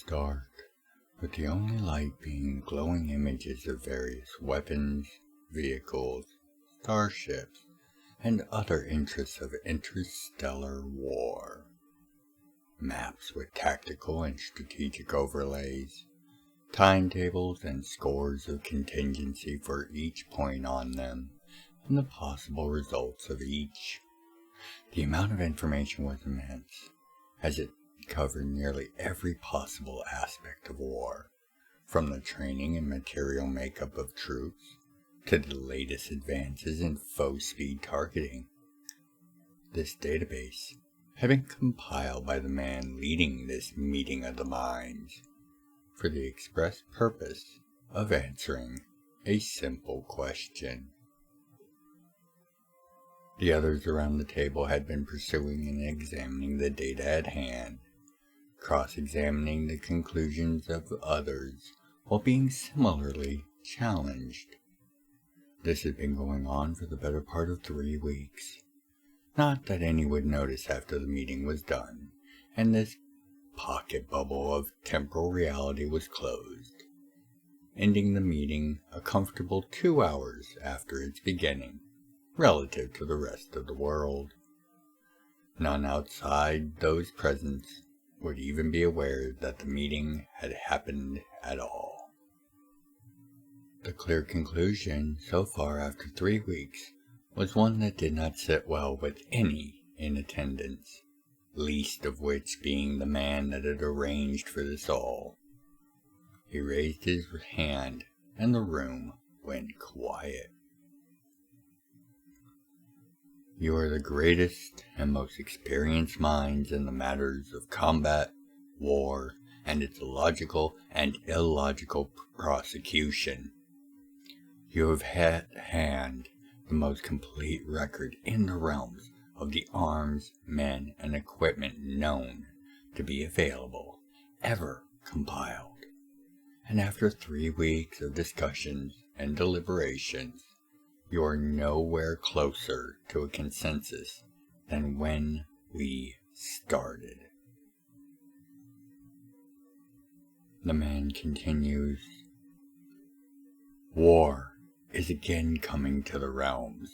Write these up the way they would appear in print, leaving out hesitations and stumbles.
was dark, with the only light being glowing images of various weapons, vehicles, starships, and other interests of interstellar war. Maps with tactical and strategic overlays, timetables and scores of contingency for each point on them, and the possible results of each. The amount of information was immense, as it covered nearly every possible aspect of war, from the training and material makeup of troops to the latest advances in foe speed targeting. This database had been compiled by the man leading this meeting of the minds for the express purpose of answering a simple question. The others around the table had been pursuing and examining the data at hand, cross-examining the conclusions of others while being similarly challenged. This had been going on for the better part of 3 weeks. Not that any would notice after the meeting was done, and this pocket bubble of temporal reality was closed, ending the meeting a comfortable 2 hours after its beginning, relative to the rest of the world. None outside those present would even be aware that the meeting had happened at all. The clear conclusion so far after 3 weeks was one that did not sit well with any in attendance, least of which being the man that had arranged for this all. He raised his hand, and the room went quiet. You are the greatest and most experienced minds in the matters of combat, war, and its logical and illogical prosecution. You have had at hand the most complete record in the realms of the arms, men, and equipment known to be available, ever compiled. And after 3 weeks of discussions and deliberations, you are nowhere closer to a consensus than when we started. The man continues. War is again coming to the realms,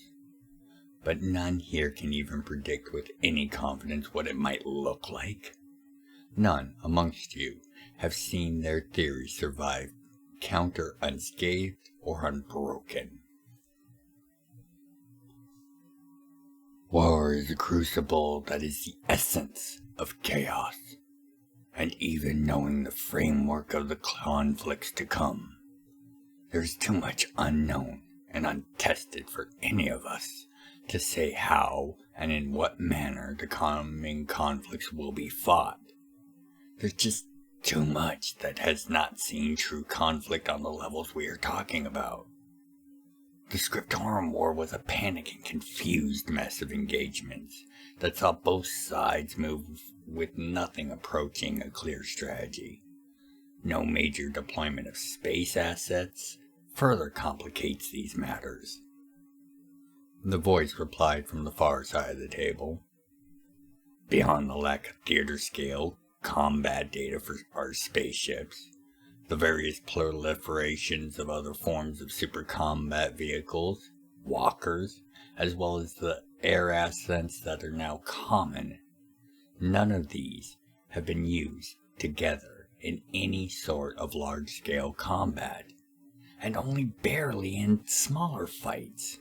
but none here can even predict with any confidence what it might look like. None amongst you have seen their theories survive counter unscathed or unbroken. War is a crucible that is the essence of chaos, and even knowing the framework of the conflicts to come, there is too much unknown and untested for any of us to say how and in what manner the coming conflicts will be fought. There's just too much that has not seen true conflict on the levels we are talking about. The Scriptorum War was a panic and confused mess of engagements that saw both sides move with nothing approaching a clear strategy. No major deployment of space assets further complicates these matters. The voice replied from the far side of the table. Beyond the lack of theater-scale combat data for our spaceships, the various proliferations of other forms of super combat vehicles, walkers, as well as the air ascents that are now common, none of these have been used together in any sort of large-scale combat, and only barely in smaller fights.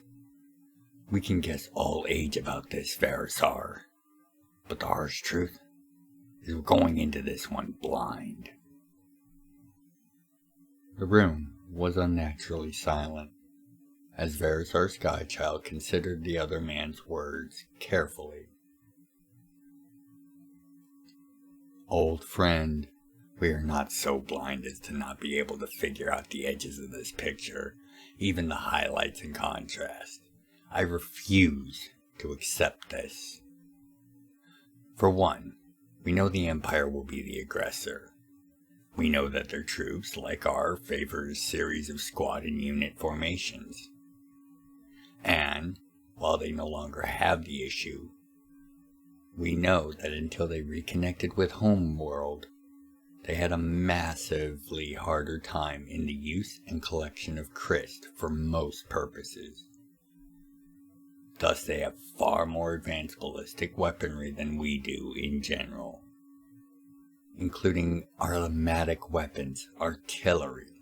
We can guess all age about this, Verisar, but the harsh truth is we're going into this one blind. The room was unnaturally silent, as Verisar Skychild considered the other man's words carefully. Old friend, we are not so blind as to not be able to figure out the edges of this picture, even the highlights and contrast. I refuse to accept this. For one, we know the Empire will be the aggressor. We know that their troops, like our, favor a series of squad and unit formations. And, while they no longer have the issue, we know that until they reconnected with Homeworld, they had a massively harder time in the use and collection of Christ for most purposes. Thus, they have far more advanced ballistic weaponry than we do in general, including automatic weapons, artillery,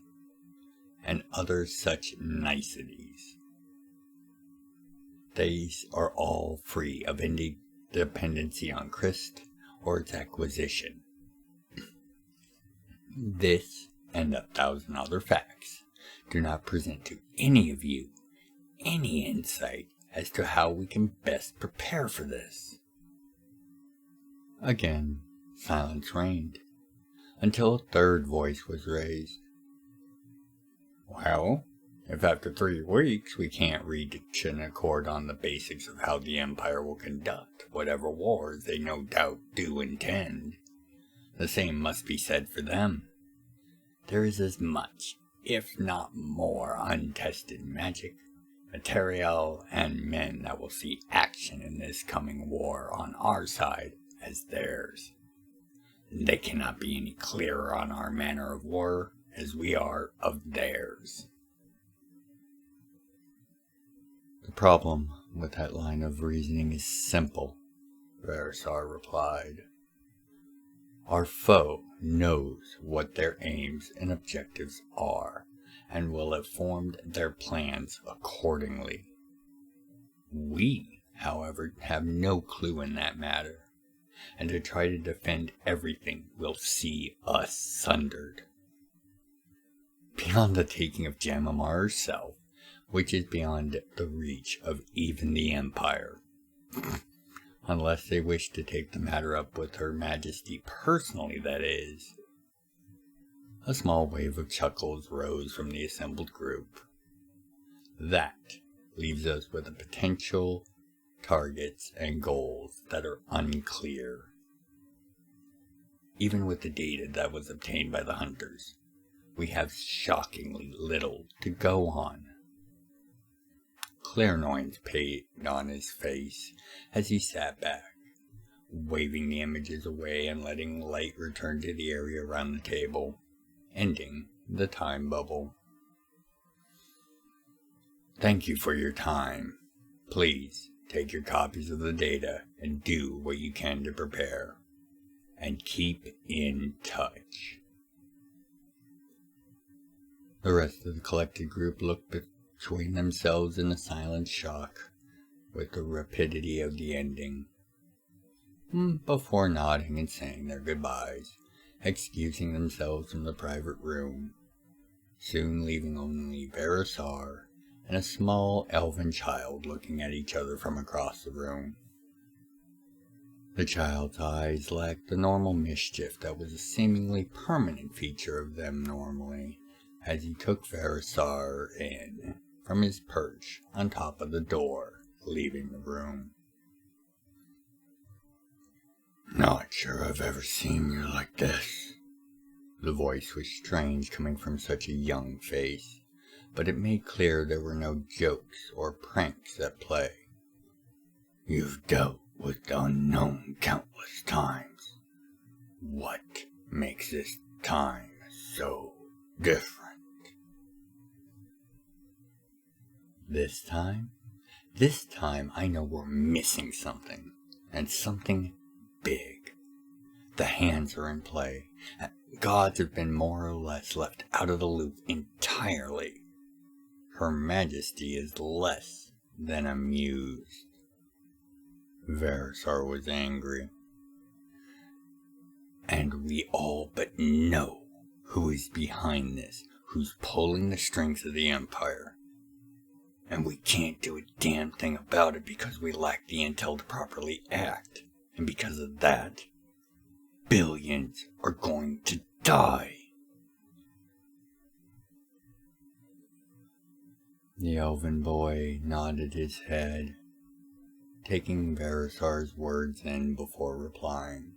and other such niceties. These are all free of any dependency on Christ or its acquisition. This and 1,000 other facts do not present to any of you any insight as to how we can best prepare for this. Again, silence reigned, until a third voice was raised. Well, if after 3 weeks we can't reach an accord on the basics of how the Empire will conduct whatever wars they no doubt do intend, the same must be said for them. There is as much, if not more, untested magic, material, and men that will see action in this coming war on our side as theirs. They cannot be any clearer on our manner of war as we are of theirs. The problem with that line of reasoning is simple, Verisar replied. Our foe knows what their aims and objectives are, and will have formed their plans accordingly. We, however, have no clue in that matter, and to try to defend everything will see us sundered. Beyond the taking of Jam'mMar herself, which is beyond the reach of even the Empire, unless they wish to take the matter up with Her Majesty personally, that is. A small wave of chuckles rose from the assembled group. That leaves us with the potential targets and goals that are unclear. Even with the data that was obtained by the hunters, we have shockingly little to go on. Clairvoyance played on his face as he sat back, waving the images away and letting light return to the area around the table, ending the time bubble. Thank you for your time. Please take your copies of the data and do what you can to prepare. And keep in touch. The rest of the collected group looked between themselves in a silent shock with the rapidity of the ending, before nodding and saying their goodbyes, excusing themselves from the private room, soon leaving only Verisar and a small elven child looking at each other from across the room. The child's eyes lacked the normal mischief that was a seemingly permanent feature of them normally, as he took Verisar in from his perch on top of the door, leaving the room. Not sure I've ever seen you like this. The voice was strange coming from such a young face, but it made clear there were no jokes or pranks at play. You've dealt with the unknown countless times. What makes this time so different? This time I know we're missing something, and something big. The hands are in play. Gods have been more or less left out of the loop entirely. Her Majesty is less than amused. Verisar was angry. And we all but know who is behind this, who's pulling the strings of the Empire. And we can't do a damn thing about it because we lack the intel to properly act. And because of that, billions are going to die. The elven boy nodded his head, taking Verisar's words in before replying.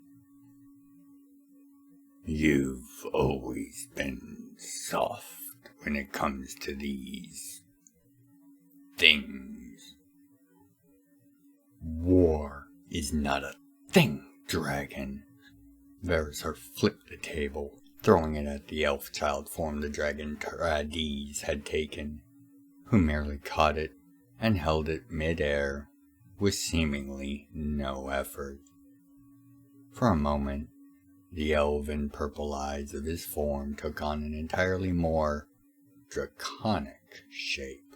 You've always been soft when it comes to these things. War is not a thing, dragon. Verisar flipped the table, throwing it at the elf child form the dragon Trades had taken, who merely caught it and held it mid-air with seemingly no effort. For a moment, the elven purple eyes of his form took on an entirely more draconic shape,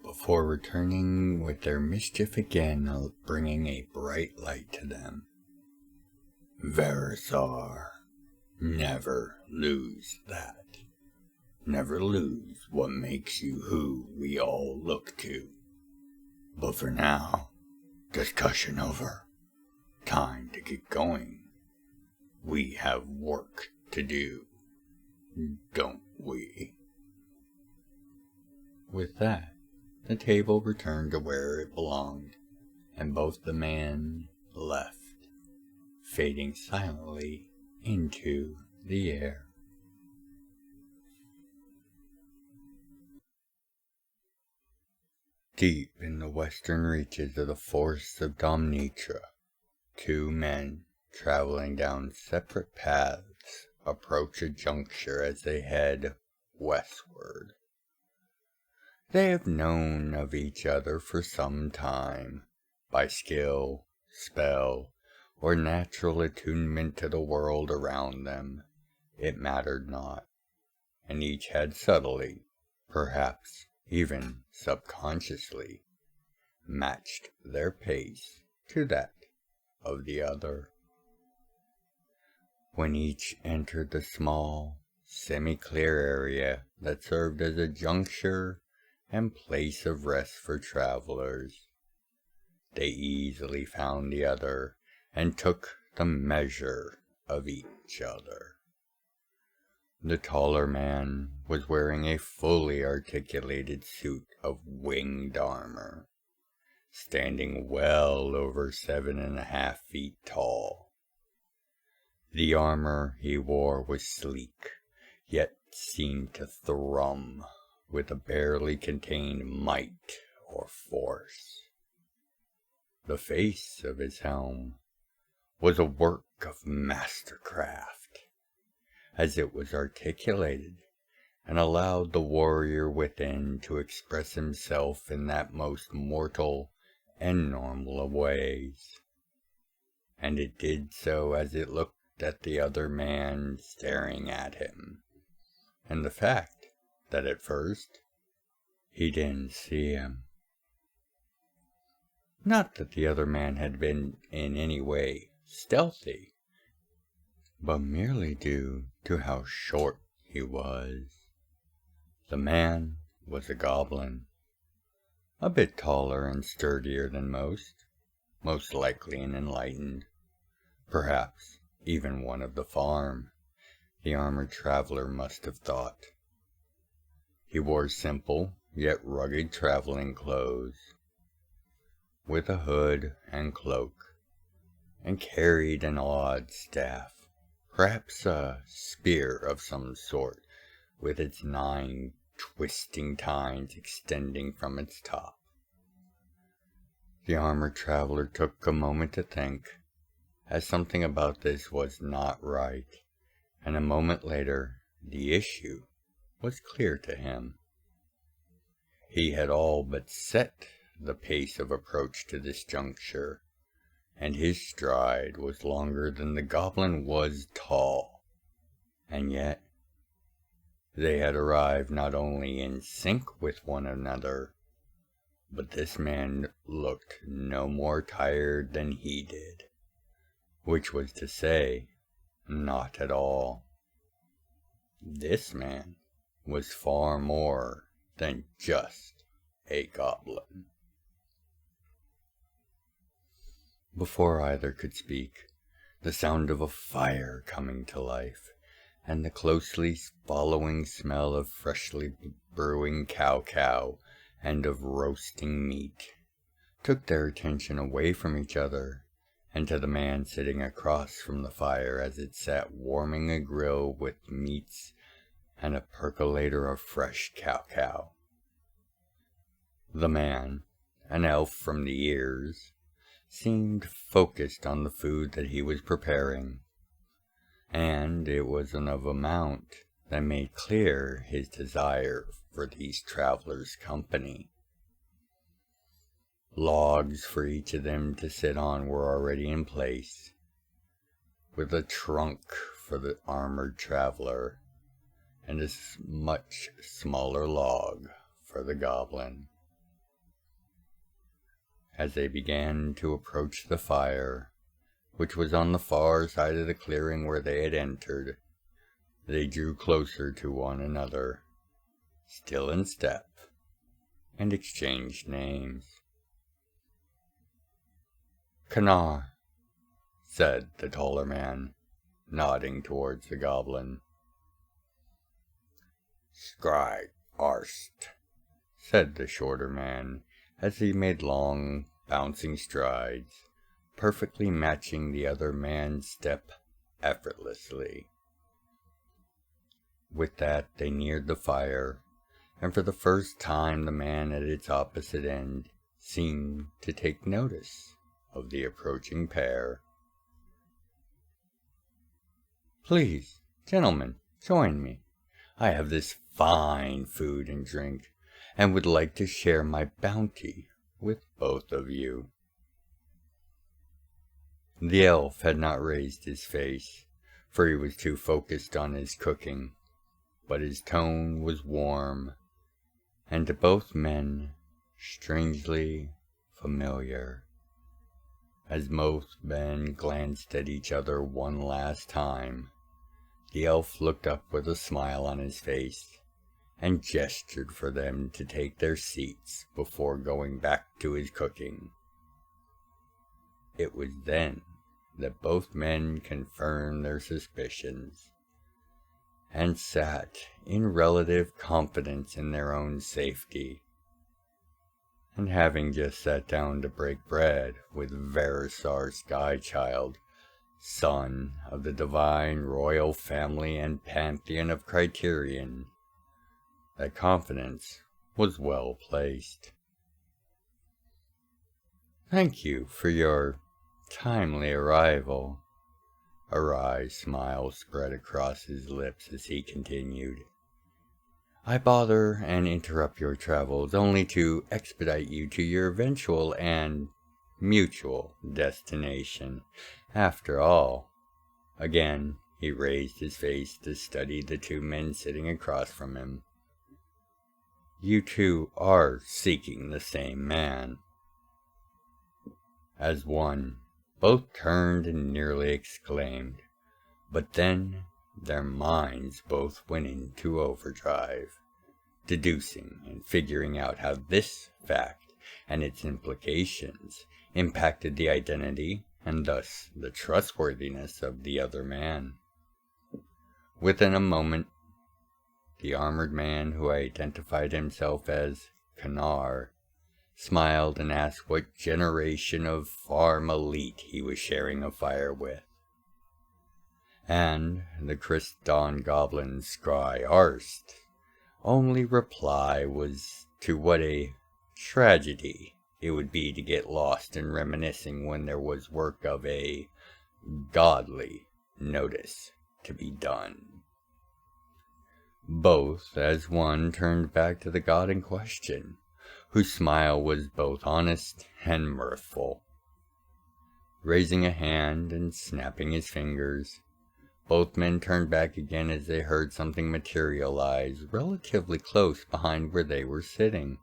before returning with their mischief again, bringing a bright light to them. Verisar, never lose that. Never lose what makes you who we all look to. But for now, discussion over. Time to get going. We have work to do, don't we? With that, the table returned to where it belonged, and both the men left, fading silently into the air. Deep in the western reaches of the forests of Domnitra, two men traveling down separate paths approach a juncture as they head westward. They have known of each other for some time, by skill, spell, or natural attunement to the world around them. It mattered not, and each had subtly, perhaps even subconsciously, matched their pace to that of the other. When each entered the small, semi-clear area that served as a juncture and place of rest for travelers, they easily found the other and took the measure of each other. The taller man was wearing a fully articulated suit of winged armor, standing well over 7.5 feet tall. The armor he wore was sleek, yet seemed to thrum with a barely contained might or force. The face of his helm was a work of mastercraft, as it was articulated and allowed the warrior within to express himself in that most mortal and normal of ways. And it did so as it looked at the other man staring at him, and the fact that at first he didn't see him. Not that the other man had been in any way stealthy, but merely due to how short he was. The man was a goblin, a bit taller and sturdier than most likely an enlightened, perhaps even one of the farm, the armored traveler must have thought. He wore simple yet rugged traveling clothes, with a hood and cloak, and carried an odd staff, perhaps a spear of some sort, with its 9 twisting tines extending from its top. The armored traveler took a moment to think, as something about this was not right, and a moment later the issue was clear to him. He had all but set the pace of approach to this juncture, and his stride was longer than the goblin was tall, and yet they had arrived not only in sync with one another, but this man looked no more tired than he did, which was to say, not at all. This man was far more than just a goblin. Before either could speak, the sound of a fire coming to life, and the closely following smell of freshly brewing cow and of roasting meat took their attention away from each other and to the man sitting across from the fire as it sat warming a grill with meats and a percolator of fresh cow. The man, an elf from the ears, seemed focused on the food that he was preparing, and it was an of amount that made clear his desire for these travelers' company. Logs for each of them to sit on were already in place, with a trunk for the armored traveler and a much smaller log for the goblin. As they began to approach the fire, which was on the far side of the clearing where they had entered, they drew closer to one another, still in step, and exchanged names. "Kanar," said the taller man, nodding towards the goblin. "Scry Arst," said the shorter man, as he made long, bouncing strides, perfectly matching the other man's step effortlessly. With that, they neared the fire, and for the first time the man at its opposite end seemed to take notice of the approaching pair. "Please, gentlemen, join me. I have this fine food and drink, and would like to share my bounty with both of you." The elf had not raised his face, for he was too focused on his cooking, but his tone was warm, and to both men strangely familiar. As both men glanced at each other one last time, the elf looked up with a smile on his face, and gestured for them to take their seats before going back to his cooking. It was then that both men confirmed their suspicions, and sat in relative confidence in their own safety. And having just sat down to break bread with Verisar Skychild, son of the divine royal family and pantheon of Criterion, that confidence was well placed. "Thank you for your timely arrival." A wry smile spread across his lips as he continued. "I bother and interrupt your travels only to expedite you to your eventual and mutual destination. After all," again he raised his face to study the two men sitting across from him, "you two are seeking the same man." As one, both turned and nearly exclaimed, but then their minds both went into overdrive, deducing and figuring out how this fact and its implications impacted the identity and thus the trustworthiness of the other man. Within a moment, the armored man who identified himself as Kanar smiled and asked what generation of farm elite he was sharing a fire with. And the Christon goblin Scry Arst only reply was to what a tragedy it would be to get lost in reminiscing when there was work of a godly notice to be done. Both as one turned back to the god in question, whose smile was both honest and mirthful. Raising a hand and snapping his fingers, both men turned back again as they heard something materialize relatively close behind where they were sitting.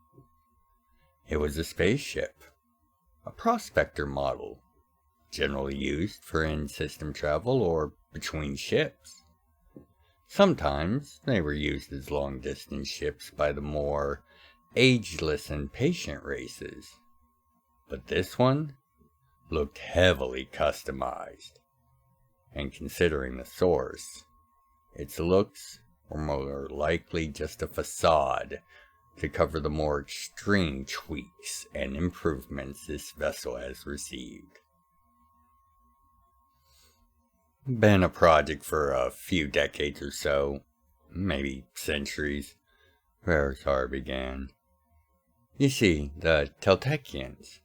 It was a spaceship, a prospector model, generally used for in-system travel or between ships. Sometimes they were used as long-distance ships by the more ageless and patient races, but this one looked heavily customized, and considering the source, its looks were more likely just a facade to cover the more extreme tweaks and improvements this vessel has received. "Been a project for a few decades or so, maybe centuries," Verisar began. "You see, the Teltekians,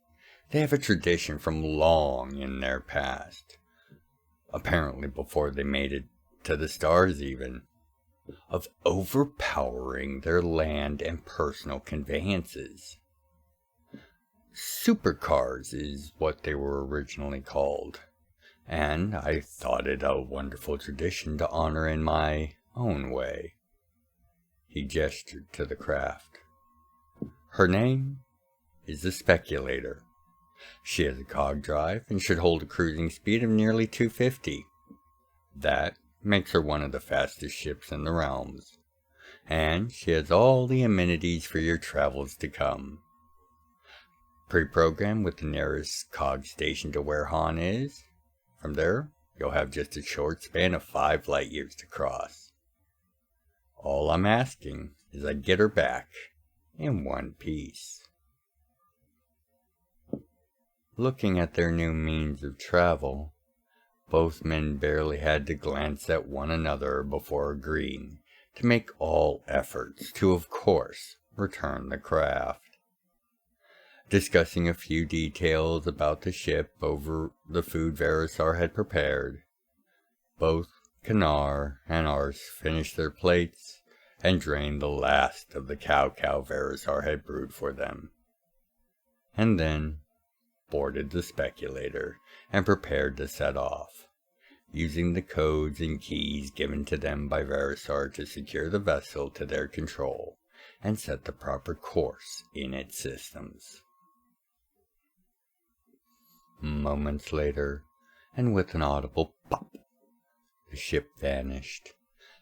they have a tradition from long in their past, apparently before they made it to the stars even, of overpowering their land and personal conveyances. Supercars is what they were originally called, and I thought it a wonderful tradition to honor in my own way. He gestured to the craft. Her name is the Speculator. She has a cog drive and should hold a cruising speed of nearly 250. That makes her one of the fastest ships in the realms, and she has all the amenities for your travels to come. Pre-programmed with the nearest cog station to where Hawn is. From there, you'll have just a short span of 5 light years to cross. All I'm asking is I get her back in one piece. Looking at their new means of travel, both men barely had to glance at one another before agreeing to make all efforts to, of course, return the craft. Discussing a few details about the ship over the food Verisar had prepared, both Kanar and Ars finished their plates and drained the last of the cow Verisar had brewed for them, and then boarded the Speculator and prepared to set off, using the codes and keys given to them by Verisar to secure the vessel to their control and set the proper course in its systems. Moments later, and with an audible pop, the ship vanished,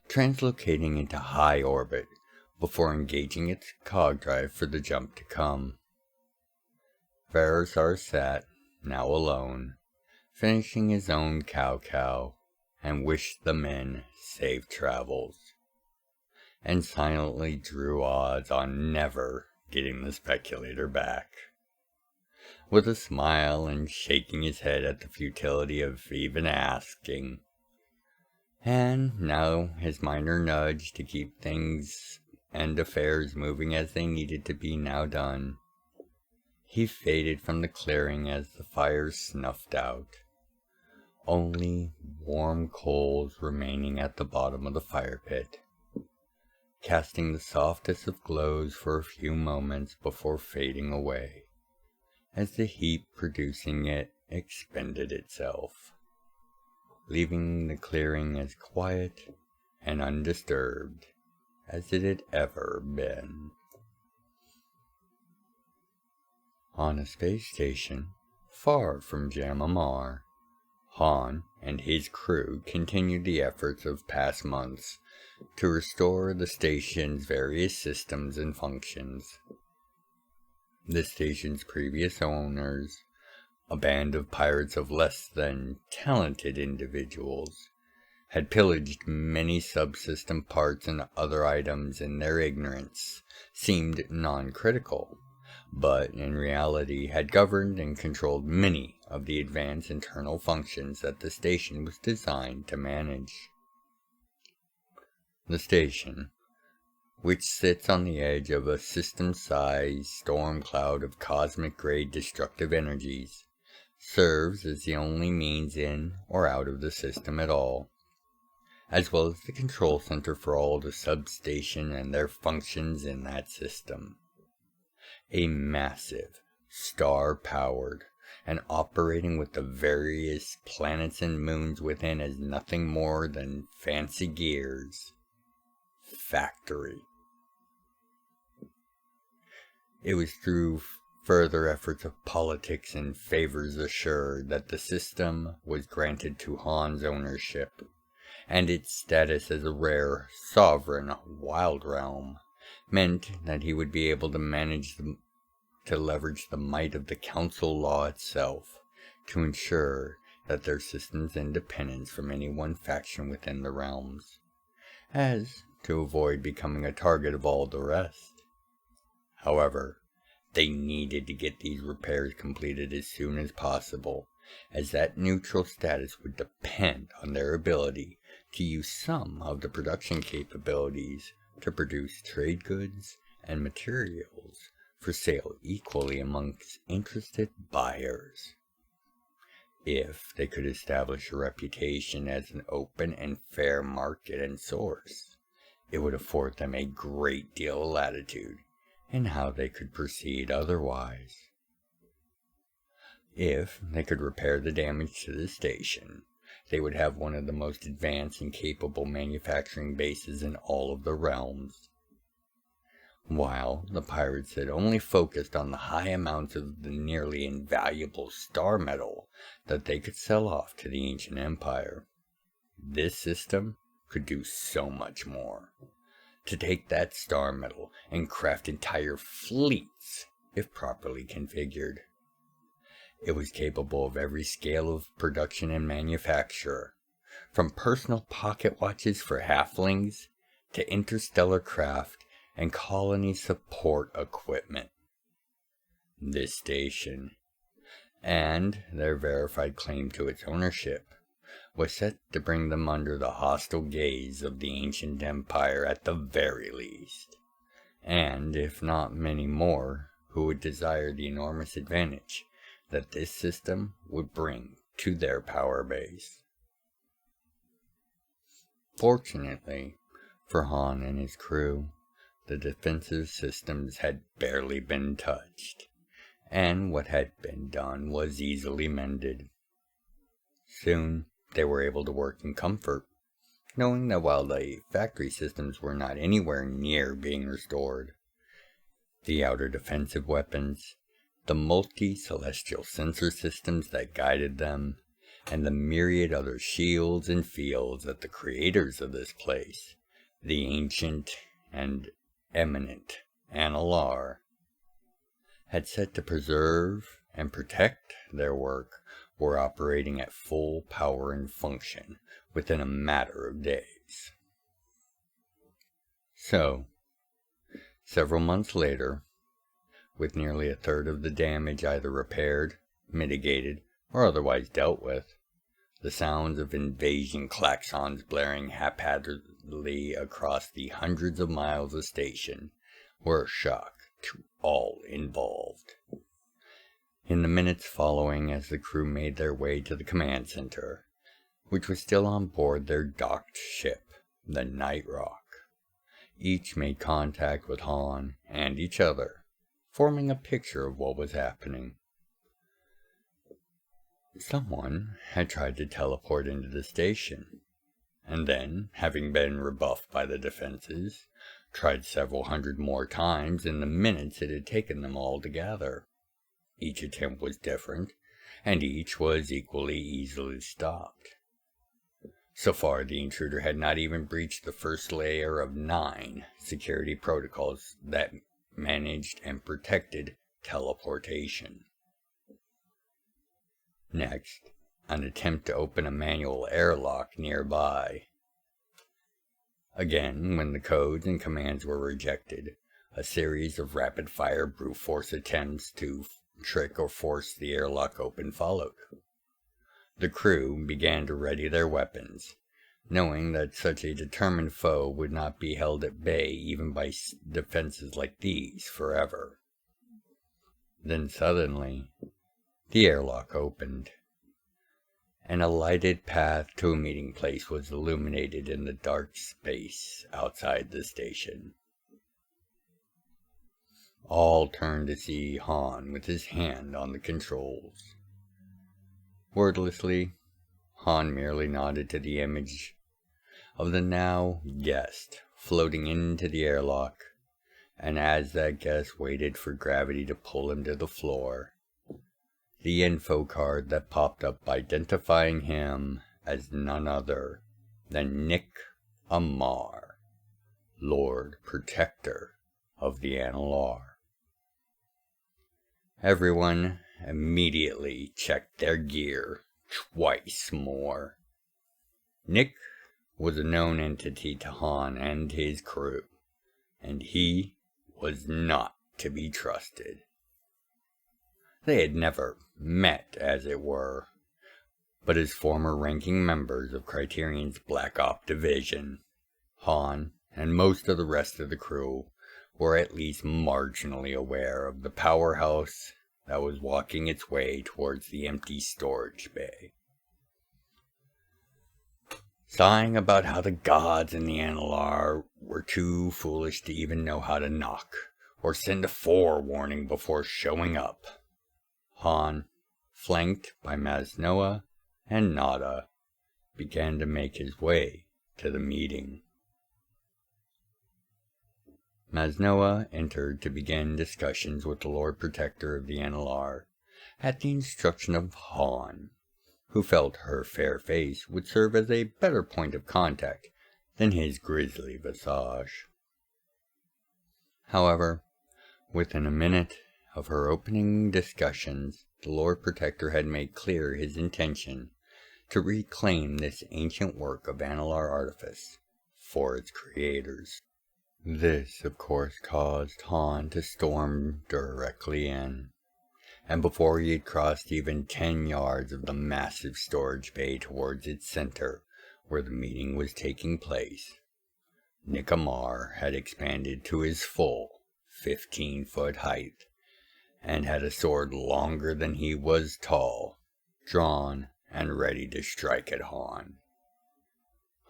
translocating into high orbit before engaging its cog drive for the jump to come. Verisar sat, now alone, finishing his own cow, and wished the men safe travels, and silently drew odds on never getting the Speculator back. With a smile and shaking his head at the futility of even asking, and now his minor nudge to keep things and affairs moving as they needed to be now done, he faded from the clearing as the fire snuffed out, only warm coals remaining at the bottom of the fire pit, casting the softest of glows for a few moments before fading away, as the heat producing it expended itself, leaving the clearing as quiet and undisturbed as it had ever been. On a space station far from Jam'mR, Hawn and his crew continued the efforts of past months to restore the station's various systems and functions. The station's previous owners, a band of pirates of less than talented individuals, had pillaged many subsystem parts and other items in their ignorance seemed non-critical, but in reality had governed and controlled many of the advanced internal functions that the station was designed to manage. The station, which sits on the edge of a system-sized storm cloud of cosmic-grade destructive energies, serves as the only means in or out of the system at all, as well as the control center for all the substation and their functions in that system. A massive, star-powered, and operating with the various planets and moons within as nothing more than fancy gears, factory. It was through further efforts of politics and favors assured that the system was granted to Hawn's ownership, and its status as a rare, sovereign, wild realm meant that he would be able to leverage the might of the council law itself to ensure that their system's independence from any one faction within the realms, as to avoid becoming a target of all the rest. However, they needed to get these repairs completed as soon as possible, as that neutral status would depend on their ability to use some of the production capabilities to produce trade goods and materials for sale equally amongst interested buyers. If they could establish a reputation as an open and fair market and source, it would afford them a great deal of latitude in how they could proceed otherwise. If they could repair the damage to the station, they would have one of the most advanced and capable manufacturing bases in all of the realms. While the pirates had only focused on the high amounts of the nearly invaluable star metal that they could sell off to the ancient empire, this system could do so much more. To take that star metal and craft entire fleets if properly configured. It was capable of every scale of production and manufacture, from personal pocket watches for halflings to interstellar craft and colony support equipment. This station, and their verified claim to its ownership, was set to bring them under the hostile gaze of the ancient empire at the very least, and if not many more who would desire the enormous advantage that this system would bring to their power base. Fortunately for Hawn and his crew, the defensive systems had barely been touched, and what had been done was easily mended. Soon, they were able to work in comfort, knowing that while the factory systems were not anywhere near being restored, the outer defensive weapons, the multi-celestial sensor systems that guided them, and the myriad other shields and fields that the creators of this place, the ancient and eminent Analar, had set to preserve and protect their work, were operating at full power and function within a matter of days. So, several months later, with nearly a third of the damage either repaired, mitigated, or otherwise dealt with, the sounds of invasion klaxons blaring haphazardly across the hundreds of miles of station were a shock to all involved. In the minutes following, as the crew made their way to the command center, which was still on board their docked ship, the Night Rock, each made contact with Hawn and each other, forming a picture of what was happening. Someone had tried to teleport into the station, and then, having been rebuffed by the defenses, tried several hundred more times in the minutes it had taken them all to gather. Each attempt was different, and each was equally easily stopped. So far, the intruder had not even breached the first layer of 9 security protocols that managed and protected teleportation. Next, an attempt to open a manual airlock nearby. Again, when the codes and commands were rejected, a series of rapid-fire brute force attempts to trick or force the airlock open followed. The crew began to ready their weapons, knowing that such a determined foe would not be held at bay even by defenses like these forever. Then suddenly, the airlock opened, and a lighted path to a meeting place was illuminated in the dark space outside the station. All turned to see Hawn with his hand on the controls. Wordlessly, Hawn merely nodded to the image of the now guest floating into the airlock, and as that guest waited for gravity to pull him to the floor, the info card that popped up identifying him as none other than Nick Amar, Lord Protector of the Analar. Everyone immediately checked their gear twice more. Nick was a known entity to Hawn and his crew, and he was not to be trusted. They had never met, as it were, but as former ranking members of Criterion's Black Op division, Hawn and most of the rest of the crew were at least marginally aware of the powerhouse that was walking its way towards the empty storage bay. Sighing about how the gods in the Analar were too foolish to even know how to knock, or send a forewarning before showing up, Hawn, flanked by Masnoa and Nada, began to make his way to the meeting. Masnoa entered to begin discussions with the Lord Protector of the Analar, at the instruction of Hawn, who felt her fair face would serve as a better point of contact than his grisly visage. However, within a minute of her opening discussions, the Lord Protector had made clear his intention to reclaim this ancient work of Analar artifice for its creators. This, of course, caused Hawn to storm directly in, and before he had crossed even 10 yards of the massive storage bay towards its center, where the meeting was taking place, Nikamar had expanded to his full 15-foot height, and had a sword longer than he was tall, drawn and ready to strike at Hawn.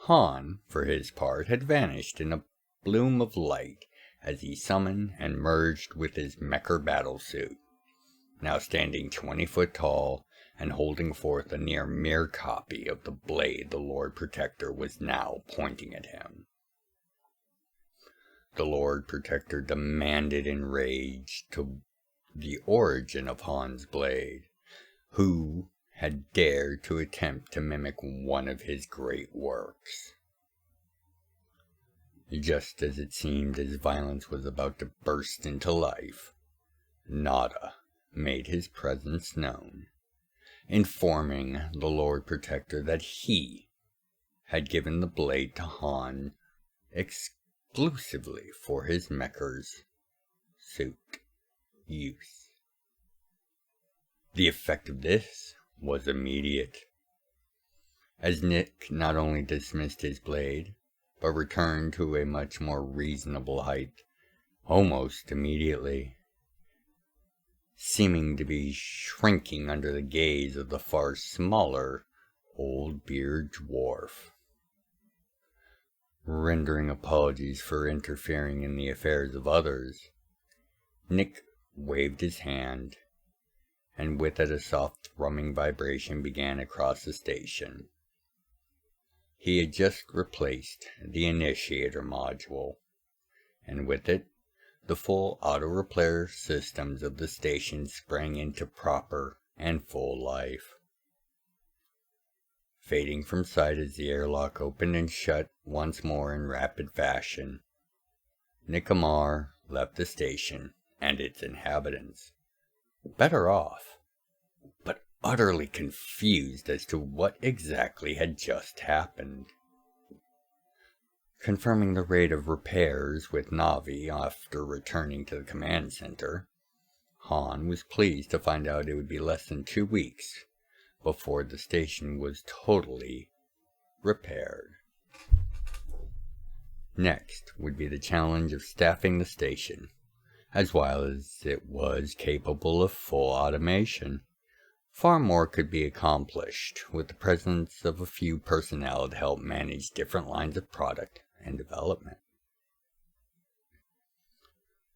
Hawn, for his part, had vanished in a bloom of light as he summoned and merged with his mecha battlesuit, now standing 20 foot tall and holding forth a near mere copy of the blade the Lord Protector was now pointing at him. The Lord Protector demanded in rage to the origin of Hawn's blade, who had dared to attempt to mimic one of his great works. Just as it seemed his violence was about to burst into life, Nada made his presence known, informing the Lord Protector that he had given the blade to Hawn exclusively for his mecha's suit use. The effect of this was immediate, as Nick not only dismissed his blade, but returned to a much more reasonable height almost immediately, seeming to be shrinking under the gaze of the far smaller old beard dwarf. Rendering apologies for interfering in the affairs of others, Nick waved his hand, and with it a soft thrumming vibration began across the station. He had just replaced the initiator module, and with it, the full auto-repair systems of the station sprang into proper and full life. Fading from sight as the airlock opened and shut once more in rapid fashion, Nikamar left the station and its inhabitants, better off, but utterly confused as to what exactly had just happened. Confirming the rate of repairs with Navi after returning to the command center, Hawn was pleased to find out it would be less than 2 weeks before the station was totally repaired. Next would be the challenge of staffing the station, as well as it was capable of full automation. Far more could be accomplished with the presence of a few personnel to help manage different lines of product and development.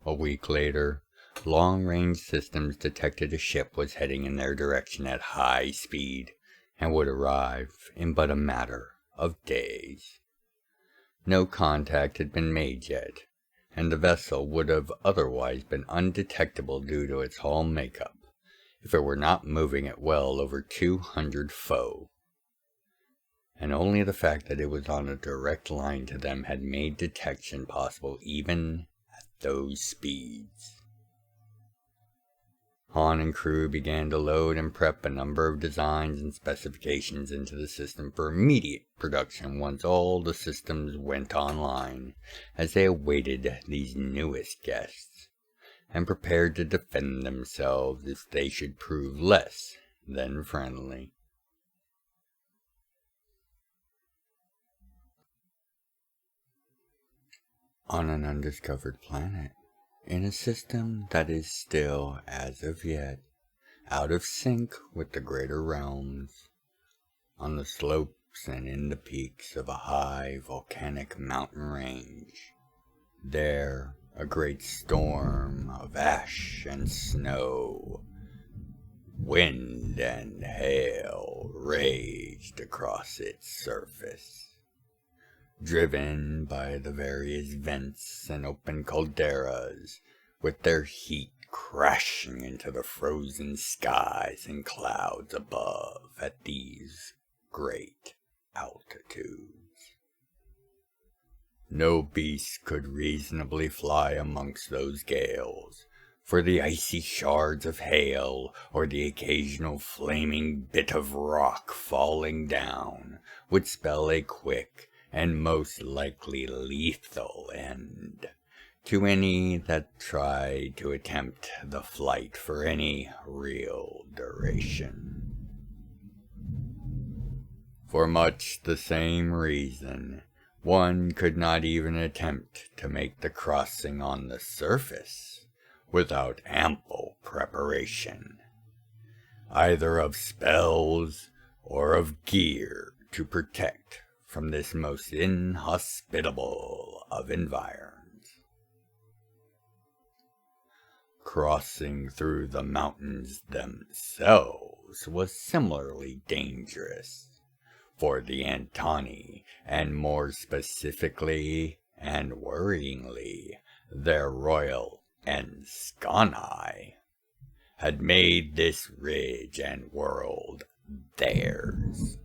A week later, long-range systems detected a ship was heading in their direction at high speed and would arrive in but a matter of days. No contact had been made yet, and the vessel would have otherwise been undetectable due to its hull makeup, if it were not moving at well over 200 foe. And only the fact that it was on a direct line to them had made detection possible even at those speeds. Hawn and crew began to load and prep a number of designs and specifications into the system for immediate production once all the systems went online, as they awaited these newest guests, and prepared to defend themselves if they should prove less than friendly. On an undiscovered planet, in a system that is still, as of yet, out of sync with the greater realms. On the slopes and in the peaks of a high volcanic mountain range, there a great storm of ash and snow, wind and hail raged across its surface, driven by the various vents and open calderas, with their heat crashing into the frozen skies and clouds above at these great altitudes. No beast could reasonably fly amongst those gales, for the icy shards of hail or the occasional flaming bit of rock falling down would spell a quick and most likely lethal end to any that tried to attempt the flight for any real duration. For much the same reason, one could not even attempt to make the crossing on the surface without ample preparation, either of spells or of gear to protect from this most inhospitable of environs. Crossing through the mountains themselves was similarly dangerous, for the Antani, and more specifically and worryingly their royal Enskanai, had made this ridge and world theirs.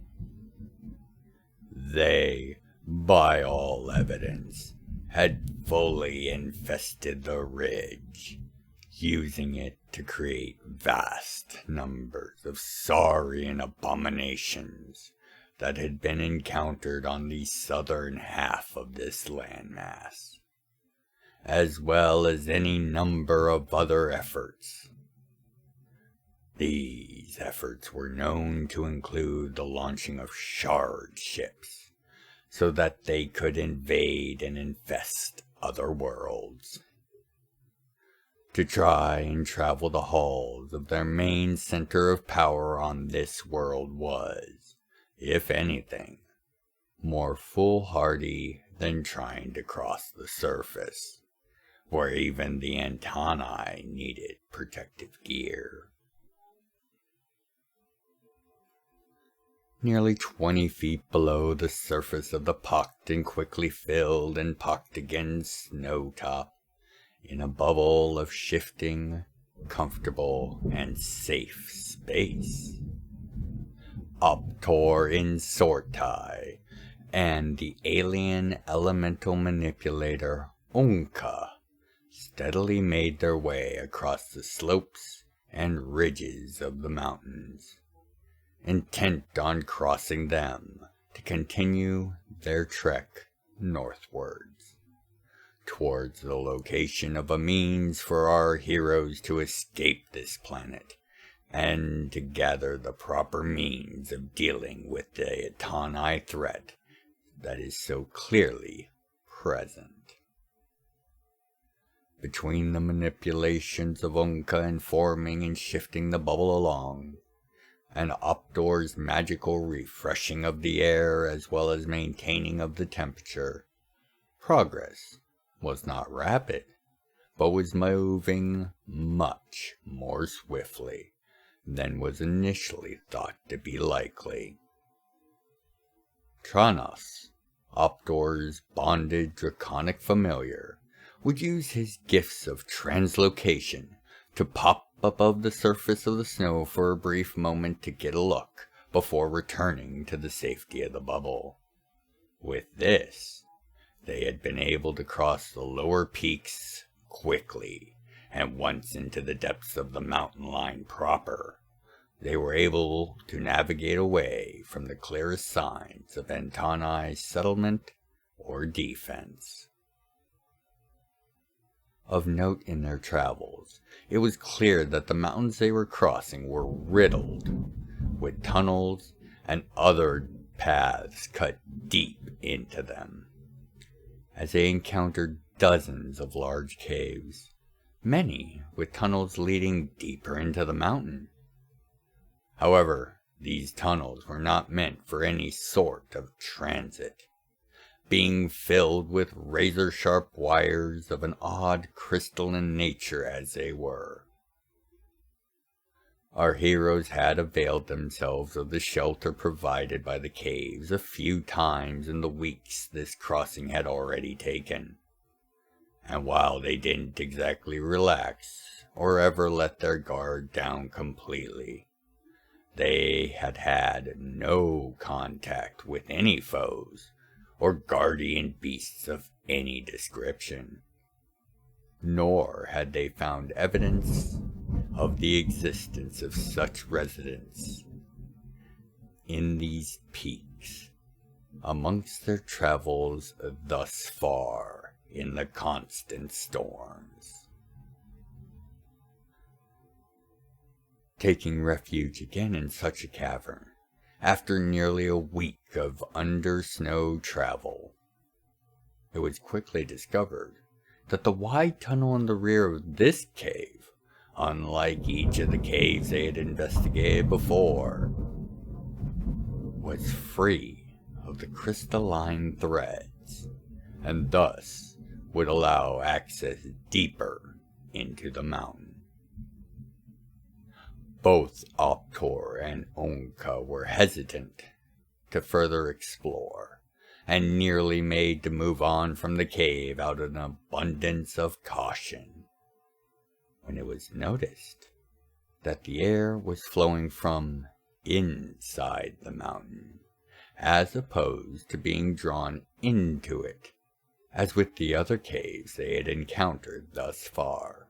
They, by all evidence, had fully infested the ridge, using it to create vast numbers of saurian abominations that had been encountered on the southern half of this landmass, as well as any number of other efforts. These efforts were known to include the launching of shard ships, so that they could invade and infest other worlds. To try and travel the halls of their main center of power on this world was, if anything, more foolhardy than trying to cross the surface, where even the Antani needed protective gear. Nearly 20 feet below the surface of the pocked and quickly filled and pocked again snow top, in a bubble of shifting, comfortable, and safe space, Optor in Sortai and the alien elemental manipulator Onka steadily made their way across the slopes and ridges of the mountains, intent on crossing them to continue their trek northwards, towards the location of a means for our heroes to escape this planet, and to gather the proper means of dealing with the Etani threat that is so clearly present. Between the manipulations of Onka in forming and shifting the bubble along, and Optor's magical refreshing of the air as well as maintaining of the temperature, progress was not rapid, but was moving much more swiftly than was initially thought to be likely. Tranos, Optor's bonded draconic familiar, would use his gifts of translocation to pop above the surface of the snow for a brief moment to get a look before returning to the safety of the bubble. With this, they had been able to cross the lower peaks quickly, and once into the depths of the mountain line proper, they were able to navigate away from the clearest signs of Antani settlement or defense. Of note in their travels, it was clear that the mountains they were crossing were riddled with tunnels and other paths cut deep into them, as they encountered dozens of large caves, many with tunnels leading deeper into the mountain, However, these tunnels were not meant for any sort of transit, being filled with razor-sharp wires of an odd crystalline nature as they were. Our heroes had availed themselves of the shelter provided by the caves a few times in the weeks this crossing had already taken, and while they didn't exactly relax or ever let their guard down completely, they had had no contact with any foes or guardian beasts of any description, nor had they found evidence of the existence of such residents in these peaks amongst their travels thus far in the constant storms. Taking refuge again in such a cavern, after nearly a week of under-snow travel, it was quickly discovered that the wide tunnel in the rear of this cave, unlike each of the caves they had investigated before, was free of the crystalline threads, and thus would allow access deeper into the mountain. Both Optor and Onka were hesitant to further explore, and nearly made to move on from the cave out of an abundance of caution, when it was noticed that the air was flowing from inside the mountain, as opposed to being drawn into it, as with the other caves they had encountered thus far.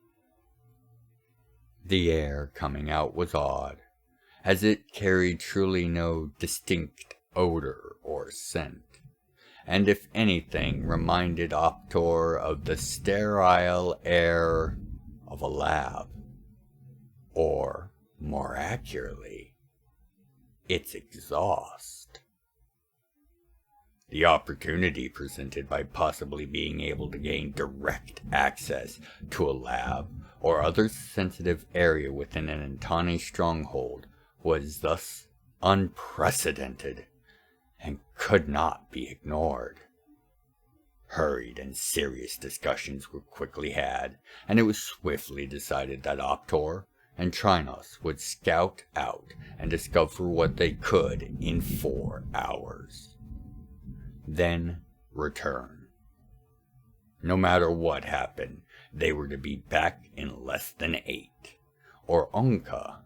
The air coming out was odd, as it carried truly no distinct odor or scent, and if anything reminded Optor of the sterile air of a lab, or, more accurately, its exhaust. The opportunity presented by possibly being able to gain direct access to a lab or other sensitive area within an Antani stronghold was thus unprecedented and could not be ignored. Hurried and serious discussions were quickly had, and it was swiftly decided that Optor and Trinos would scout out and discover what they could in 4 hours. Then return. No matter what happened, they were to be back in less than 8, or Onka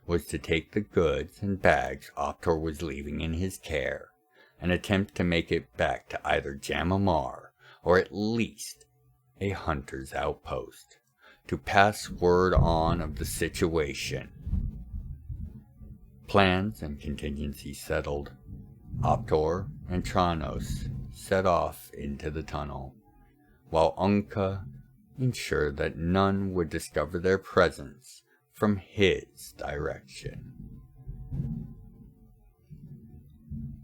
was to take the goods and bags Optor was leaving in his care and attempt to make it back to either Jam'mMar or at least a hunter's outpost to pass word on of the situation. Plans and contingencies settled, Optor and Trinos set off into the tunnel, while Onka ensured that none would discover their presence from his direction.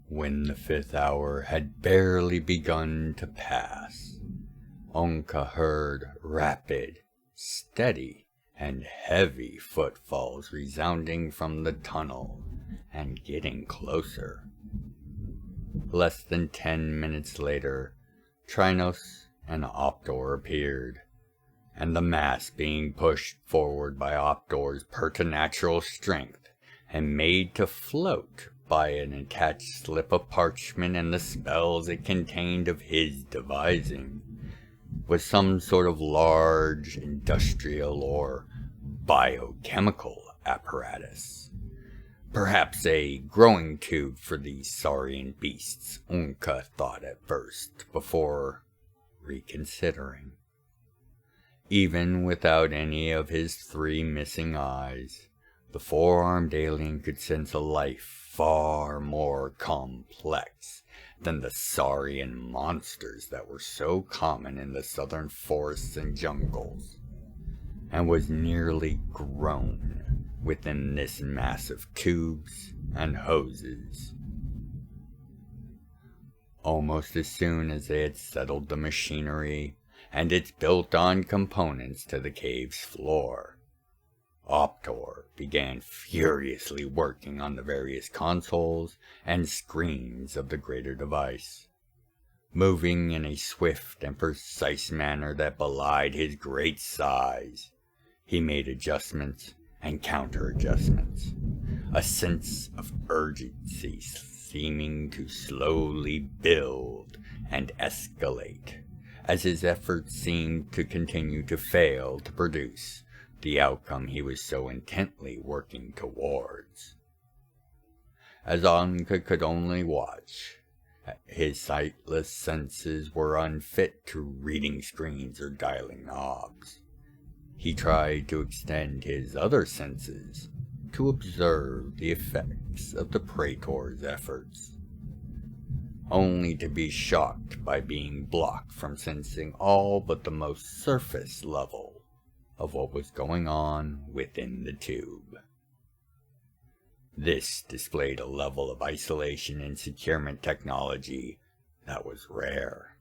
When the 5th hour had barely begun to pass, Onka heard rapid, steady, and heavy footfalls resounding from the tunnel and getting closer. Less than 10 minutes later, Trinos and Optor appeared, and the mass being pushed forward by Optor's preternatural strength and made to float by an attached slip of parchment and the spells it contained of his devising, was some sort of large industrial or biochemical apparatus. Perhaps a growing tube for these saurian beasts, Onka thought at first, before reconsidering. Even without any of his 3 missing eyes, the 4-armed alien could sense a life far more complex than the saurian monsters that were so common in the southern forests and jungles, and was nearly grown within this mass of tubes and hoses. Almost as soon as they had settled the machinery and its built-on components to the cave's floor, Optor began furiously working on the various consoles and screens of the greater device, moving in a swift and precise manner that belied his great size. He made adjustments and counter-adjustments, a sense of urgency seeming to slowly build and escalate, as his efforts seemed to continue to fail to produce the outcome he was so intently working towards. As Anka could only watch, his sightless senses were unfit to reading screens or dialing knobs. He tried to extend his other senses to observe the effects of the Praetor's efforts, only to be shocked by being blocked from sensing all but the most surface level of what was going on within the tube. This displayed a level of isolation and securement technology that was rare,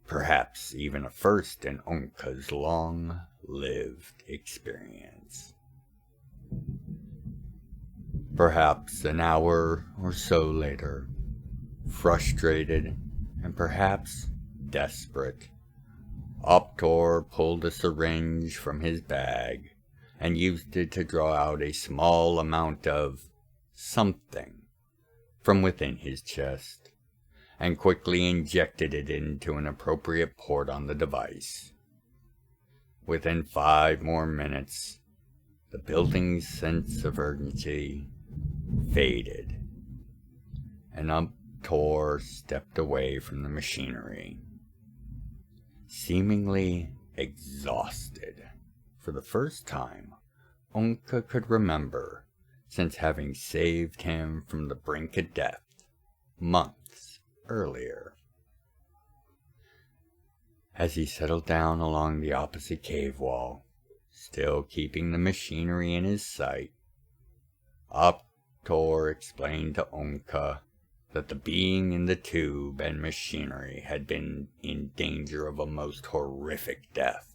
perhaps even a first in Onka's long-lived experience. Perhaps an hour or so later, frustrated and perhaps desperate, Optor pulled a syringe from his bag and used it to draw out a small amount of something from within his chest, and quickly injected it into an appropriate port on the device. Within 5 more minutes, the building's sense of urgency faded, and Optor stepped away from the machinery, seemingly exhausted for the first time Onka could remember since having saved him from the brink of death months earlier. As he settled down along the opposite cave wall, still keeping the machinery in his sight, Optor explained to Onka that the being in the tube and machinery had been in danger of a most horrific death,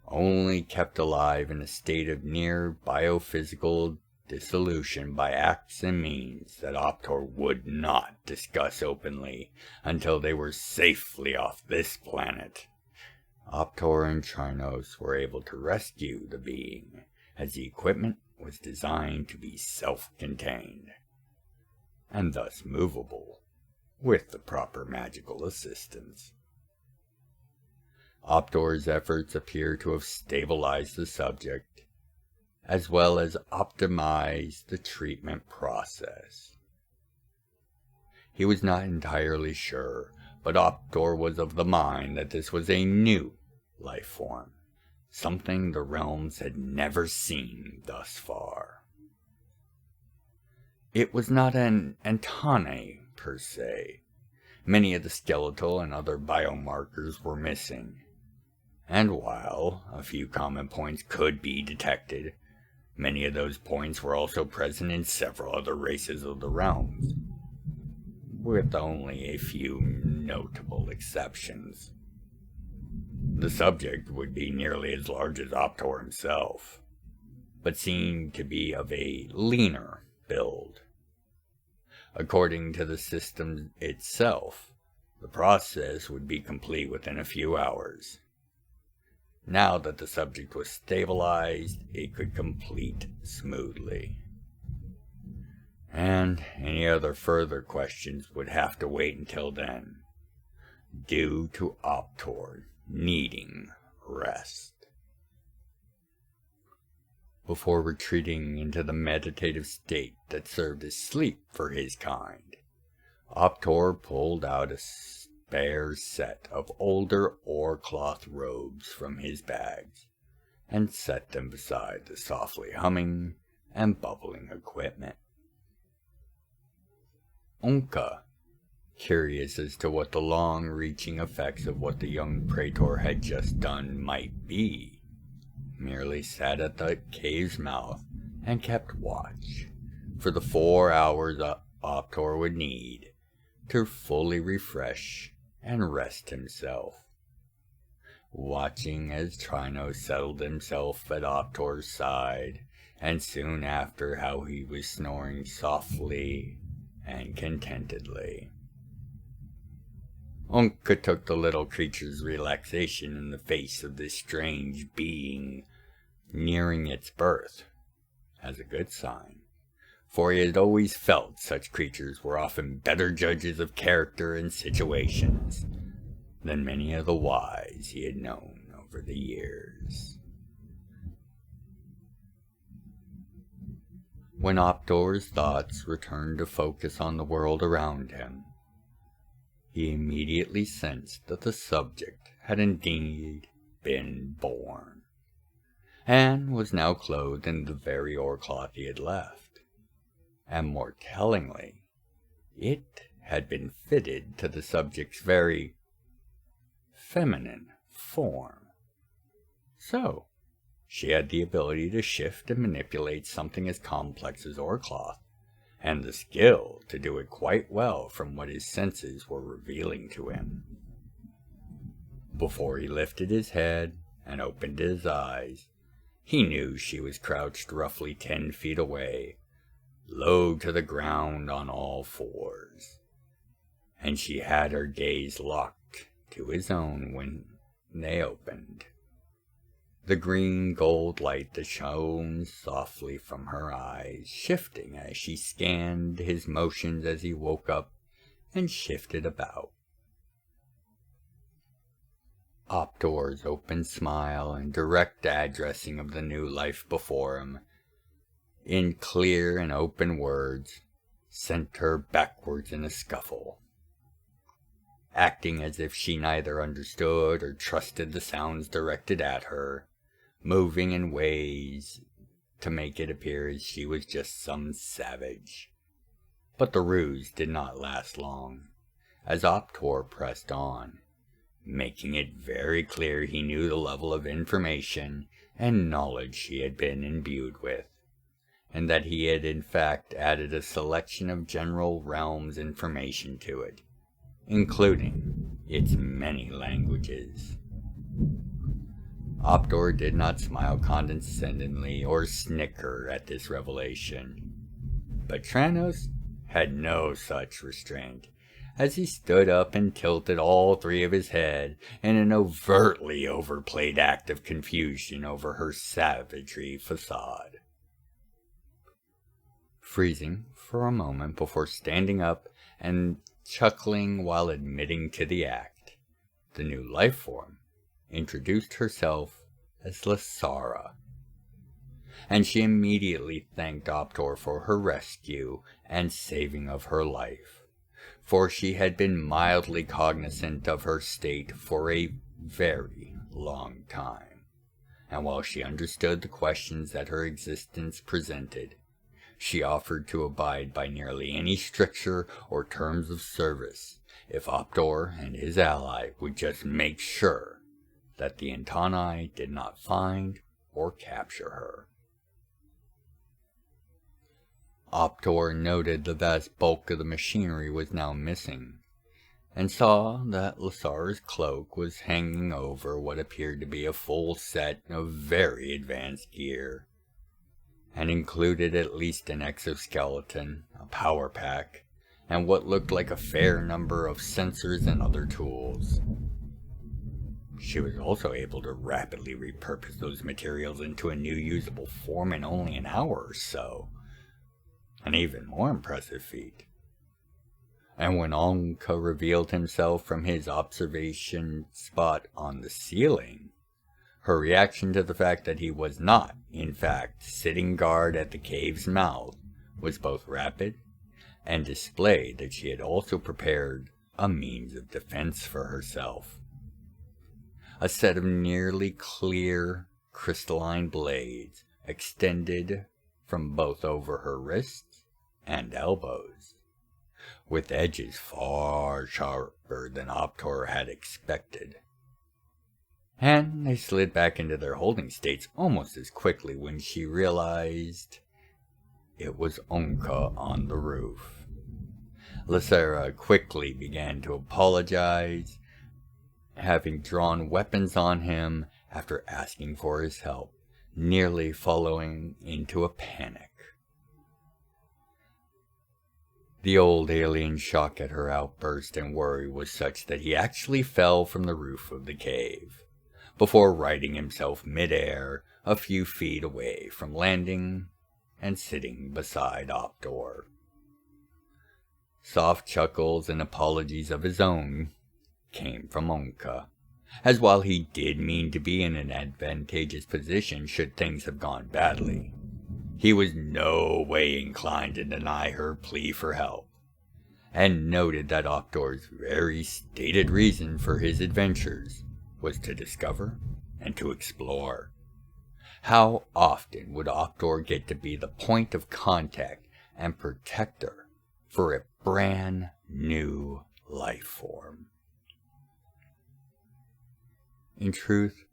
only kept alive in a state of near biophysical dissolution by acts and means that Optor would not discuss openly until they were safely off this planet. Optor and Trinos were able to rescue the being, as the equipment was designed to be self-contained, and thus movable, with the proper magical assistance. Optor's efforts appear to have stabilized the subject, as well as optimized the treatment process. He was not entirely sure, but Optor was of the mind that this was a new life form, something the realms had never seen thus far. It was not an Antane per se. Many of the skeletal and other biomarkers were missing, and while a few common points could be detected, many of those points were also present in several other races of the realms, with only a few notable exceptions. The subject would be nearly as large as Optor himself, but seemed to be of a leaner build. According to the system itself, the process would be complete within a few hours. Now that the subject was stabilized, it could complete smoothly. And any other further questions would have to wait until then, due to Optor needing rest. Before retreating into the meditative state that served as sleep for his kind, Optor pulled out a spare set of older oilcloth robes from his bags and set them beside the softly humming and bubbling equipment. Onka, curious as to what the long-reaching effects of what the young Praetor had just done might be, merely sat at the cave's mouth and kept watch for the 4 hours Optor would need to fully refresh and rest himself. watching as Trino settled himself at Optor's side, and soon after how he was snoring softly and contentedly. Unka took the little creature's relaxation in the face of this strange being nearing its birth as a good sign, for he had always felt such creatures were often better judges of character and situations than many of the wise he had known over the years. When Optor's thoughts returned to focus on the world around him, he immediately sensed that the subject had indeed been born, and was now clothed in the very oilcloth he had left, and more tellingly, it had been fitted to the subject's very feminine form. So, she had the ability to shift and manipulate something as complex as oilcloth, and the skill to do it quite well from what his senses were revealing to him. Before he lifted his head and opened his eyes, he knew she was crouched roughly 10 feet away, low to the ground on all fours, and she had her gaze locked to his own when they opened. The green gold light that shone softly from her eyes, shifting as she scanned his motions as he woke up and shifted about. Optor's open smile and direct addressing of the new life before him, in clear and open words, sent her backwards in a scuffle, acting as if she neither understood or trusted the sounds directed at her, moving in ways to make it appear as she was just some savage. But the ruse did not last long, as Optor pressed on, making it very clear he knew the level of information and knowledge she had been imbued with, and that he had in fact added a selection of general realms information to it, including its many languages. Optor did not smile condescendingly or snicker at this revelation, but Tranos had no such restraint, as he stood up and tilted all 3 of his head in an overtly overplayed act of confusion over her savagery facade, freezing for a moment before standing up and chuckling while admitting to the act. The new life form introduced herself as Lasara, and she immediately thanked Optor for her rescue and saving of her life, for she had been mildly cognizant of her state for a very long time, and while she understood the questions that her existence presented, she offered to abide by nearly any stricture or terms of service if Optor and his ally would just make sure that the Antani did not find or capture her. Optor noted the vast bulk of the machinery was now missing, and saw that Lasara's cloak was hanging over what appeared to be a full set of very advanced gear, and included at least an exoskeleton, a power pack, and what looked like a fair number of sensors and other tools. She was also able to rapidly repurpose those materials into a new usable form in only an hour or so, an even more impressive feat. And when Onka revealed himself from his observation spot on the ceiling, her reaction to the fact that he was not, in fact, sitting guard at the cave's mouth was both rapid, and displayed that she had also prepared a means of defense for herself. A set of nearly clear, crystalline blades extended from both over her wrists and elbows, with edges far sharper than Optor had expected. And they slid back into their holding states almost as quickly when she realized it was Onka on the roof. Lasara quickly began to apologize, having drawn weapons on him after asking for his help, nearly falling into a panic. The old alien's shock at her outburst and worry was such that he actually fell from the roof of the cave, before righting himself mid-air a few feet away from landing and sitting beside Optor. Soft chuckles and apologies of his own came from Onka, as while he did mean to be in an advantageous position should things have gone badly, he was no way inclined to deny her plea for help, and noted that Optor's very stated reason for his adventures was to discover and to explore. How often would Optor get to be the point of contact and protector for a brand new life form? In truth,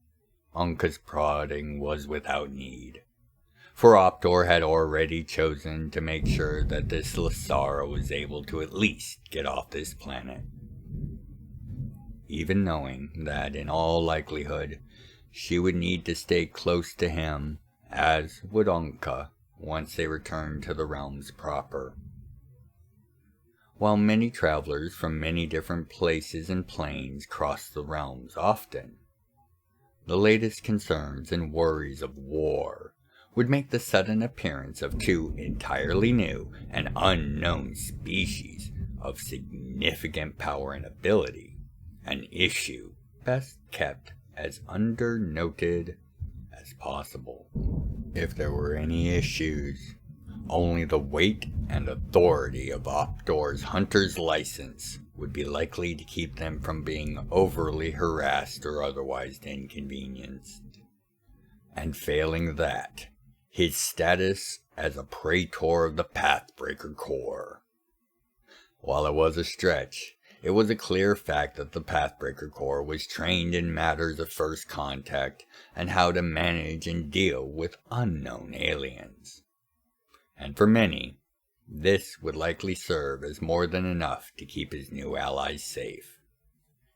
Onka's prodding was without need, for Optor had already chosen to make sure that this Lasara was able to at least get off this planet, even knowing that in all likelihood she would need to stay close to him, as would Onka once they returned to the realms proper. While many travelers from many different places and planes cross the realms often, the latest concerns and worries of war would make the sudden appearance of two entirely new and unknown species of significant power and ability an issue best kept as undernoted as possible. If there were any issues, only the weight and authority of Optor's hunter's license would be likely to keep them from being overly harassed or otherwise inconvenienced. And failing that, his status as a praetor of the Pathbreaker Corps. While it was a stretch, it was a clear fact that the Pathbreaker Corps was trained in matters of first contact and how to manage and deal with unknown aliens. And for many, this would likely serve as more than enough to keep his new allies safe,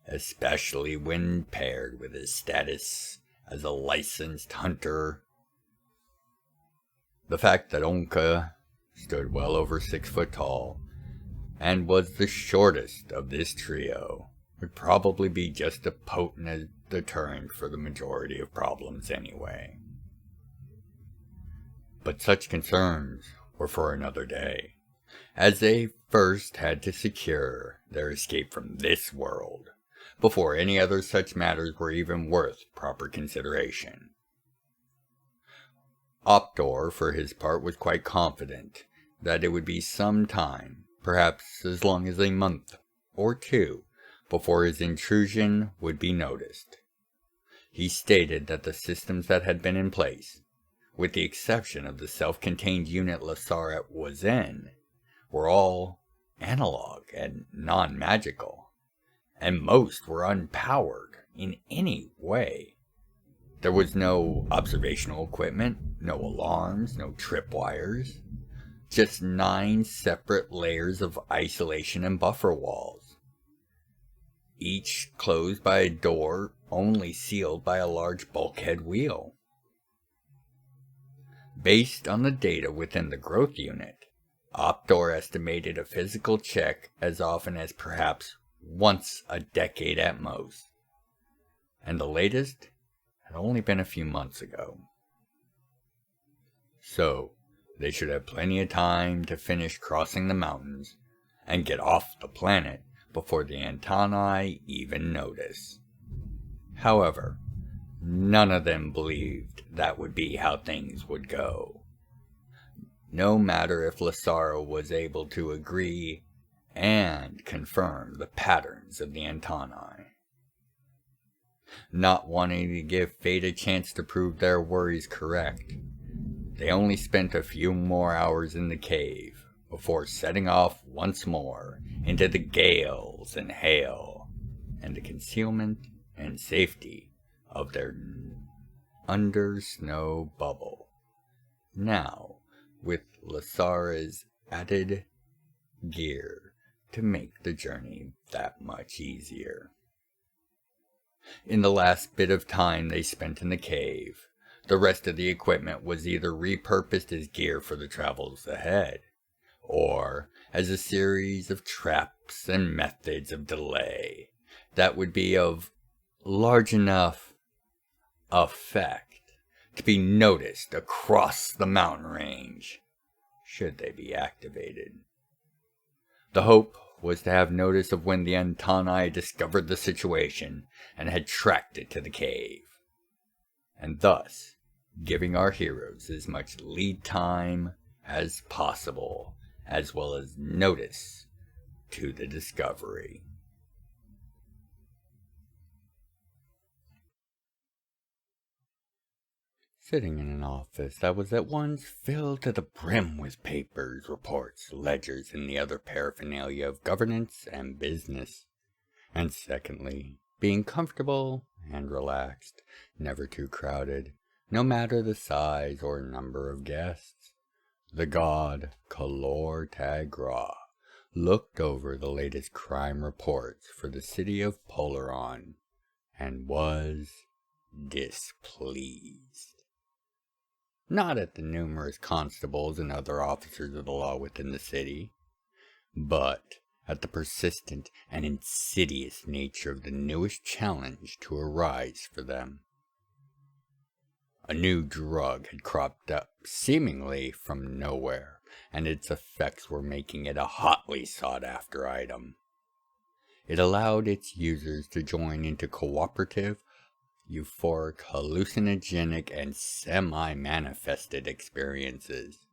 especially when paired with his status as a licensed hunter. The fact that Onka stood well over 6 foot tall and was the shortest of this trio would probably be just a potent deterrent for the majority of problems anyway. But such concerns were for another day, as they first had to secure their escape from this world before any other such matters were even worth proper consideration. Optor, for his part, was quite confident that it would be some time, perhaps as long as a month or two, before his intrusion would be noticed. He stated that the systems that had been in place, with the exception of the self-contained unit Lasara was in, were all analog and non-magical, and most were unpowered in any way. There was no observational equipment, no alarms, no tripwires, just 9 separate layers of isolation and buffer walls, each closed by a door only sealed by a large bulkhead wheel. Based on the data within the growth unit, Optor estimated a physical check as often as perhaps once a decade at most, and the latest had only been a few months ago. So, they should have plenty of time to finish crossing the mountains and get off the planet before the Antennae even notice. However, none of them believed that would be how things would go. No matter if Lasara was able to agree and confirm the patterns of the Antennae. Not wanting to give fate a chance to prove their worries correct, they only spent a few more hours in the cave before setting off once more into the gales and hail and the concealment and safety of their under-snow bubble, now with Lasara's added gear to make the journey that much easier. In the last bit of time they spent in the cave, the rest of the equipment was either repurposed as gear for the travels ahead, or as a series of traps and methods of delay that would be of large enough effect to be noticed across the mountain range, should they be activated. The hope was to have notice of when the Antani discovered the situation and had tracked it to the cave, and thus giving our heroes as much lead time as possible, as well as notice to the discovery. Sitting in an office that was at once filled to the brim with papers, reports, ledgers, and the other paraphernalia of governance and business, and secondly, being comfortable and relaxed, never too crowded, no matter the size or number of guests, the god Kalor Tagra looked over the latest crime reports for the city of Polaron and was displeased. Not at the numerous constables and other officers of the law within the city, but at the persistent and insidious nature of the newest challenge to arise for them. A new drug had cropped up seemingly from nowhere, and its effects were making it a hotly sought-after item. It allowed its users to join into cooperative, euphoric, hallucinogenic, and semi-manifested experiences,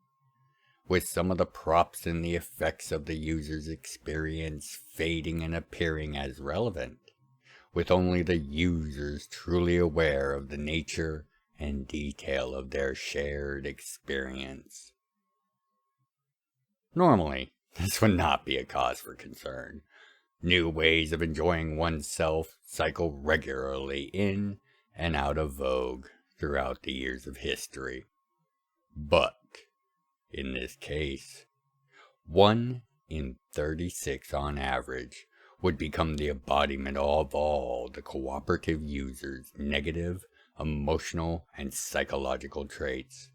with some of the props and the effects of the user's experience fading and appearing as relevant, with only the users truly aware of the nature and detail of their shared experience. Normally, this would not be a cause for concern. New ways of enjoying oneself cycle regularly in and out of vogue throughout the years of history. But, in this case, 1 in 36 on average would become the embodiment of all the cooperative users' negative, emotional, and psychological traits.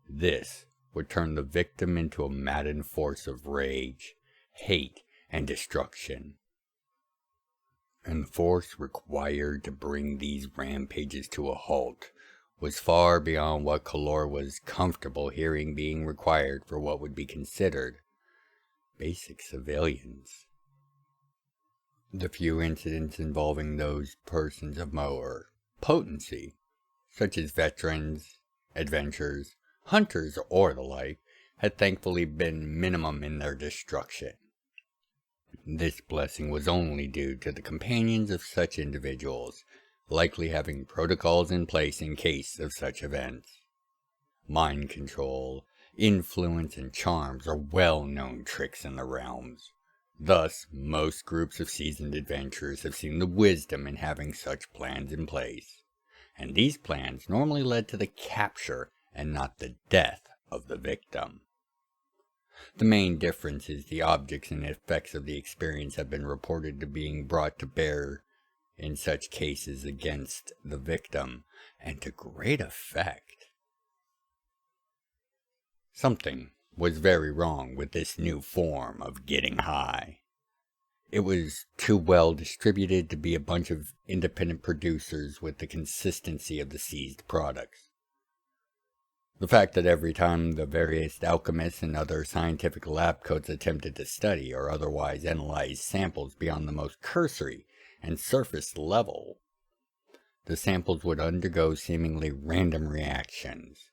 This would turn the victim into a maddened force of rage, hate, and destruction. And the force required to bring these rampages to a halt was far beyond what Kalor was comfortable hearing being required for what would be considered basic civilians. The few incidents involving those persons of more potency, such as veterans, adventurers, hunters, or the like, had thankfully been minimum in their destruction. This blessing was only due to the companions of such individuals, likely having protocols in place in case of such events. Mind control, influence, and charms are well-known tricks in the realms. Thus, most groups of seasoned adventurers have seen the wisdom in having such plans in place, and these plans normally led to the capture and not the death of the victim. The main difference is the objects and effects of the experience have been reported to being brought to bear in such cases against the victim, and to great effect. Something was very wrong with this new form of getting high. It was too well distributed to be a bunch of independent producers with the consistency of the seized products. The fact that every time the various alchemists and other scientific lab coats attempted to study or otherwise analyze samples beyond the most cursory and surface level, the samples would undergo seemingly random reactions,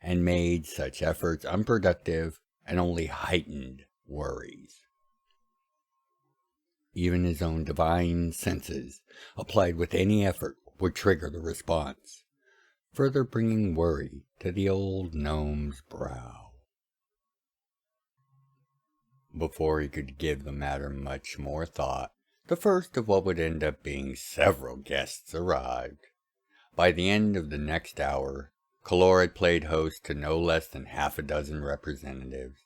and made such efforts unproductive and only heightened worries. Even his own divine senses, applied with any effort, would trigger the response, further bringing worry to the old gnome's brow. Before he could give the matter much more thought, the first of what would end up being several guests arrived. By the end of the next hour, Kalor had played host to no less than half a dozen representatives,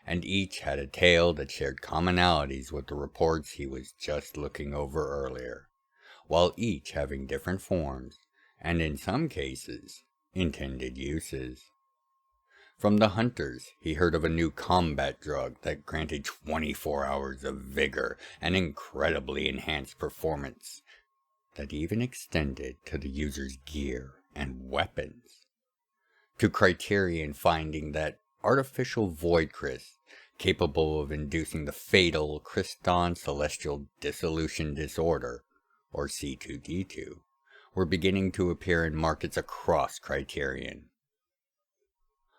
and each had a tale that shared commonalities with the reports he was just looking over earlier, while each having different forms, and in some cases, intended uses. From the hunters, he heard of a new combat drug that granted 24 hours of vigor and incredibly enhanced performance, that even extended to the user's gear and weapons. To Criterion finding that artificial void crystals, capable of inducing the fatal crystalline celestial dissolution disorder, or C2D2, were beginning to appear in markets across Criterion.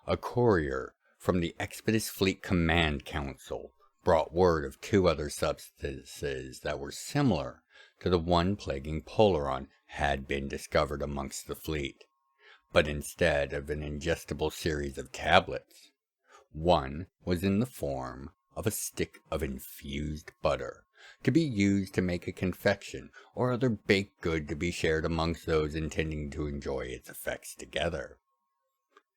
A courier from the Expeditious Fleet Command Council brought word of 2 other substances that were similar to the one plaguing Polaron had been discovered amongst the fleet, but instead of an ingestible series of tablets, one was in the form of a stick of infused butter, to be used to make a confection or other baked good to be shared amongst those intending to enjoy its effects together.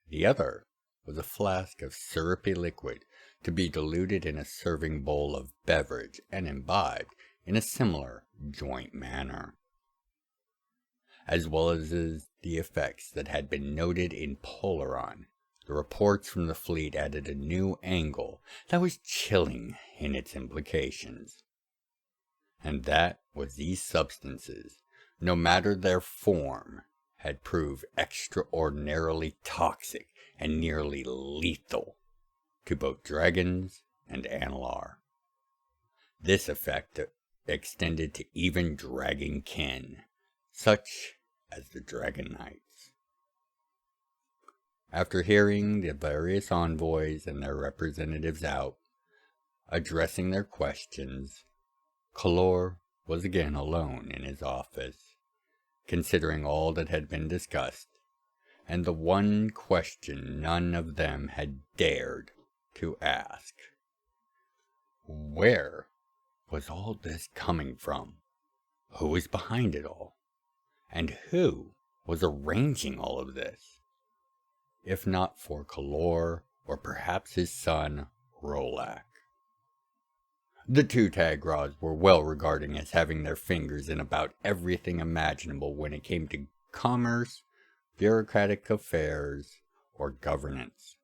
The other was a flask of syrupy liquid to be diluted in a serving bowl of beverage and imbibed in a similar joint manner, as well as the effects that had been noted in Polaron. The reports from the fleet added a new angle that was chilling in its implications. And that was these substances, no matter their form, had proved extraordinarily toxic and nearly lethal to both dragons and Analar. This effect extended to even dragon kin, such as the Dragon Knights. After hearing the various envoys and their representatives out, addressing their questions, Kalor was again alone in his office, considering all that had been discussed, and the one question none of them had dared to ask. Where was all this coming from? Who was behind it all? And who was arranging all of this? If not for Kalor, or perhaps his son, Rolak. The 2 Tagras were well regarded as having their fingers in about everything imaginable when it came to commerce, bureaucratic affairs, or governance.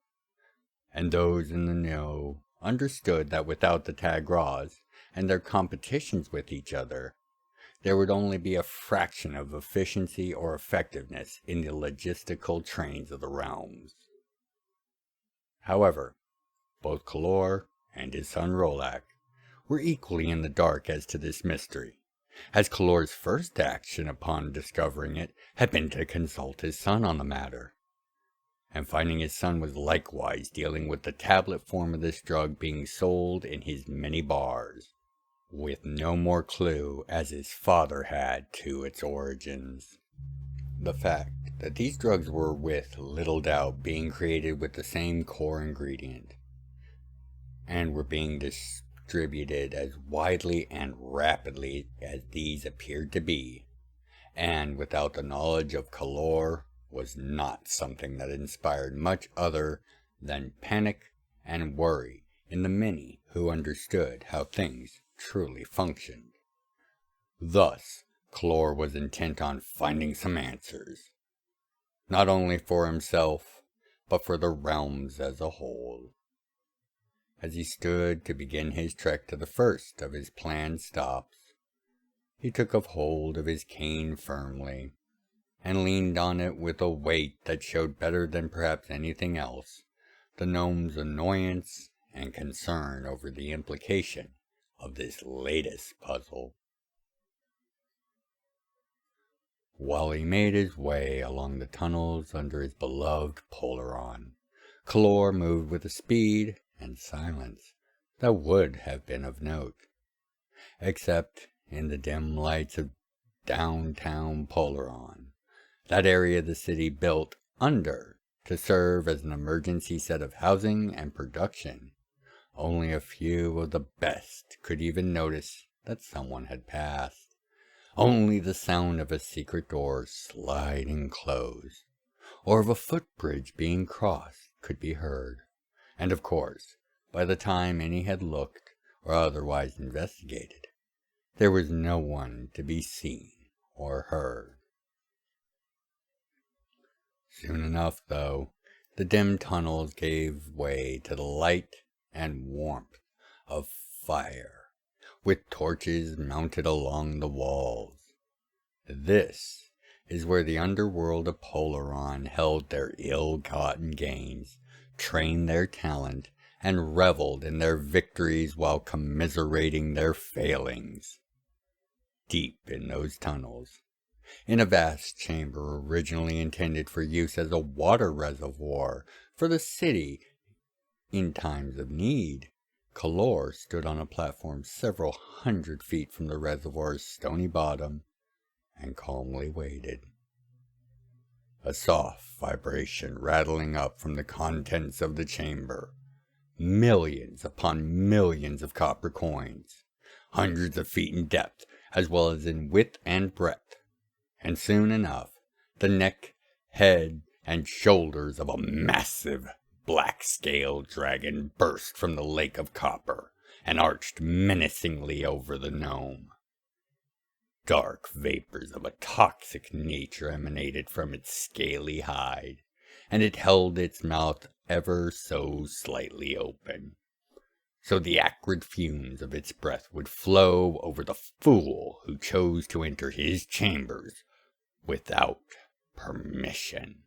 And those in the know understood that without the Tagras and their competitions with each other, there would only be a fraction of efficiency or effectiveness in the logistical trains of the realms. However, both Kalor and his son Rolak were equally in the dark as to this mystery, as Kalor's first action upon discovering it had been to consult his son on the matter, and finding his son was likewise dealing with the tablet form of this drug being sold in his many bars, with no more clue as his father had to its origins. The fact that these drugs were with little doubt being created with the same core ingredient, and were being distributed as widely and rapidly as these appeared to be, and without the knowledge of Kalor, was not something that inspired much other than panic and worry in the many who understood how things truly functioned. Thus, Kalor was intent on finding some answers, not only for himself, but for the realms as a whole. As he stood to begin his trek to the first of his planned stops, he took hold of his cane firmly, and leaned on it with a weight that showed better than perhaps anything else the gnome's annoyance and concern over the implication of this latest puzzle. While he made his way along the tunnels under his beloved Polaron, Kalor moved with a speed and silence that would have been of note, except in the dim lights of downtown Polaron, that area of the city built under to serve as an emergency set of housing and production. Only a few of the best could even notice that someone had passed. Only the sound of a secret door sliding closed, or of a footbridge being crossed, could be heard. And of course, by the time any had looked or otherwise investigated, there was no one to be seen or heard. Soon enough, though, the dim tunnels gave way to the light and warmth of fire, with torches mounted along the walls. This is where the underworld of Polaron held their ill-gotten gains, trained their talent, and reveled in their victories while commiserating their failings. Deep in those tunnels, in a vast chamber originally intended for use as a water reservoir for the city in times of need, Kalor stood on a platform several hundred feet from the reservoir's stony bottom and calmly waited. A soft vibration rattling up from the contents of the chamber. Millions upon millions of copper coins, hundreds of feet in depth as well as in width and breadth. And soon enough, the neck, head, and shoulders of a massive black-scaled dragon burst from the lake of copper and arched menacingly over the gnome. Dark vapors of a toxic nature emanated from its scaly hide, and it held its mouth ever so slightly open, so the acrid fumes of its breath would flow over the fool who chose to enter his chambers without permission.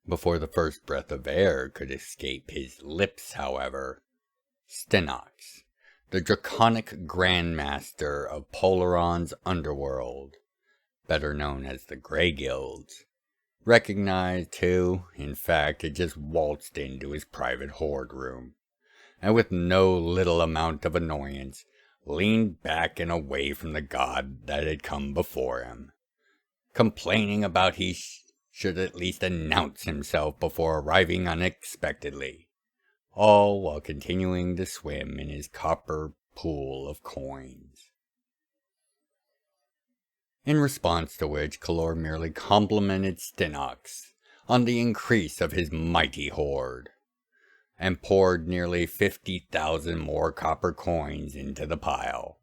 Before the first breath of air could escape his lips, however, Stennox, the draconic grandmaster of Polaron's underworld, better known as the Grey Guilds, recognized who, in fact, had just waltzed into his private hoard room, and with no little amount of annoyance, leaned back and away from the god that had come before him, complaining about he should at least announce himself before arriving unexpectedly, all while continuing to swim in his copper pool of coins. In response to which, Kalor merely complimented Stennox on the increase of his mighty hoard, and poured nearly 50,000 more copper coins into the pile,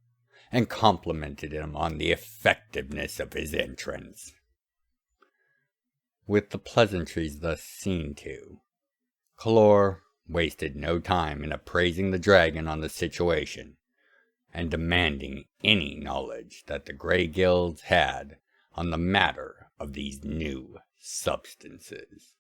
and complimented him on the effectiveness of his entrance. With the pleasantries thus seen to, Kalor wasted no time in appraising the dragon on the situation, and demanding any knowledge that the Grey Guilds had on the matter of these new substances.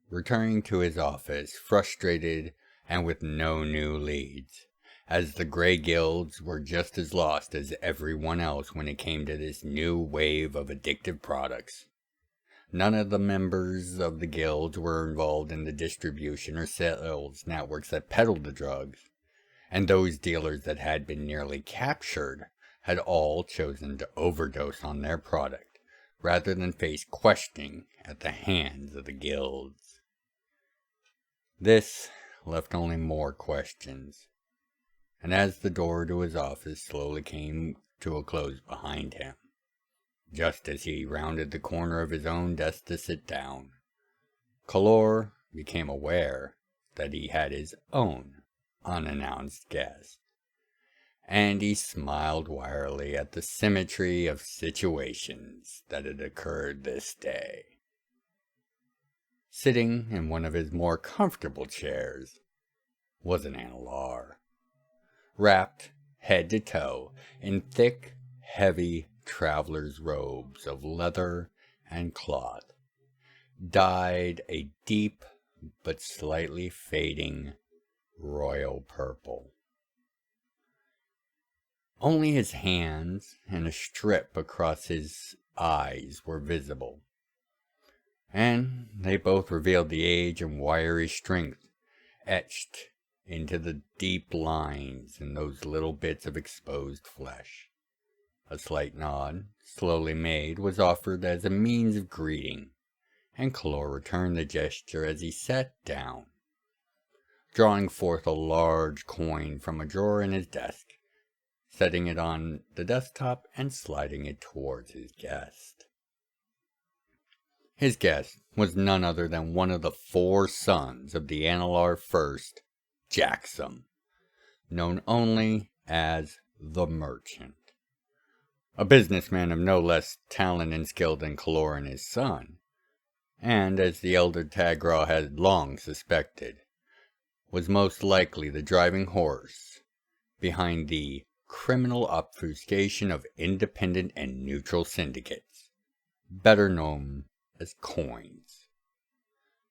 Returning to his office, frustrated and with no new leads, as the Grey Guilds were just as lost as everyone else when it came to this new wave of addictive products. None of the members of the guilds were involved in the distribution or sales networks that peddled the drugs, and those dealers that had been nearly captured had all chosen to overdose on their product, rather than face questioning at the hands of the guilds. This left only more questions, and as the door to his office slowly came to a close behind him, just as he rounded the corner of his own desk to sit down, Kalor became aware that he had his own unannounced guest, and he smiled wearily at the symmetry of situations that had occurred this day. Sitting in one of his more comfortable chairs was an Analar, wrapped head to toe in thick, heavy traveler's robes of leather and cloth, dyed a deep but slightly fading royal purple. Only his hands and a strip across his eyes were visible, and they both revealed the age and wiry strength etched into the deep lines in those little bits of exposed flesh. A slight nod, slowly made, was offered as a means of greeting, and Kalor returned the gesture as he sat down, drawing forth a large coin from a drawer in his desk, setting it on the desktop and sliding it towards his guest. His guest was none other than one of the 4 sons of the Analar First, Jackson, known only as the Merchant. A businessman of no less talent and skill than Kalor and his son, and as the elder Tagraw had long suspected, was most likely the driving horse behind the criminal obfuscation of independent and neutral syndicates, better known as coins.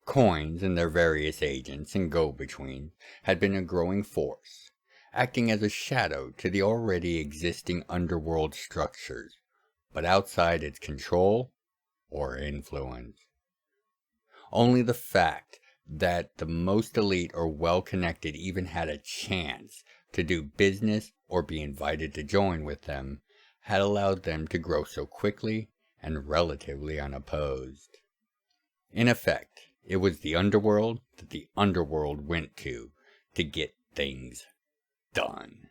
Coins and their various agents and go-betweens had been a growing force, acting as a shadow to the already existing underworld structures, but outside its control or influence. Only the fact that the most elite or well-connected even had a chance to do business or be invited to join with them had allowed them to grow so quickly and relatively unopposed. In effect, it was the underworld that the underworld went to get things done.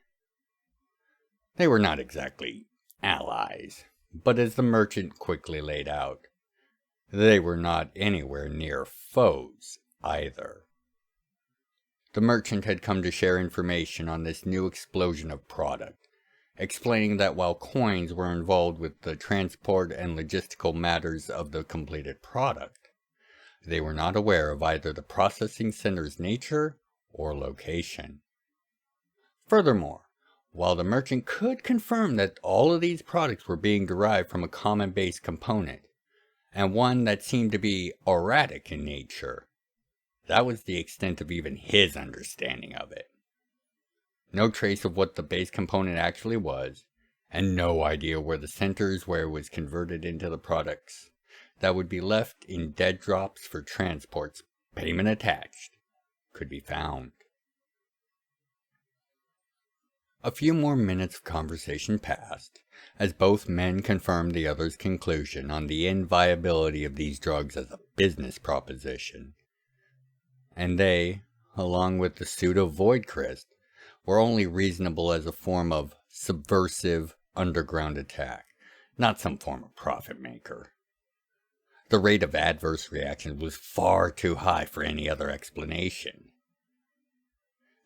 They were not exactly allies, but as the Merchant quickly laid out, they were not anywhere near foes either. The Merchant had come to share information on this new explosion of product, explaining that while coins were involved with the transport and logistical matters of the completed product, they were not aware of either the processing center's nature or location. Furthermore, while the Merchant could confirm that all of these products were being derived from a common base component, and one that seemed to be erratic in nature, that was the extent of even his understanding of it. No trace of what the base component actually was, and no idea where the centers where it was converted into the products that would be left in dead drops for transports, payment attached, could be found. A few more minutes of conversation passed, as both men confirmed the other's conclusion on the inviability of these drugs as a business proposition. And they, along with the pseudo-Void Crest, were only reasonable as a form of subversive underground attack, not some form of profit maker. The rate of adverse reactions was far too high for any other explanation.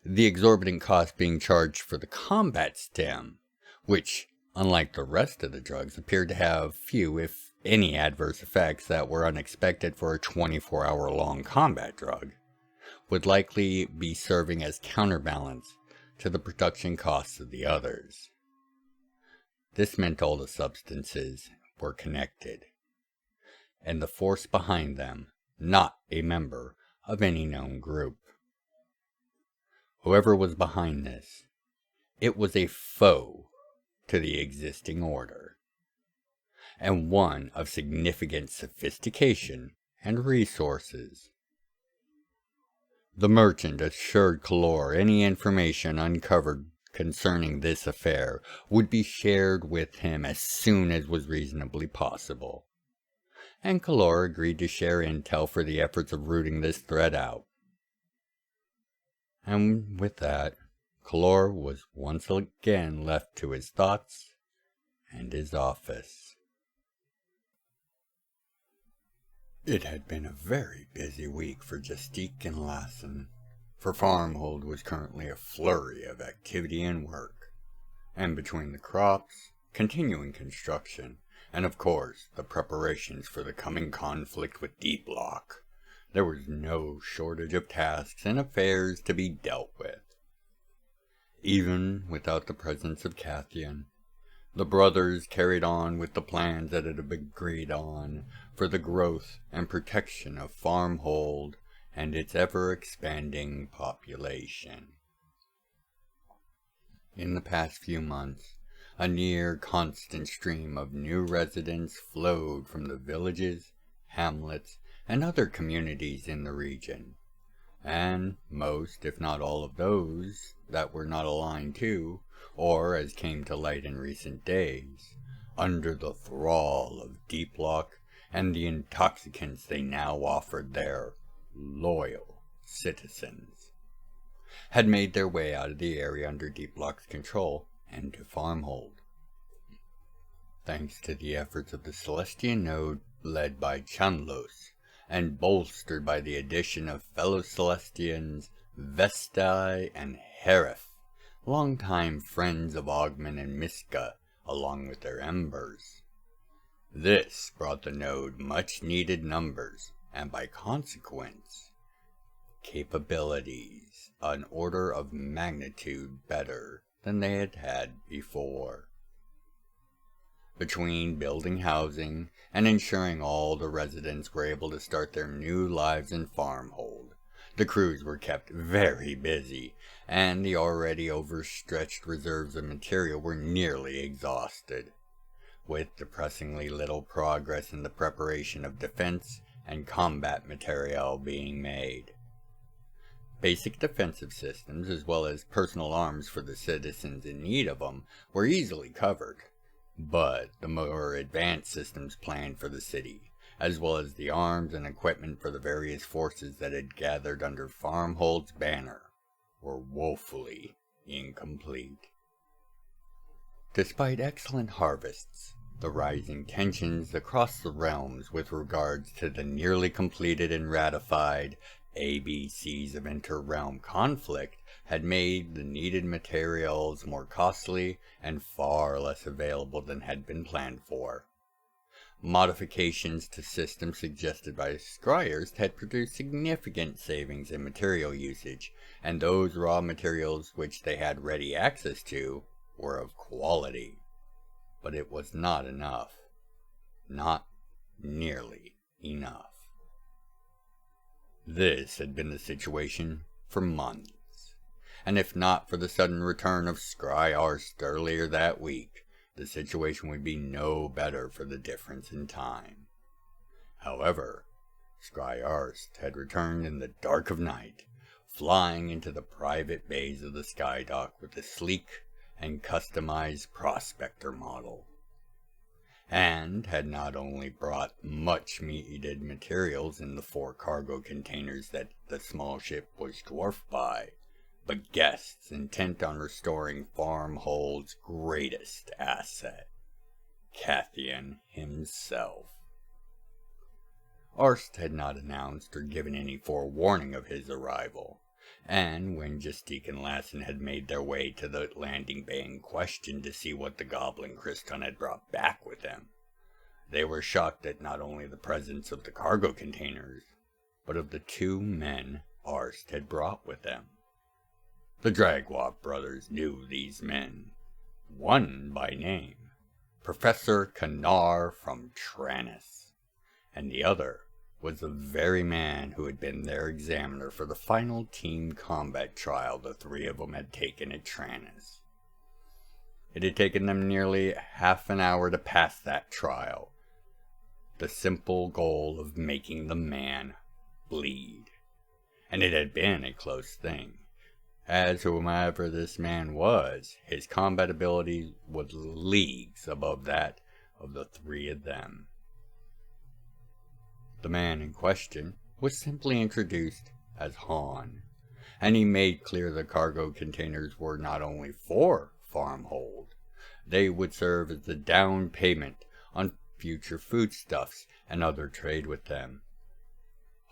The exorbitant cost being charged for the combat stem, which, unlike the rest of the drugs, appeared to have few, if any, adverse effects that were unexpected for a 24-hour-long combat drug, would likely be serving as counterbalance to the production costs of the others. This meant all the substances were connected, and the force behind them not a member of any known group. Whoever was behind this, it was a foe to the existing order, and one of significant sophistication and resources. The Merchant assured Kalor any information uncovered concerning this affair would be shared with him as soon as was reasonably possible, and Kalor agreed to share intel for the efforts of rooting this threat out. And with that, Kalor was once again left to his thoughts and his office. It had been a very busy week for Justique and Lassen, for Farmhold was currently a flurry of activity and work, and between the crops, continuing construction, and of course the preparations for the coming conflict with Deep Lock, there was no shortage of tasks and affairs to be dealt with. Even without the presence of Katheon, the brothers carried on with the plans that had been agreed on for the growth and protection of Farmhold and its ever-expanding population. In the past few months, a near constant stream of new residents flowed from the villages, hamlets, and other communities in the region, and most, if not all of those that were not aligned to, or as came to light in recent days, under the thrall of Deep Lock and the intoxicants they now offered their loyal citizens, had made their way out of the area under Deep Lock's control and to Farmhold. Thanks to the efforts of the Celestian node led by Chanlos, and bolstered by the addition of fellow Celestians Vestai and Hereth, longtime friends of Ogman and Miska, along with their embers. This brought the node much-needed numbers, and by consequence, capabilities an order of magnitude better than they had had before. Between building housing and ensuring all the residents were able to start their new lives in Farmhold, the crews were kept very busy, and the already overstretched reserves of material were nearly exhausted, with depressingly little progress in the preparation of defense and combat material being made. Basic defensive systems, as well as personal arms for the citizens in need of them, were easily covered, but the more advanced systems planned for the city, as well as the arms and equipment for the various forces that had gathered under Farmhold's banner, were woefully incomplete. Despite excellent harvests, the rising tensions across the realms with regards to the nearly completed and ratified ABCs of inter-realm conflict had made the needed materials more costly and far less available than had been planned for. Modifications to systems suggested by scryers had produced significant savings in material usage, and those raw materials which they had ready access to were of quality. But it was not enough. Not nearly enough. This had been the situation for months, and if not for the sudden return of Scryarst earlier that week, the situation would be no better for the difference in time. However, Scryarst had returned in the dark of night, flying into the private bays of the Skydock with a sleek and customized prospector model, and had not only brought much-needed materials in the 4 cargo containers that the small ship was dwarfed by, but guests intent on restoring Farmhold's greatest asset, Katheon himself. Arst had not announced or given any forewarning of his arrival, and when Justique and Lassen had made their way to the landing bay in question to see what the Goblin Christon had brought back with them, they were shocked at not only the presence of the cargo containers, but of the 2 men Arst had brought with them. The Dragwalk brothers knew these men, one by name, Professor Kanar from Trannis, and the other was the very man who had been their examiner for the final team combat trial the 3 of them had taken at Trannis. It had taken them nearly half an hour to pass that trial, the simple goal of making the man bleed, and it had been a close thing. As whomever this man was, his combat ability was leagues above that of the 3 of them. The man in question was simply introduced as Hawn, and he made clear the cargo containers were not only for Farmhold, they would serve as the down payment on future foodstuffs and other trade with them.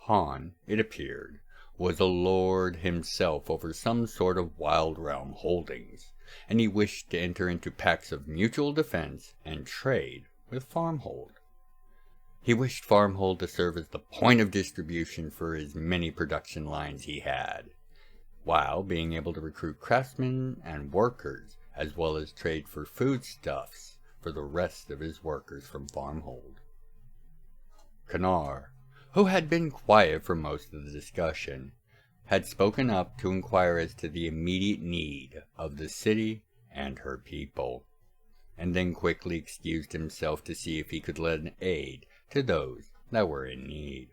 Hawn, it appeared, was a lord himself over some sort of wild realm holdings, and he wished to enter into pacts of mutual defense and trade with Farmhold. He wished Farmhold to serve as the point of distribution for as many production lines he had, while being able to recruit craftsmen and workers, as well as trade for foodstuffs for the rest of his workers from Farmhold. Kanar, who had been quiet for most of the discussion, had spoken up to inquire as to the immediate need of the city and her people, and then quickly excused himself to see if he could lend aid to those that were in need.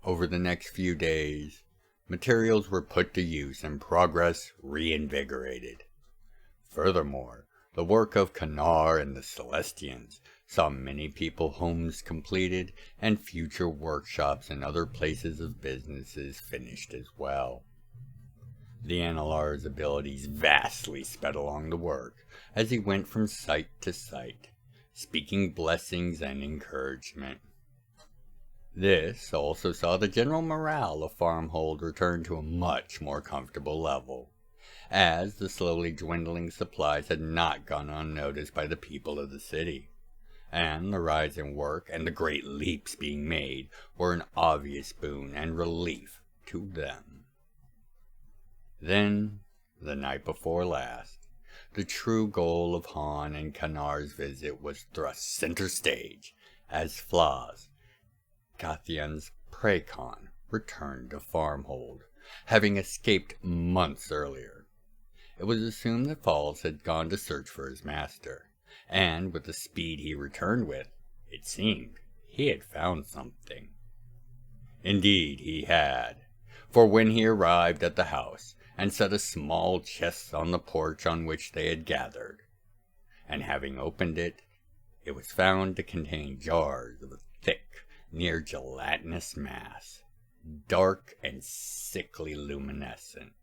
Over the next few days, materials were put to use and progress reinvigorated. Furthermore, the work of Kanar and the Celestians saw many people homes completed and future workshops and other places of businesses finished as well. The Analar's abilities vastly sped along the work as he went from site to site, speaking blessings and encouragement. This also saw the general morale of Farmhold return to a much more comfortable level, as the slowly dwindling supplies had not gone unnoticed by the people of the city, and the rise in work and the great leaps being made were an obvious boon and relief to them. Then, the night before last, the true goal of Hawn and Kanar's visit was thrust center stage as Flaz, Katheon's Praekon, returned to Farmhold, having escaped months earlier. It was assumed that Falls had gone to search for his master, and with the speed he returned with, it seemed he had found something. Indeed he had, for when he arrived at the house and set a small chest on the porch on which they had gathered, and having opened it, it was found to contain jars of a thick, near gelatinous mass, dark and sickly luminescent.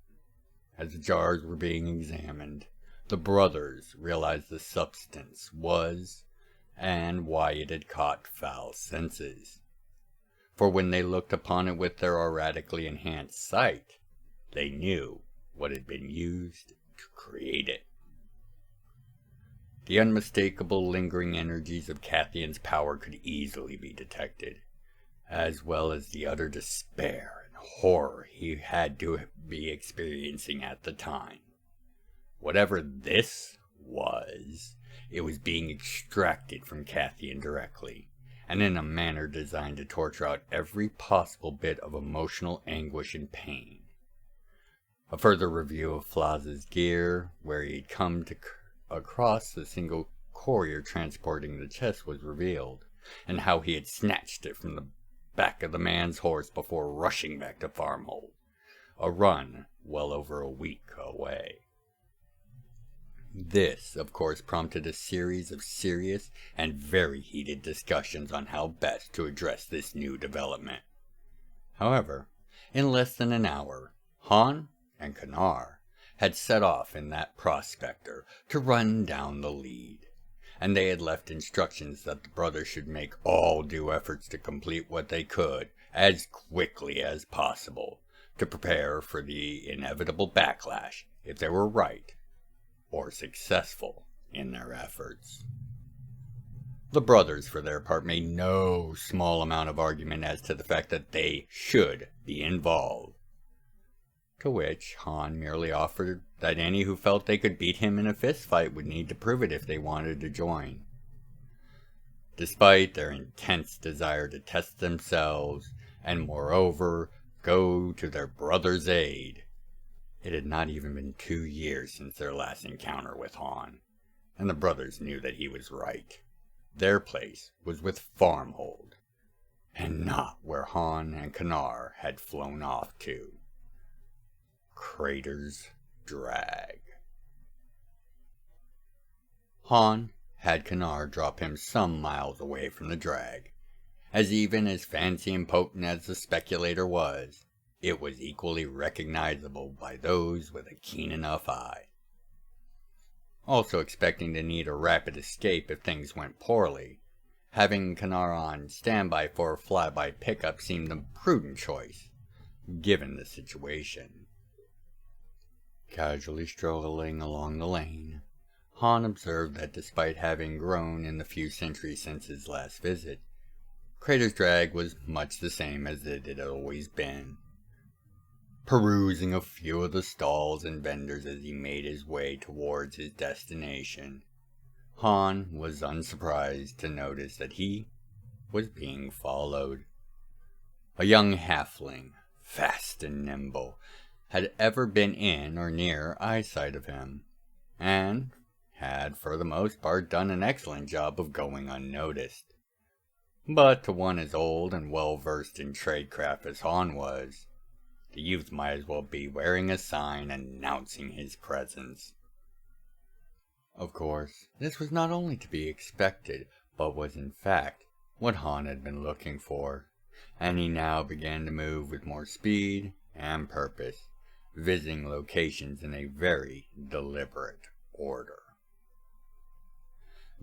As the jars were being examined, the brothers realized the substance was, and why it had caught foul senses. For when they looked upon it with their erratically enhanced sight, they knew what had been used to create it. The unmistakable lingering energies of Katheon's power could easily be detected, as well as the utter despair and horror he had to be experiencing at the time. Whatever this was, it was being extracted from Katheon directly, and in a manner designed to torture out every possible bit of emotional anguish and pain. A further review of Flaz's gear, where he had come across the single courier transporting the chest, was revealed, and how he had snatched it from the back of the man's horse before rushing back to Farmhold, a run well over a week away. This, of course, prompted a series of serious and very heated discussions on how best to address this new development. However, in less than an hour, Hawn and Kanar had set off in that prospector to run down the lead, and they had left instructions that the brothers should make all due efforts to complete what they could as quickly as possible, to prepare for the inevitable backlash if they were right or successful in their efforts. The brothers, for their part, made no small amount of argument as to the fact that they should be involved, to which Hawn merely offered that any who felt they could beat him in a fist fight would need to prove it if they wanted to join. Despite their intense desire to test themselves, and moreover, go to their brother's aid, it had not even been 2 years since their last encounter with Hawn, and the brothers knew that he was right. Their place was with Farmhold, and not where Hawn and Kanar had flown off to. Crater's Drag. Hawn had Kanar drop him some miles away from the drag, as even as fancy and potent as the speculator was, it was equally recognizable by those with a keen enough eye. Also expecting to need a rapid escape if things went poorly, having Kanar on standby for a flyby pickup seemed a prudent choice, given the situation. Casually strolling along the lane, Hawn observed that despite having grown in the few centuries since his last visit, Crater's Drag was much the same as it had always been. Perusing a few of the stalls and vendors as he made his way towards his destination, Hawn was unsurprised to notice that he was being followed. A young halfling, fast and nimble, had ever been in or near eyesight of him, and had for the most part done an excellent job of going unnoticed. But to one as old and well versed in tradecraft as Hawn was, the youth might as well be wearing a sign announcing his presence. Of course, this was not only to be expected, but was in fact what Hawn had been looking for, and he now began to move with more speed and purpose, visiting locations in a very deliberate order.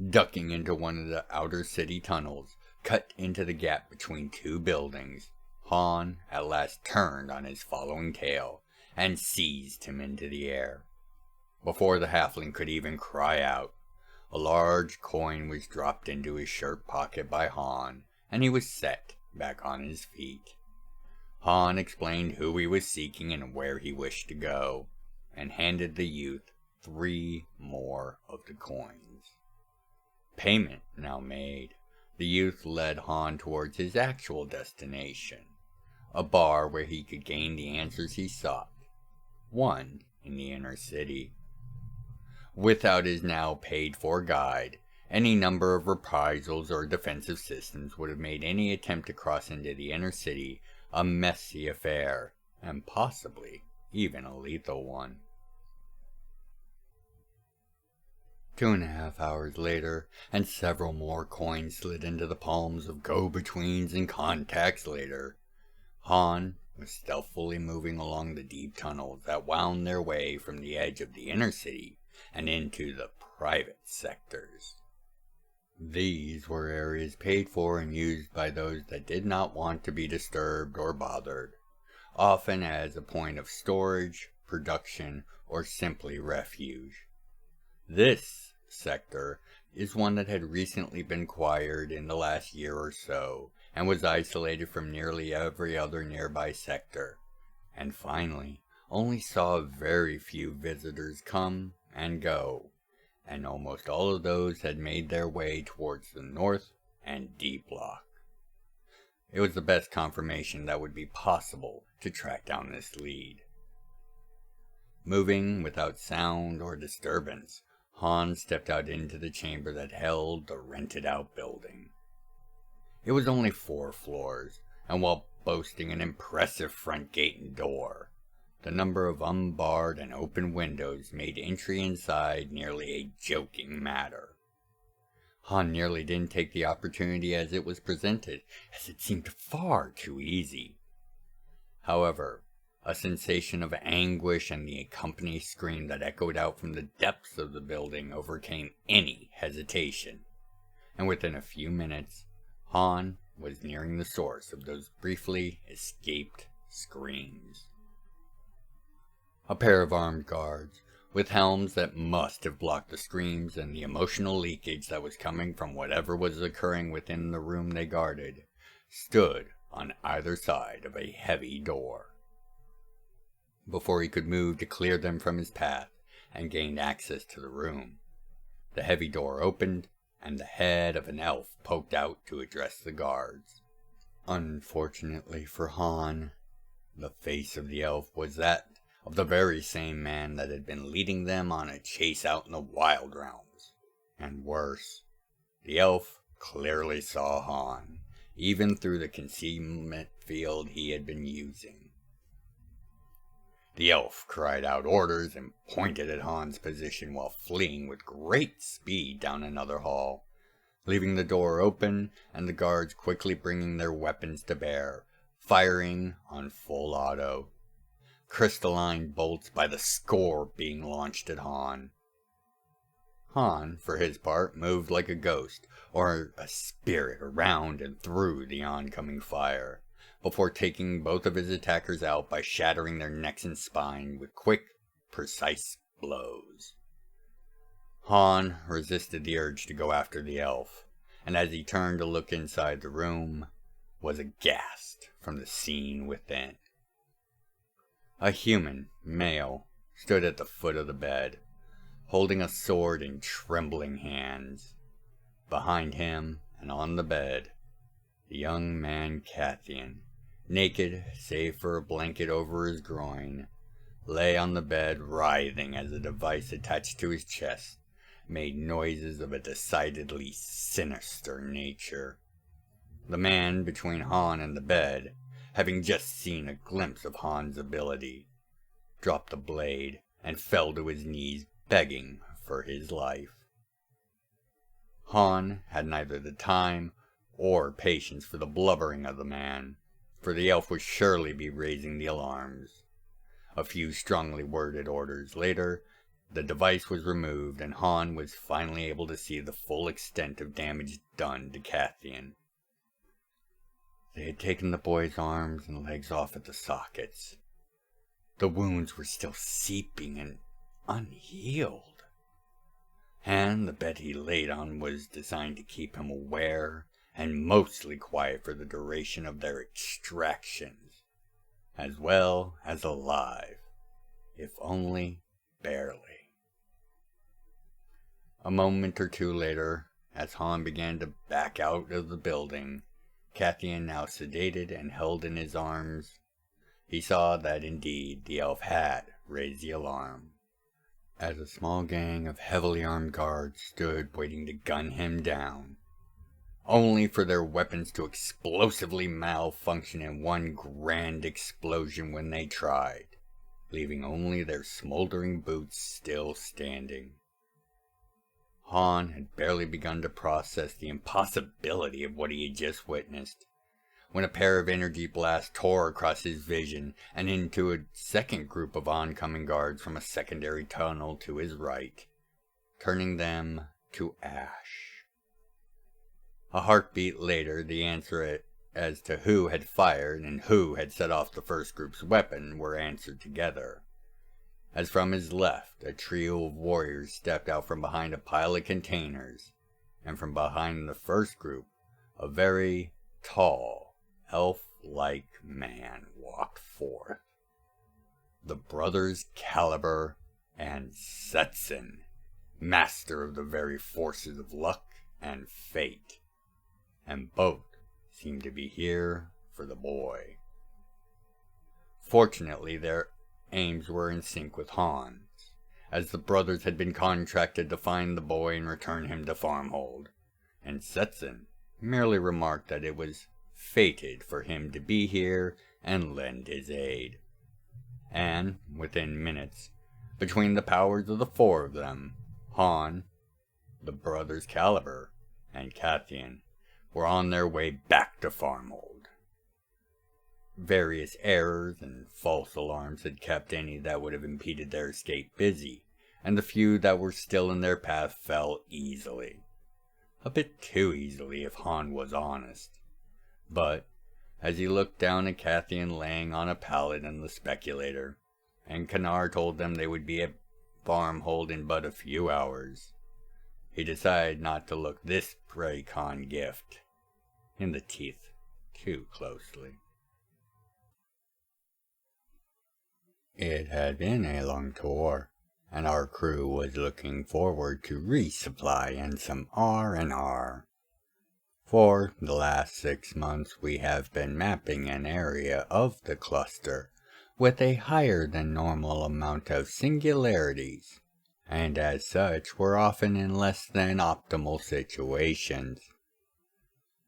Ducking into one of the outer city tunnels, cut into the gap between two buildings, Hawn at last turned on his following tail and seized him into the air, Before the halfling could even cry out, a large coin was dropped into his shirt pocket by Hawn, and he was set back on his feet. Hawn explained who he was seeking and where he wished to go, and handed the youth 3 more of the coins. Payment now made, the youth led Hawn towards his actual destination, a bar where he could gain the answers he sought, one in the inner city. Without his now paid-for guide, any number of reprisals or defensive systems would have made any attempt to cross into the inner city a messy affair, and possibly even a lethal one. 2.5 hours later, and several more coins slid into the palms of go-betweens and contacts later, Hawn was stealthily moving along the deep tunnels that wound their way from the edge of the inner city and into the private sectors. These were areas paid for and used by those that did not want to be disturbed or bothered, often as a point of storage, production, or simply refuge. This sector is one that had recently been acquired in the last year or so, and was isolated from nearly every other nearby sector, and finally only saw very few visitors come and go, and almost all of those had made their way towards the north and D block. It was the best confirmation that would be possible to track down this lead. Moving without sound or disturbance, Hawn stepped out into the chamber that held the rented-out building. It was only 4 floors, and while boasting an impressive front gate and door, the number of unbarred and open windows made entry inside nearly a joking matter. Hawn nearly didn't take the opportunity as it was presented, as it seemed far too easy. However, a sensation of anguish and the accompanying scream that echoed out from the depths of the building overcame any hesitation, and within a few minutes, Hawn was nearing the source of those briefly escaped screams. A pair of armed guards, with helms that must have blocked the screams and the emotional leakage that was coming from whatever was occurring within the room they guarded, stood on either side of a heavy door. Before he could move to clear them from his path and gain access to the room, the heavy door opened, and the head of an elf poked out to address the guards. Unfortunately for Hawn, the face of the elf was that of the very same man that had been leading them on a chase out in the wild realms. And worse, the elf clearly saw Hawn, even through the concealment field he had been using. The elf cried out orders and pointed at Hawn's position while fleeing with great speed down another hall, leaving the door open and the guards quickly bringing their weapons to bear, firing on full auto. Crystalline bolts by the score being launched at Hawn. Hawn, for his part, moved like a ghost or a spirit around and through the oncoming fire, before taking both of his attackers out by shattering their necks and spine with quick, precise blows. Hawn resisted the urge to go after the elf, and as he turned to look inside the room, was aghast from the scene within. A human, male, stood at the foot of the bed, holding a sword in trembling hands. Behind him, and on the bed, the young man Katheon, naked save for a blanket over his groin, lay on the bed writhing as a device attached to his chest made noises of a decidedly sinister nature. The man between Hawn and the bed, having just seen a glimpse of Hawn's ability, dropped the blade and fell to his knees begging for his life. Hawn had neither the time or patience for the blubbering of the man, for the elf would surely be raising the alarms. A few strongly worded orders later, the device was removed and Hawn was finally able to see the full extent of damage done to Katheon. They had taken the boy's arms and legs off at the sockets. The wounds were still seeping and unhealed. And the bed he laid on was designed to keep him aware and mostly quiet for the duration of their extractions, as well as alive, if only barely. A moment or two later, as Hawn began to back out of the building, Katheon now sedated and held in his arms, he saw that indeed the elf had raised the alarm, as a small gang of heavily armed guards stood waiting to gun him down, only for their weapons to explosively malfunction in one grand explosion when they tried, leaving only their smoldering boots still standing. Hawn had barely begun to process the impossibility of what he had just witnessed, when a pair of energy blasts tore across his vision and into a second group of oncoming guards from a secondary tunnel to his right, turning them to ash. A heartbeat later, the answer as to who had fired and who had set off the first group's weapon were answered together, as from his left a trio of warriors stepped out from behind a pile of containers, and from behind the first group a very tall, elf-like man walked forth. The brothers Caliber and Setson, master of the very forces of luck and fate, and both seemed to be here for the boy. Fortunately, their aims were in sync with Hawn's, as the brothers had been contracted to find the boy and return him to Farmhold, and Setson merely remarked that it was fated for him to be here and lend his aid. And, within minutes, between the powers of the four of them, Hawn, the brothers Caliber, and Katheon were on their way back to Farmhold. Various errors and false alarms had kept any that would have impeded their escape busy, and the few that were still in their path fell easily. A bit too easily, if Hawn was honest. But, as he looked down at Katheon laying on a pallet in the speculator, and Kanar told them they would be at Farmhold in but a few hours, he decided not to look this pre-con gift in the teeth too closely. It had been a long tour, and our crew was looking forward to resupply and some R&R. For the last 6 months we have been mapping an area of the cluster with a higher than normal amount of singularities, and as such were often in less than optimal situations.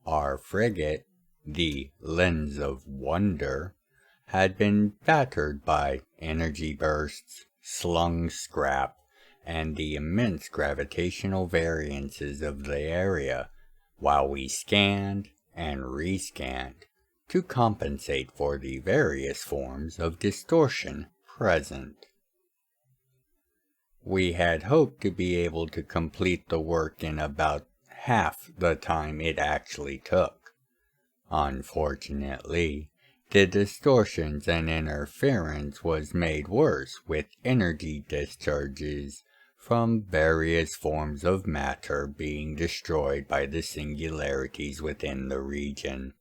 Our frigate, the Lens of Wonder, had been battered by energy bursts, slung scrap, and the immense gravitational variances of the area, while we scanned and rescanned to compensate for the various forms of distortion present. We had hoped to be able to complete the work in about half the time it actually took. Unfortunately, the distortions and interference was made worse with energy discharges from various forms of matter being destroyed by the singularities within the region.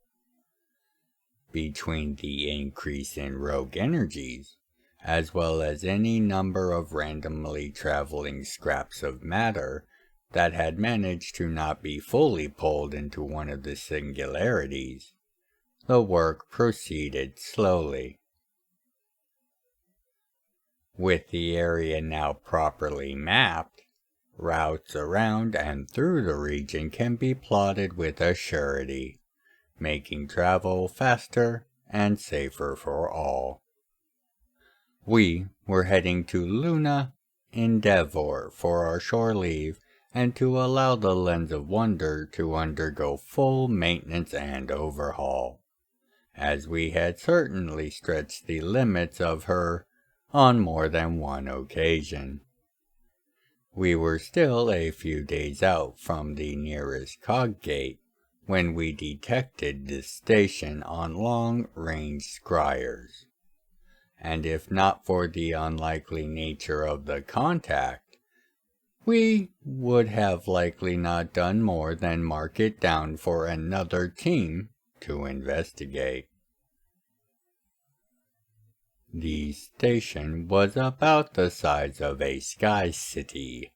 Between the increase in rogue energies, as well as any number of randomly traveling scraps of matter that had managed to not be fully pulled into one of the singularities, the work proceeded slowly. With the area now properly mapped, routes around and through the region can be plotted with a surety, making travel faster and safer for all. We were heading to Luna Endeavor for our shore leave and to allow the Lens of Wonder to undergo full maintenance and overhaul, as we had certainly stretched the limits of her on more than one occasion. We were still a few days out from the nearest cog gate when we detected this station on long-range scryers, and if not for the unlikely nature of the contact, we would have likely not done more than mark it down for another team to investigate. The station was about the size of a sky city,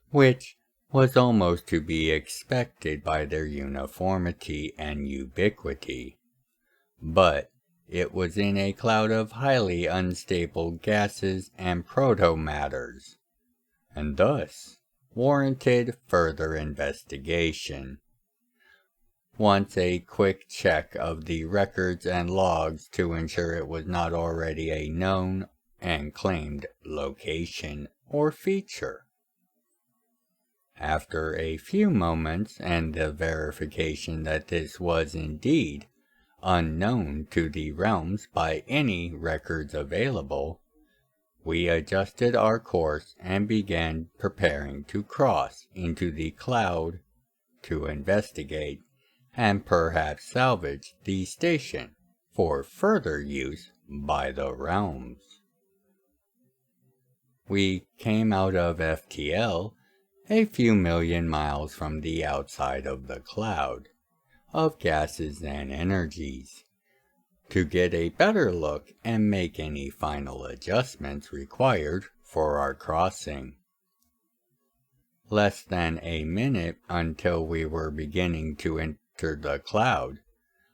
which was almost to be expected by their uniformity and ubiquity. But it was in a cloud of highly unstable gases and proto-matters, and thus warranted further investigation. Once a quick check of the records and logs to ensure it was not already a known and claimed location or feature. After a few moments and the verification that this was indeed unknown to the realms by any records available, we adjusted our course and began preparing to cross into the cloud to investigate and perhaps salvage the station for further use by the realms. We came out of FTL a few million miles from the outside of the cloud of gases and energies to get a better look and make any final adjustments required for our crossing. Less than a minute until we were beginning to enter the cloud,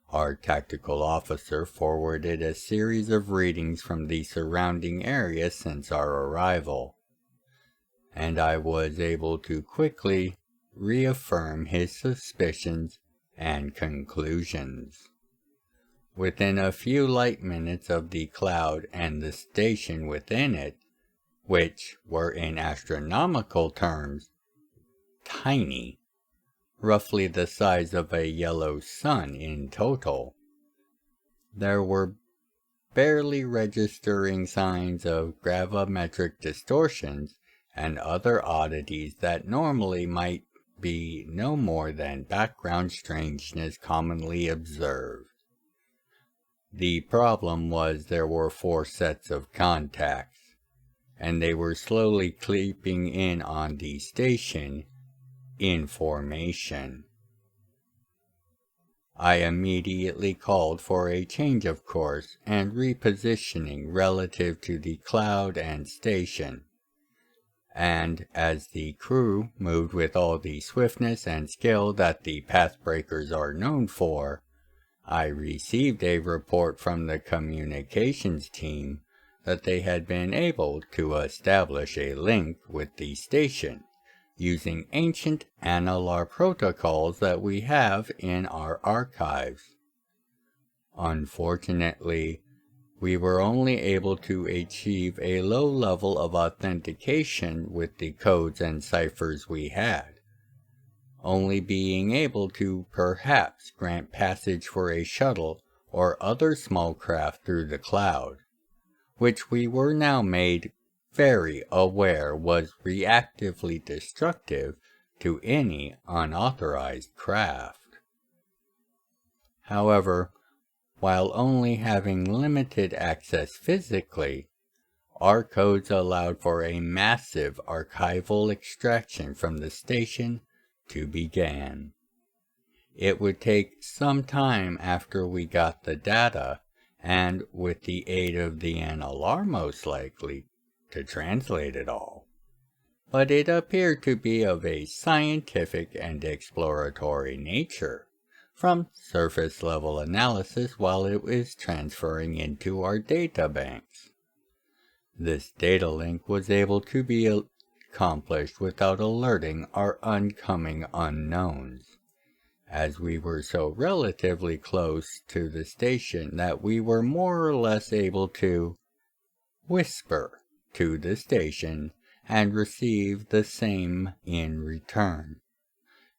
our tactical officer forwarded a series of readings from the surrounding area since our arrival, and I was able to quickly reaffirm his suspicions and conclusions. Within a few light minutes of the cloud and the station within it, which were in astronomical terms tiny, roughly the size of a yellow sun in total, there were barely registering signs of gravimetric distortions and other oddities that normally might be no more than background strangeness commonly observed. The problem was there were 4 sets of contacts, and they were slowly creeping in on the station in formation. I immediately called for a change of course and repositioning relative to the cloud and station, and as the crew moved with all the swiftness and skill that the pathbreakers are known for, I received a report from the communications team that they had been able to establish a link with the station using ancient analar protocols that we have in our archives. Unfortunately, we were only able to achieve a low level of authentication with the codes and ciphers we had, only being able to perhaps grant passage for a shuttle or other small craft through the cloud, which we were now made very aware was reactively destructive to any unauthorized craft. However, while only having limited access physically, our codes allowed for a massive archival extraction from the station to begin. It would take some time after we got the data, and with the aid of the NLR most likely, to translate it all, but it appeared to be of a scientific and exploratory nature, from surface level analysis while it was transferring into our data banks. This data link was able to be accomplished without alerting our oncoming unknowns, as we were so relatively close to the station that we were more or less able to whisper to the station and receive the same in return.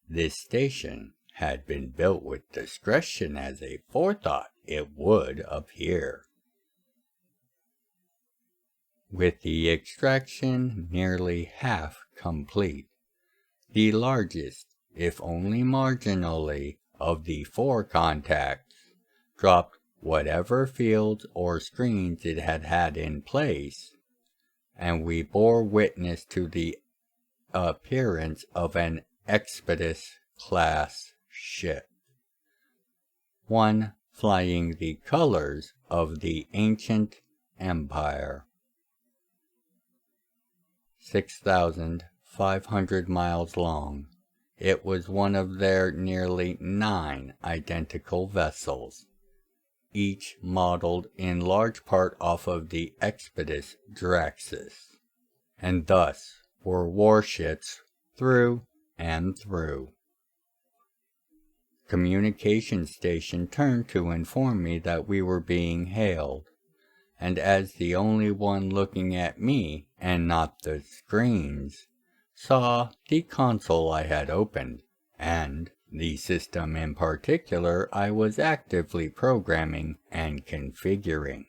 This station had been built with discretion as a forethought, it would appear. With the extraction nearly half complete, the largest, if only marginally, of the 4 contacts dropped whatever fields or screens it had had in place, and we bore witness to the appearance of an Expeditus-class ship, one flying the colors of the ancient empire. 6,500 miles long, it was one of their nearly 9 identical vessels, each modeled in large part off of the Expeditus Draxus, and thus were warships through and through. Communication station turned to inform me that we were being hailed, and as the only one looking at me and not the screens, saw the console I had opened, and the system in particular I was actively programming and configuring.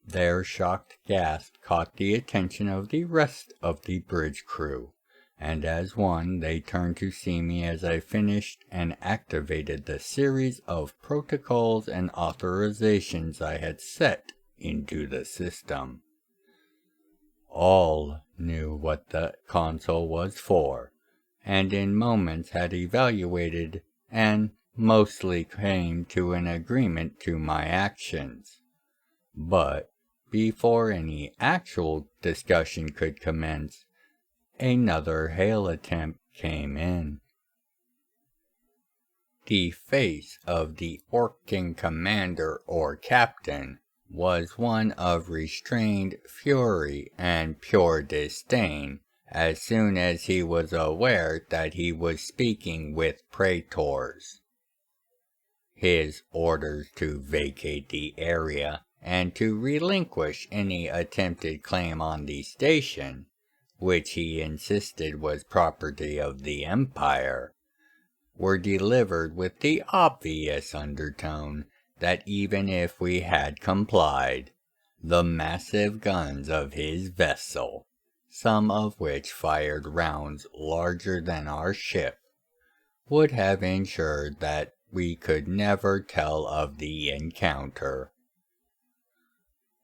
Their shocked gasp caught the attention of the rest of the bridge crew, and as one they turned to see me as I finished and activated the series of protocols and authorizations I had set into the system. All knew what the console was for, and in moments had evaluated and mostly came to an agreement to my actions. But before any actual discussion could commence, another hail attempt came in. The face of the Orkan commander or captain was one of restrained fury and pure disdain as soon as he was aware that he was speaking with praetors. His orders to vacate the area and to relinquish any attempted claim on the station, which he insisted was property of the Empire, were delivered with the obvious undertone that even if we had complied, the massive guns of his vessel, some of which fired rounds larger than our ship, would have ensured that we could never tell of the encounter.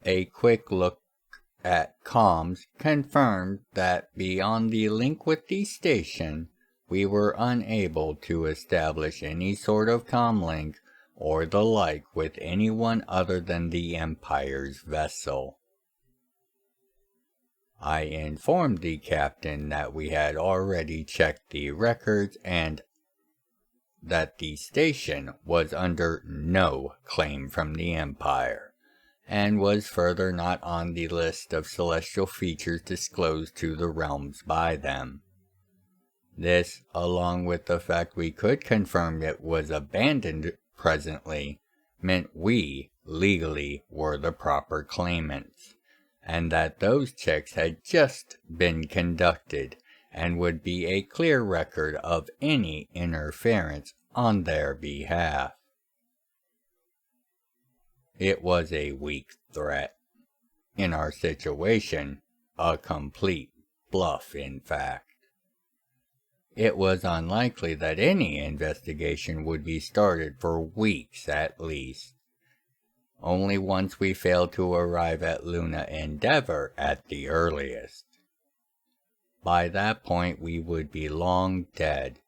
A quick look at comms confirmed that beyond the link with the station, we were unable to establish any sort of comlink or the like with anyone other than the Empire's vessel. I informed the captain that we had already checked the records and that the station was under no claim from the Empire, and was further not on the list of celestial features disclosed to the realms by them. This, along with the fact we could confirm it was abandoned presently, meant we legally were the proper claimants, and that those checks had just been conducted and would be a clear record of any interference on their behalf. It was a weak threat. In our situation, a complete bluff, in fact. It was unlikely that any investigation would be started for weeks at least. Only once we failed to arrive at Luna Endeavor at the earliest. By that point we would be long dead,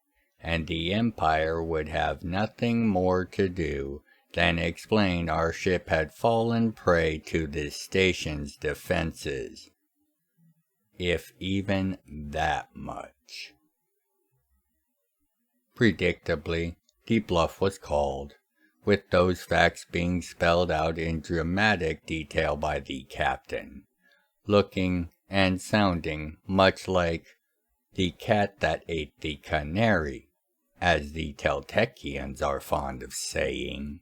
and the Empire would have nothing more to do than explain our ship had fallen prey to this station's defenses. If even that much. Predictably, the bluff was called, with those facts being spelled out in dramatic detail by the captain, looking and sounding much like the cat that ate the canary, as the Teltechians are fond of saying.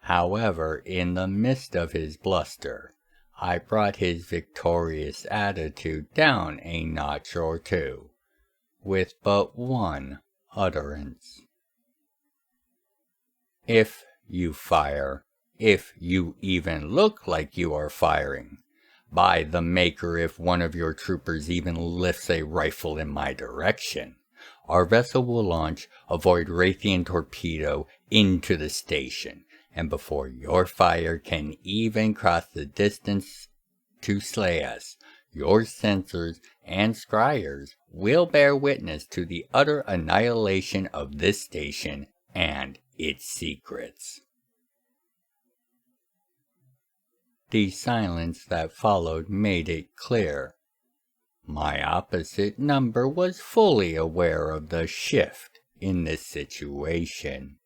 However, in the midst of his bluster, I brought his victorious attitude down a notch or two, with but one utterance. If you fire, if you even look like you are firing, by the Maker, if one of your troopers even lifts a rifle in my direction, our vessel will launch a Voidwraithian torpedo into the station, and before your fire can even cross the distance to slay us, your sensors and scryers will bear witness to the utter annihilation of this station and its secrets. The silence that followed made it clear. My opposite number was fully aware of the shift in this situation.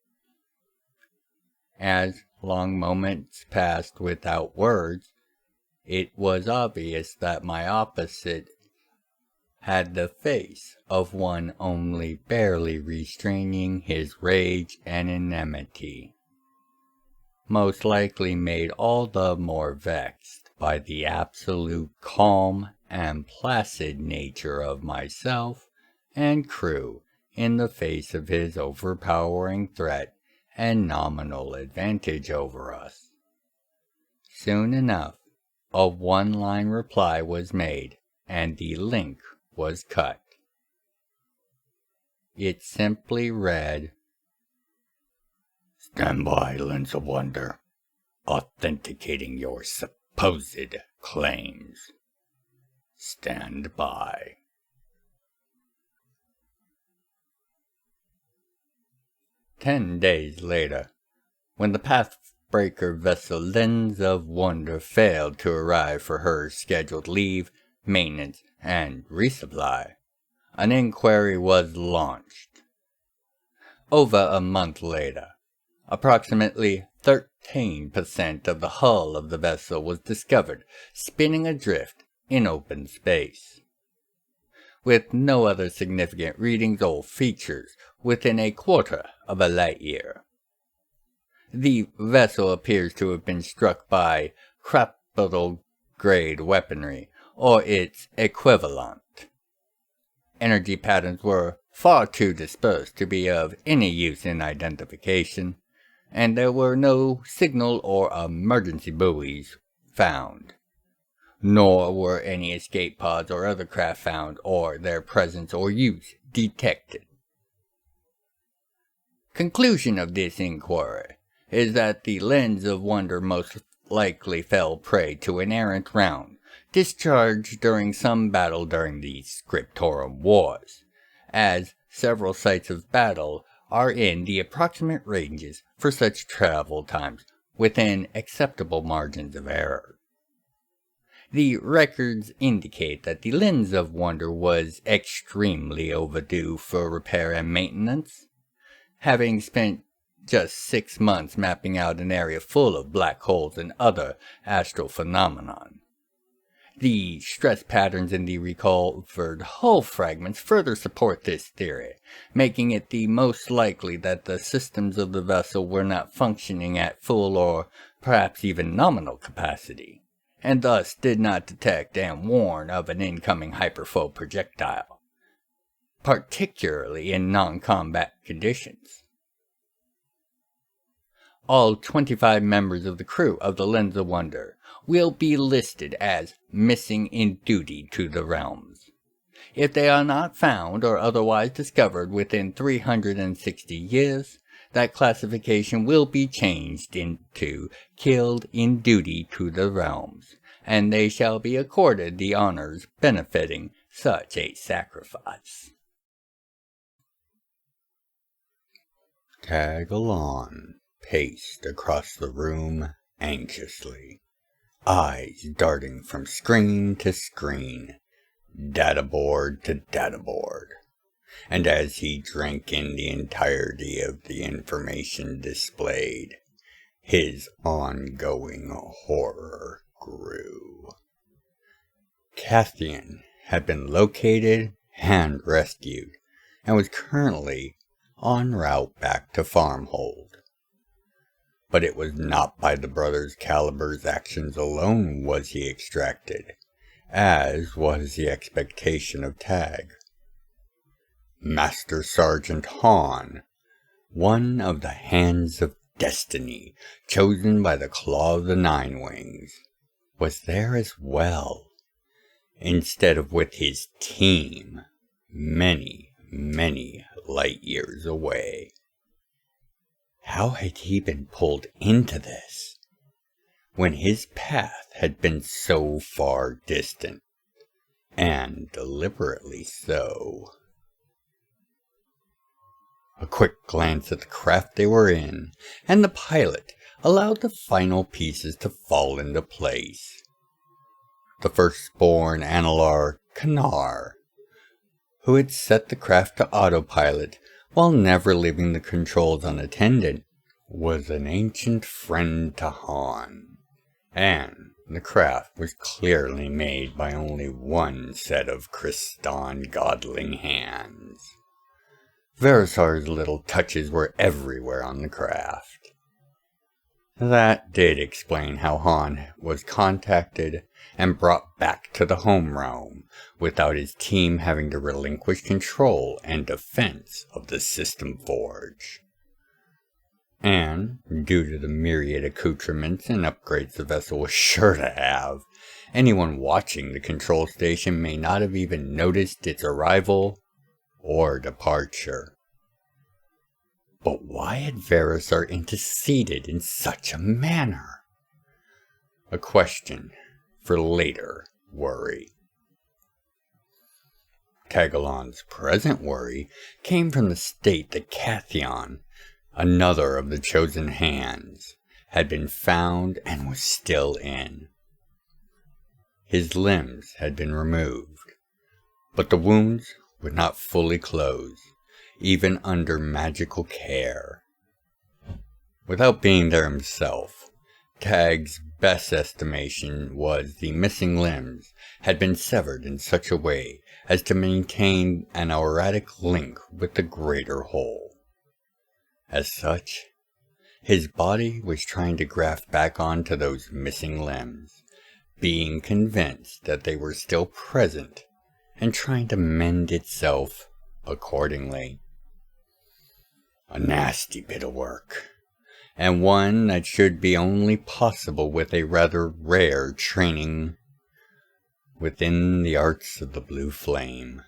As long moments passed without words, it was obvious that my opposite had the face of one only barely restraining his rage and enmity, most likely made all the more vexed by the absolute calm and placid nature of myself and crew in the face of his overpowering threat and nominal advantage over us. Soon enough, a one-line reply was made, and the link was cut. It simply read, "Stand by, Lens of Wonder, authenticating your supposed claims. Stand by." "10 days later, when the Pathbreaker vessel Lens of Wonder failed to arrive for her scheduled leave, maintenance, and resupply, an inquiry was launched. Over a month later, approximately 13% of the hull of the vessel was discovered spinning adrift in open space, with no other significant readings or features within a quarter of a light year. The vessel appears to have been struck by capital-grade weaponry, or its equivalent. Energy patterns were far too dispersed to be of any use in identification, and there were no signal or emergency buoys found, nor were any escape pods or other craft found or their presence or use detected. Conclusion of this inquiry is that the Lens of Wonder most likely fell prey to an errant round discharged during some battle during the Scriptorum Wars, as several sites of battle are in the approximate ranges for such travel times within acceptable margins of error. The records indicate that the Lens of Wonder was extremely overdue for repair and maintenance, having spent just 6 months mapping out an area full of black holes and other astral phenomenon. The stress patterns in the recovered hull fragments further support this theory, making it the most likely that the systems of the vessel were not functioning at full or perhaps even nominal capacity, and thus did not detect and warn of an incoming hyperfoe projectile, particularly in non-combat conditions. All 25 members of the crew of the Lens of Wonder will be listed as missing in duty to the realms. If they are not found or otherwise discovered within 360 years, that classification will be changed into killed in duty to the realms, and they shall be accorded the honors benefiting such a sacrifice. Tagalon paced across the room anxiously, eyes darting from screen to screen, databoard to databoard, and as he drank in the entirety of the information displayed, his ongoing horror grew. Katheon had been located and rescued, and was currently en route back to Farmhold. But it was not by the brothers Caliber's actions alone was he extracted, as was the expectation of Tag. Master Sergeant Hawn, one of the Hands of Destiny, chosen by the Claw of the Nine Wings, was there as well, instead of with his team, many many light years away. How had he been pulled into this, when his path had been so far distant, and deliberately so? A quick glance at the craft they were in, and the pilot allowed the final pieces to fall into place. The firstborn Analar, Kanar, who had set the craft to autopilot while never leaving the controls unattended, was an ancient friend to Hawn, and the craft was clearly made by only one set of crystalline godling hands. Verisar's little touches were everywhere on the craft. That did explain how Hawn was contacted and brought back to the home realm without his team having to relinquish control and defense of the system forge. And, due to the myriad accoutrements and upgrades the vessel was sure to have, anyone watching the control station may not have even noticed its arrival or departure. But why had Verisar interceded in such a manner? A question for later worry. Tagalon's present worry came from the state that Katheon, another of the chosen hands, had been found and was still in. His limbs had been removed, but the wounds would not fully close, even under magical care. Without being there himself, Tag's best estimation was the missing limbs had been severed in such a way as to maintain an auratic link with the greater whole. As such, his body was trying to graft back onto those missing limbs, being convinced that they were still present and trying to mend itself accordingly. A nasty bit of work, and one that should be only possible with a rather rare training within the arts of the blue flame.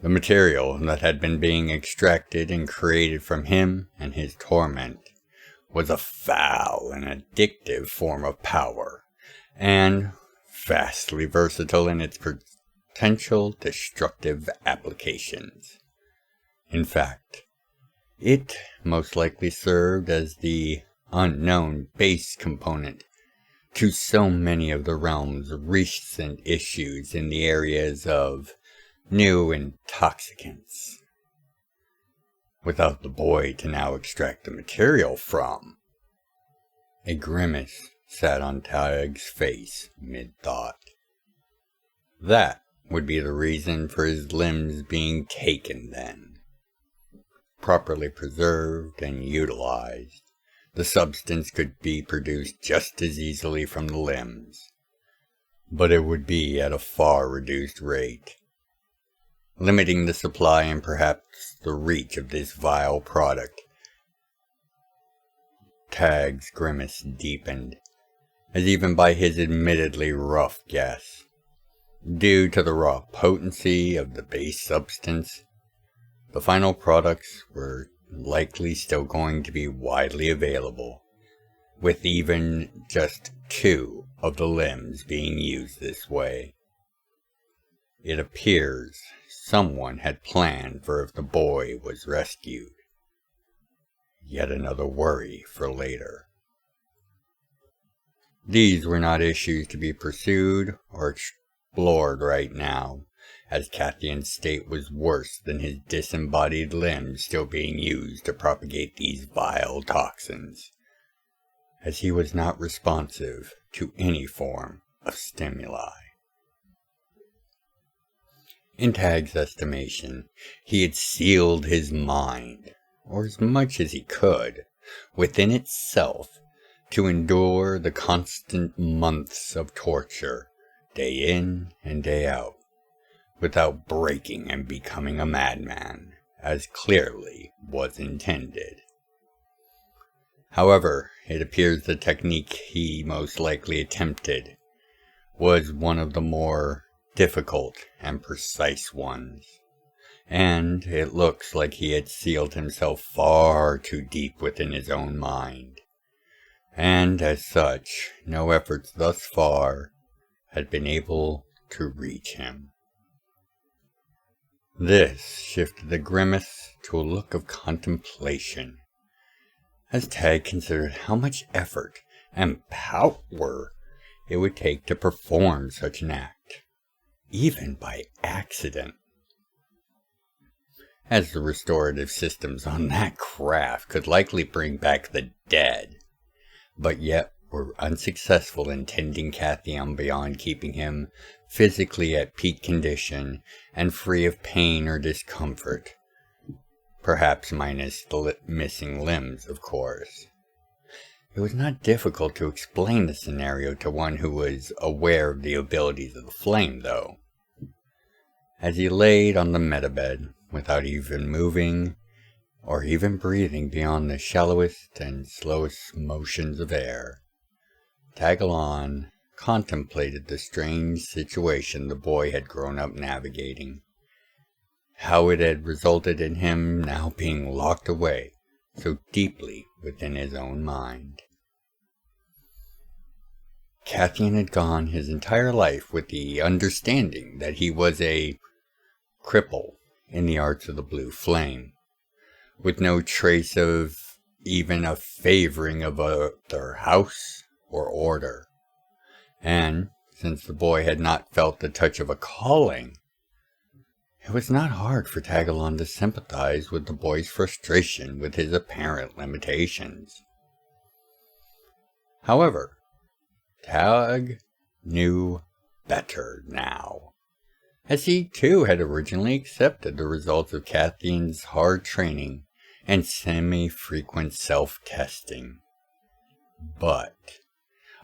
The material that had been being extracted and created from him and his torment was a foul and addictive form of power, and vastly versatile in its potential destructive applications. In fact, it most likely served as the unknown base component to so many of the realm's recent issues in the areas of new intoxicants. Without the boy to now extract the material from, a grimace sat on Tag's face mid-thought. That would be the reason for his limbs being taken then. Properly preserved and utilized, the substance could be produced just as easily from the limbs, but it would be at a far reduced rate, limiting the supply and perhaps the reach of this vile product. Tag's grimace deepened, as even by his admittedly rough guess, due to the raw potency of the base substance, the final products were likely still going to be widely available, with even just 2 of the limbs being used this way. It appears someone had planned for if the boy was rescued. Yet another worry for later. These were not issues to be pursued or explored right now, as Katheon's state was worse than his disembodied limbs still being used to propagate these vile toxins, as he was not responsive to any form of stimuli. In Tag's estimation, he had sealed his mind, or as much as he could, within itself, to endure the constant months of torture, day in and day out, without breaking and becoming a madman, as clearly was intended. However, it appears the technique he most likely attempted was one of the more difficult and precise ones, and it looks like he had sealed himself far too deep within his own mind, and as such, no efforts thus far had been able to reach him. This shifted the grimace to a look of contemplation, as Tag considered how much effort and power it would take to perform such an act, even by accident, as the restorative systems on that craft could likely bring back the dead, but yet were unsuccessful in tending Katheon beyond keeping him physically at peak condition and free of pain or discomfort, perhaps minus the missing limbs, of course. It was not difficult to explain the scenario to one who was aware of the abilities of the flame, though. As he laid on the metabed, without even moving or even breathing beyond the shallowest and slowest motions of air, Tagalon contemplated the strange situation the boy had grown up navigating, how it had resulted in him now being locked away so deeply within his own mind. Katheon had gone his entire life with the understanding that he was a cripple in the arts of the blue flame, with no trace of even a favoring of their house or order. And since the boy had not felt the touch of a calling, it was not hard for Tagalon to sympathize with the boy's frustration with his apparent limitations. However, Tag knew better now, as he too had originally accepted the results of Katheon's hard training and semi-frequent self-testing. But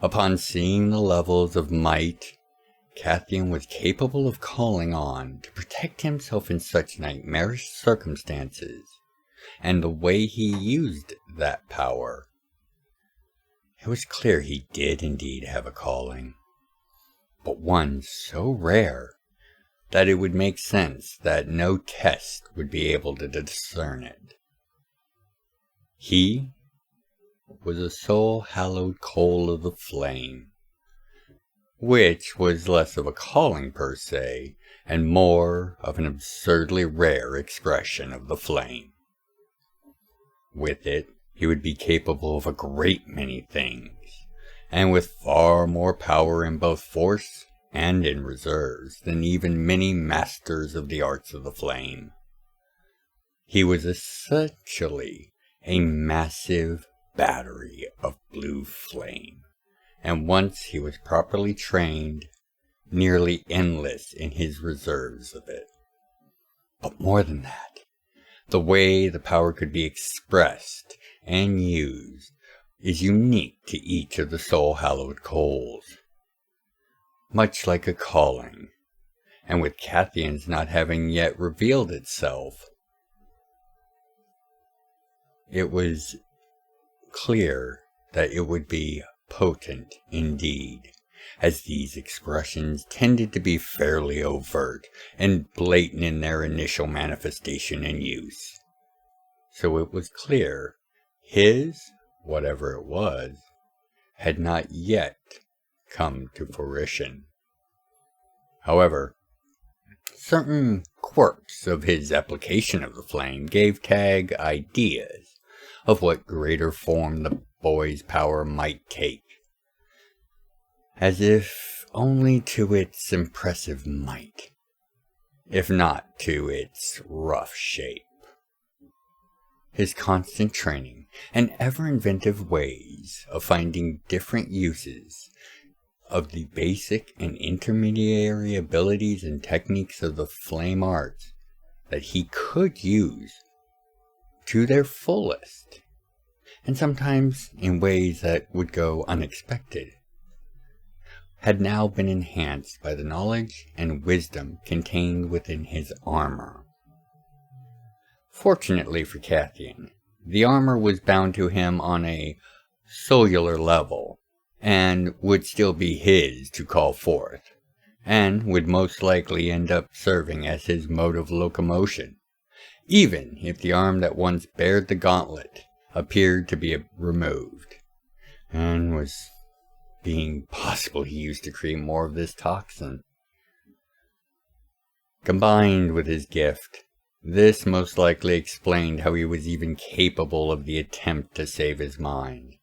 upon seeing the levels of might Katheon was capable of calling on to protect himself in such nightmarish circumstances, and the way he used that power, it was clear he did indeed have a calling, but one so rare that it would make sense that no test would be able to discern it. He was a soul-hallowed coal of the flame, which was less of a calling per se, and more of an absurdly rare expression of the flame. With it, he would be capable of a great many things, and with far more power in both force and in reserves than even many masters of the arts of the flame. He was essentially a massive battery of blue flame, and once he was properly trained, nearly endless in his reserves of it. But more than that, the way the power could be expressed and used is unique to each of the soul-hallowed coals, much like a calling, and with Katheon's not having yet revealed itself, it was clear that it would be potent indeed, as these expressions tended to be fairly overt and blatant in their initial manifestation and use. So it was clear his, whatever it was, had not yet come to fruition. However, certain quirks of his application of the flame gave Tag ideas of what greater form the boy's power might take, as if only to its impressive might, if not to its rough shape. His constant training and ever-inventive ways of finding different uses of the basic and intermediary abilities and techniques of the flame arts that he could use to their fullest, and sometimes in ways that would go unexpected, had now been enhanced by the knowledge and wisdom contained within his armor. Fortunately for Katheon, the armor was bound to him on a cellular level, and would still be his to call forth, and would most likely end up serving as his mode of locomotion, even if the arm that once bared the gauntlet appeared to be removed, and was being possibly used to create more of this toxin. Combined with his gift, this most likely explained how he was even capable of the attempt to save his mind.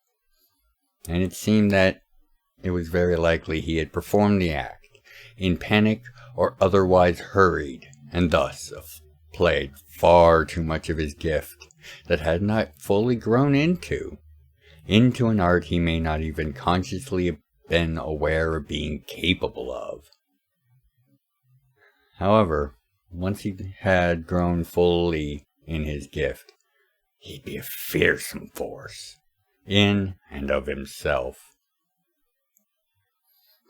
And it seemed that it was very likely he had performed the act in panic or otherwise hurried, and thus played far too much of his gift that had not fully grown into an art he may not even consciously have been aware of being capable of. However, once he had grown fully in his gift, he'd be a fearsome force, in and of himself.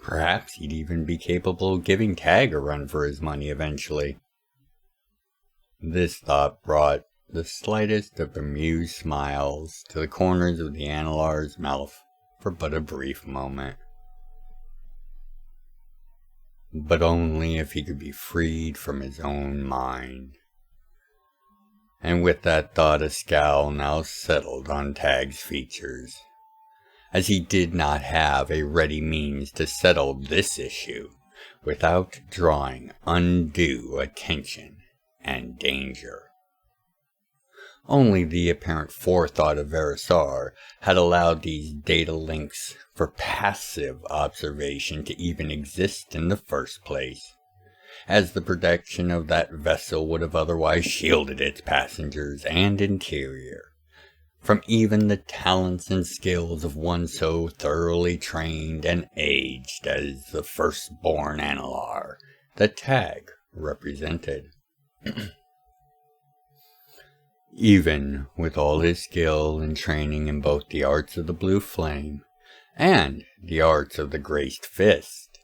Perhaps he'd even be capable of giving Tag a run for his money eventually. This thought brought the slightest of bemused smiles to the corners of the Analar's mouth for but a brief moment. But only if he could be freed from his own mind. And with that thought, a scowl now settled on Tag's features, as he did not have a ready means to settle this issue without drawing undue attention and danger. Only the apparent forethought of Verisar had allowed these data links for passive observation to even exist in the first place, as the protection of that vessel would have otherwise shielded its passengers and interior from even the talents and skills of one so thoroughly trained and aged as the firstborn Analar that Tag represented. Even with all his skill and training in both the arts of the Blue Flame and the arts of the Graced Fist,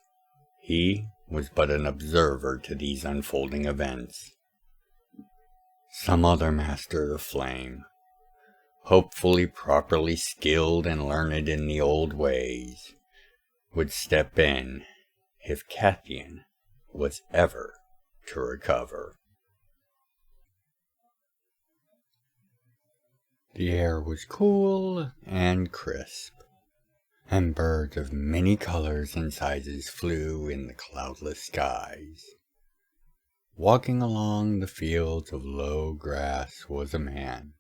he was but an observer to these unfolding events. Some other master of the flame, hopefully properly skilled and learned in the old ways, would step in if Katheon was ever to recover. The air was cool and crisp, and birds of many colors and sizes flew in the cloudless skies. Walking along the fields of low grass was a man,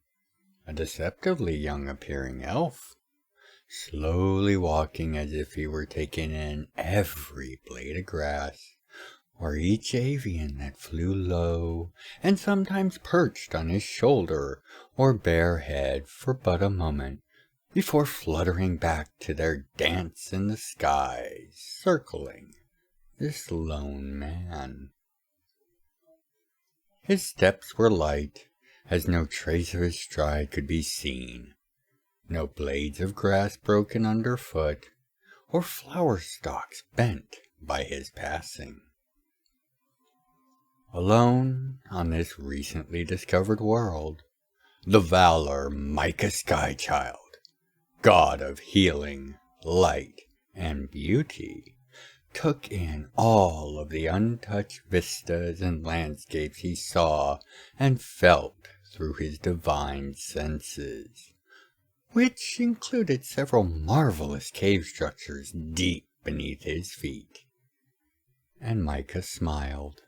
a deceptively young-appearing elf, slowly walking as if he were taking in every blade of grass, or each avian that flew low and sometimes perched on his shoulder or bare head for but a moment, before fluttering back to their dance in the skies, circling this lone man. His steps were light, as no trace of his stride could be seen, no blades of grass broken underfoot, or flower stalks bent by his passing. Alone on this recently discovered world, the Valor Micah Skychild, god of healing, light, and beauty, took in all of the untouched vistas and landscapes he saw and felt through his divine senses, which included several marvelous cave structures deep beneath his feet. And Micah smiled.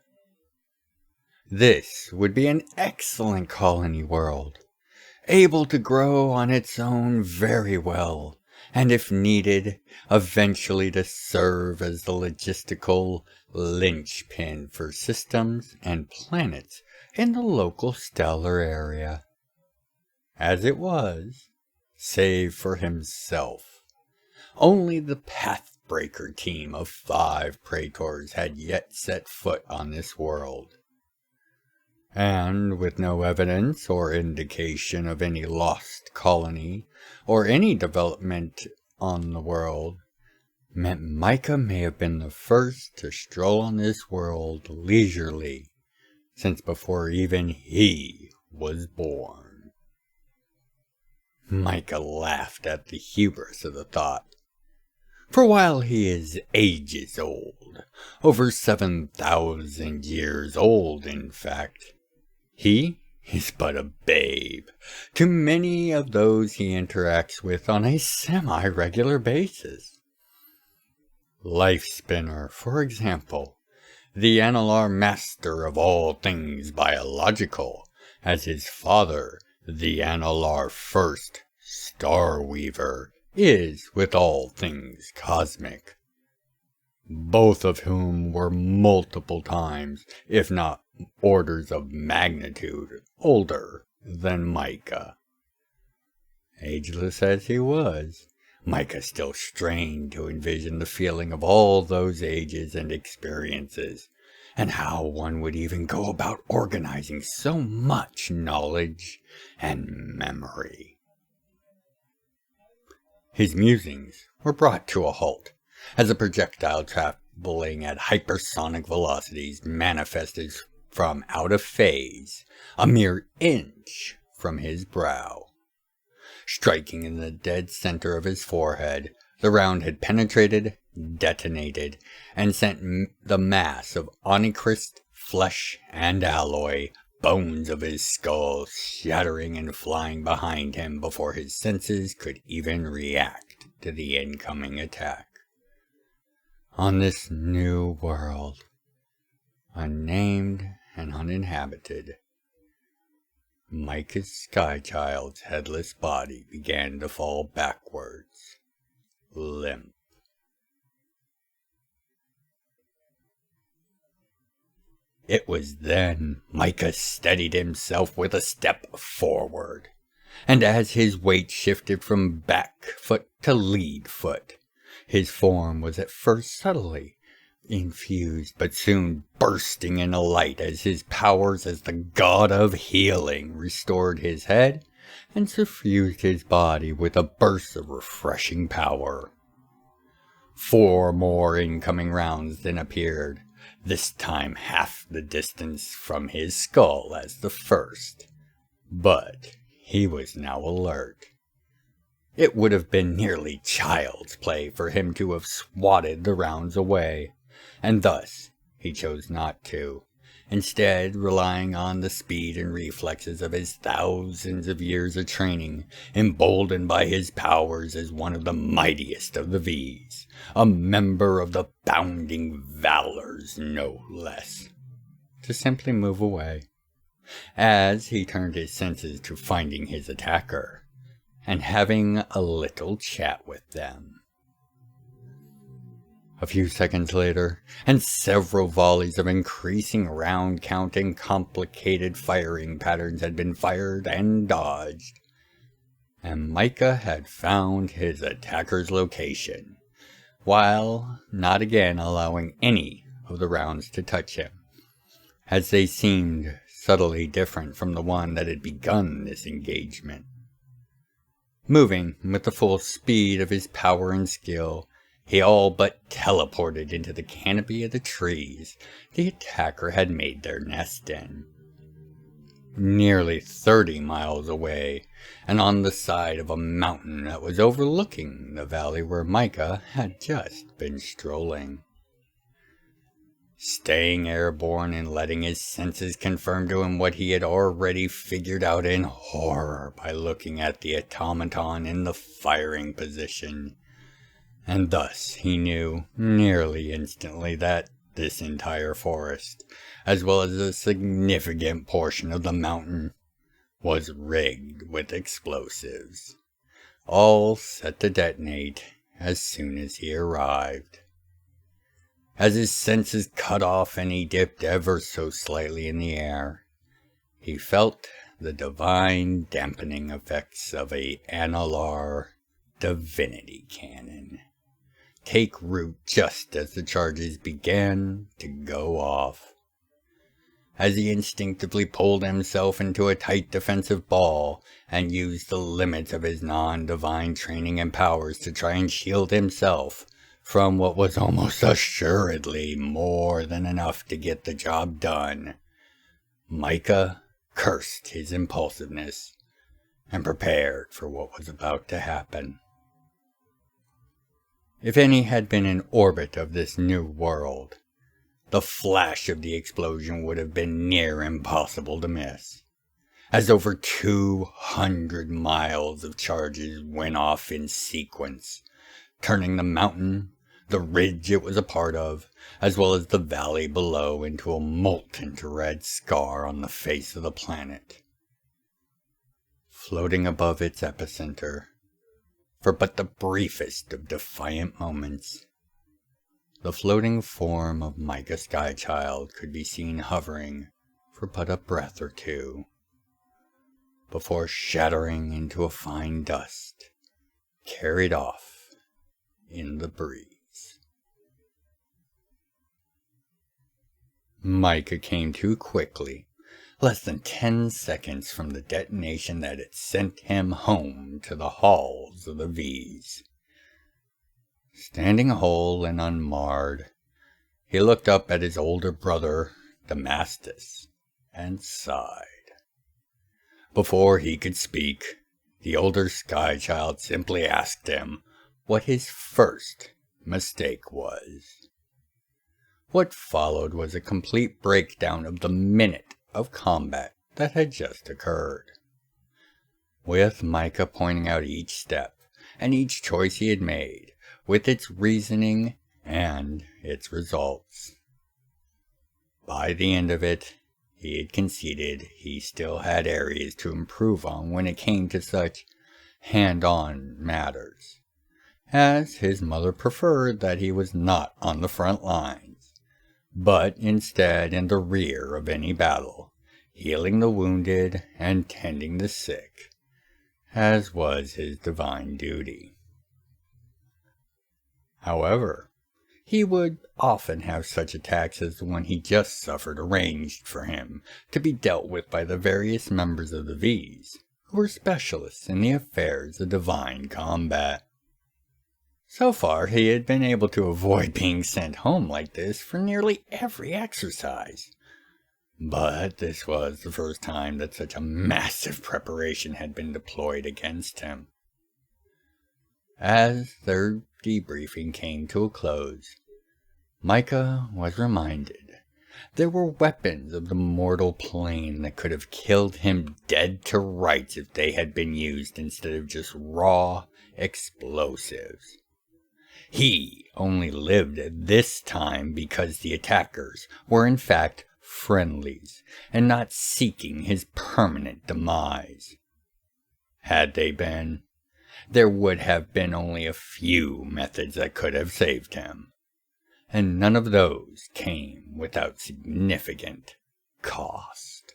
This would be an excellent colony world, able to grow on its own very well, and if needed, eventually to serve as the logistical linchpin for systems and planets in the local stellar area. As it was, save for himself, only the Pathbreaker team of 5 Praetors had yet set foot on this world. And with no evidence or indication of any lost colony or any development on the world, meant Micah may have been the first to stroll on this world leisurely since before even he was born. Micah laughed at the hubris of the thought. For while he is ages old, over 7,000 years old in fact, he is but a babe to many of those he interacts with on a semi-regular basis. Life Spinner, for example, the Analar master of all things biological, as his father, the Analar First Star Weaver, is with all things cosmic, both of whom were multiple times, if not orders of magnitude, older than Micah. Ageless as he was, Micah still strained to envision the feeling of all those ages and experiences, and how one would even go about organizing so much knowledge and memory. His musings were brought to a halt as a projectile traveling at hypersonic velocities manifested from out of phase, a mere inch from his brow. Striking in the dead center of his forehead, the round had penetrated, detonated, and sent the mass of onychrist flesh and alloy, bones of his skull shattering and flying behind him before his senses could even react to the incoming attack. On this new world, unnamed and uninhabited, Micah's Skychild's headless body began to fall backwards, limp. It was then Micah steadied himself with a step forward, and as his weight shifted from back foot to lead foot, his form was at first subtly infused, but soon bursting into light as his powers as the god of healing restored his head and suffused his body with a burst of refreshing power. 4 more incoming rounds then appeared, this time half the distance from his skull as the first. But he was now alert. It would have been nearly child's play for him to have swatted the rounds away, and thus he chose not to, instead relying on the speed and reflexes of his thousands of years of training, emboldened by his powers as one of the mightiest of the V's, a member of the Bounding Valors no less, to simply move away, as he turned his senses to finding his attacker, and having a little chat with them. A few seconds later, and several volleys of increasing round count and complicated firing patterns had been fired and dodged, and Micah had found his attacker's location, while not again allowing any of the rounds to touch him, as they seemed subtly different from the one that had begun this engagement. Moving with the full speed of his power and skill, he all but teleported into the canopy of the trees the attacker had made their nest in. Nearly 30 miles away, and on the side of a mountain that was overlooking the valley where Micah had just been strolling. Staying airborne and letting his senses confirm to him what he had already figured out in horror by looking at the automaton in the firing position. And thus he knew nearly instantly that this entire forest, as well as a significant portion of the mountain, was rigged with explosives, all set to detonate as soon as he arrived. As his senses cut off and he dipped ever so slightly in the air, he felt the divine dampening effects of a Analar divinity cannon take root just as the charges began to go off. As he instinctively pulled himself into a tight defensive ball and used the limits of his non-divine training and powers to try and shield himself from what was almost assuredly more than enough to get the job done, Micah cursed his impulsiveness and prepared for what was about to happen. If any had been in orbit of this new world, the flash of the explosion would have been near impossible to miss, as over 200 miles of charges went off in sequence, turning the mountain, the ridge it was a part of, as well as the valley below into a molten red scar on the face of the planet. Floating above its epicenter, for but the briefest of defiant moments, the floating form of Micah Skychild could be seen hovering for but a breath or two, before shattering into a fine dust, carried off in the breeze. Micah came to quickly, less than 10 seconds from the detonation that had sent him home to the halls of the V's. Standing whole and unmarred, he looked up at his older brother, Damastus, and sighed. Before he could speak, the older Skychild simply asked him what his first mistake was. What followed was a complete breakdown of the minute of combat that had just occurred, with Micah pointing out each step and each choice he had made, with its reasoning and its results. By the end of it, he had conceded he still had areas to improve on when it came to such hand-on matters, as his mother preferred that he was not on the front lines, but instead in the rear of any battle, healing the wounded and tending the sick, as was his divine duty. However, he would often have such attacks as the one he just suffered arranged for him to be dealt with by the various members of the V's, who were specialists in the affairs of divine combat. So far, he had been able to avoid being sent home like this for nearly every exercise. But this was the first time that such a massive preparation had been deployed against him. As their debriefing came to a close, Micah was reminded there were weapons of the mortal plane that could have killed him dead to rights if they had been used instead of just raw explosives. He only lived at this time because the attackers were in fact friendlies and not seeking his permanent demise. Had they been, there would have been only a few methods that could have saved him, and none of those came without significant cost.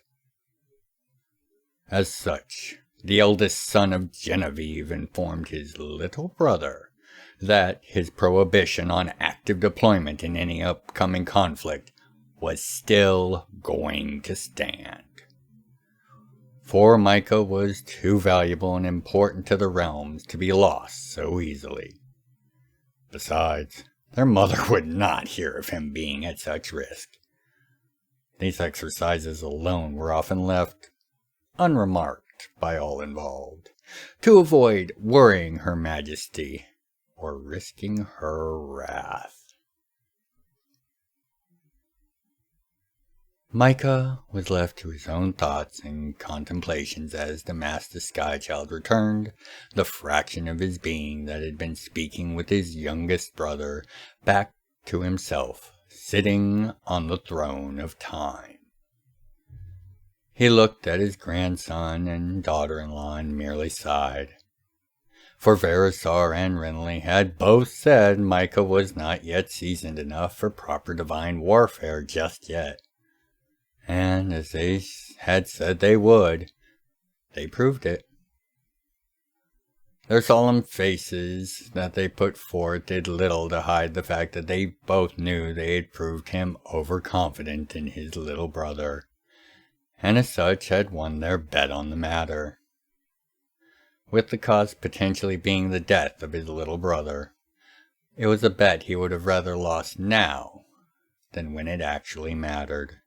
As such, the eldest son of Genevieve informed his little brother that his prohibition on active deployment in any upcoming conflict was still going to stand. For Micah was too valuable and important to the realms to be lost so easily. Besides, their mother would not hear of him being at such risk. These exercises alone were often left unremarked by all involved, to avoid worrying Her Majesty or risking her wrath. Micah was left to his own thoughts and contemplations as the Master Skychild returned the fraction of his being that had been speaking with his youngest brother back to himself, sitting on the throne of time. He looked at his grandson and daughter-in-law and merely sighed. For Verisar and Renly had both said Micah was not yet seasoned enough for proper divine warfare just yet. And as they had said they would, they proved it. Their solemn faces that they put forth did little to hide the fact that they both knew they had proved him overconfident in his little brother, and as such had won their bet on the matter, with the cause potentially being the death of his little brother. It was a bet he would have rather lost now than when it actually mattered.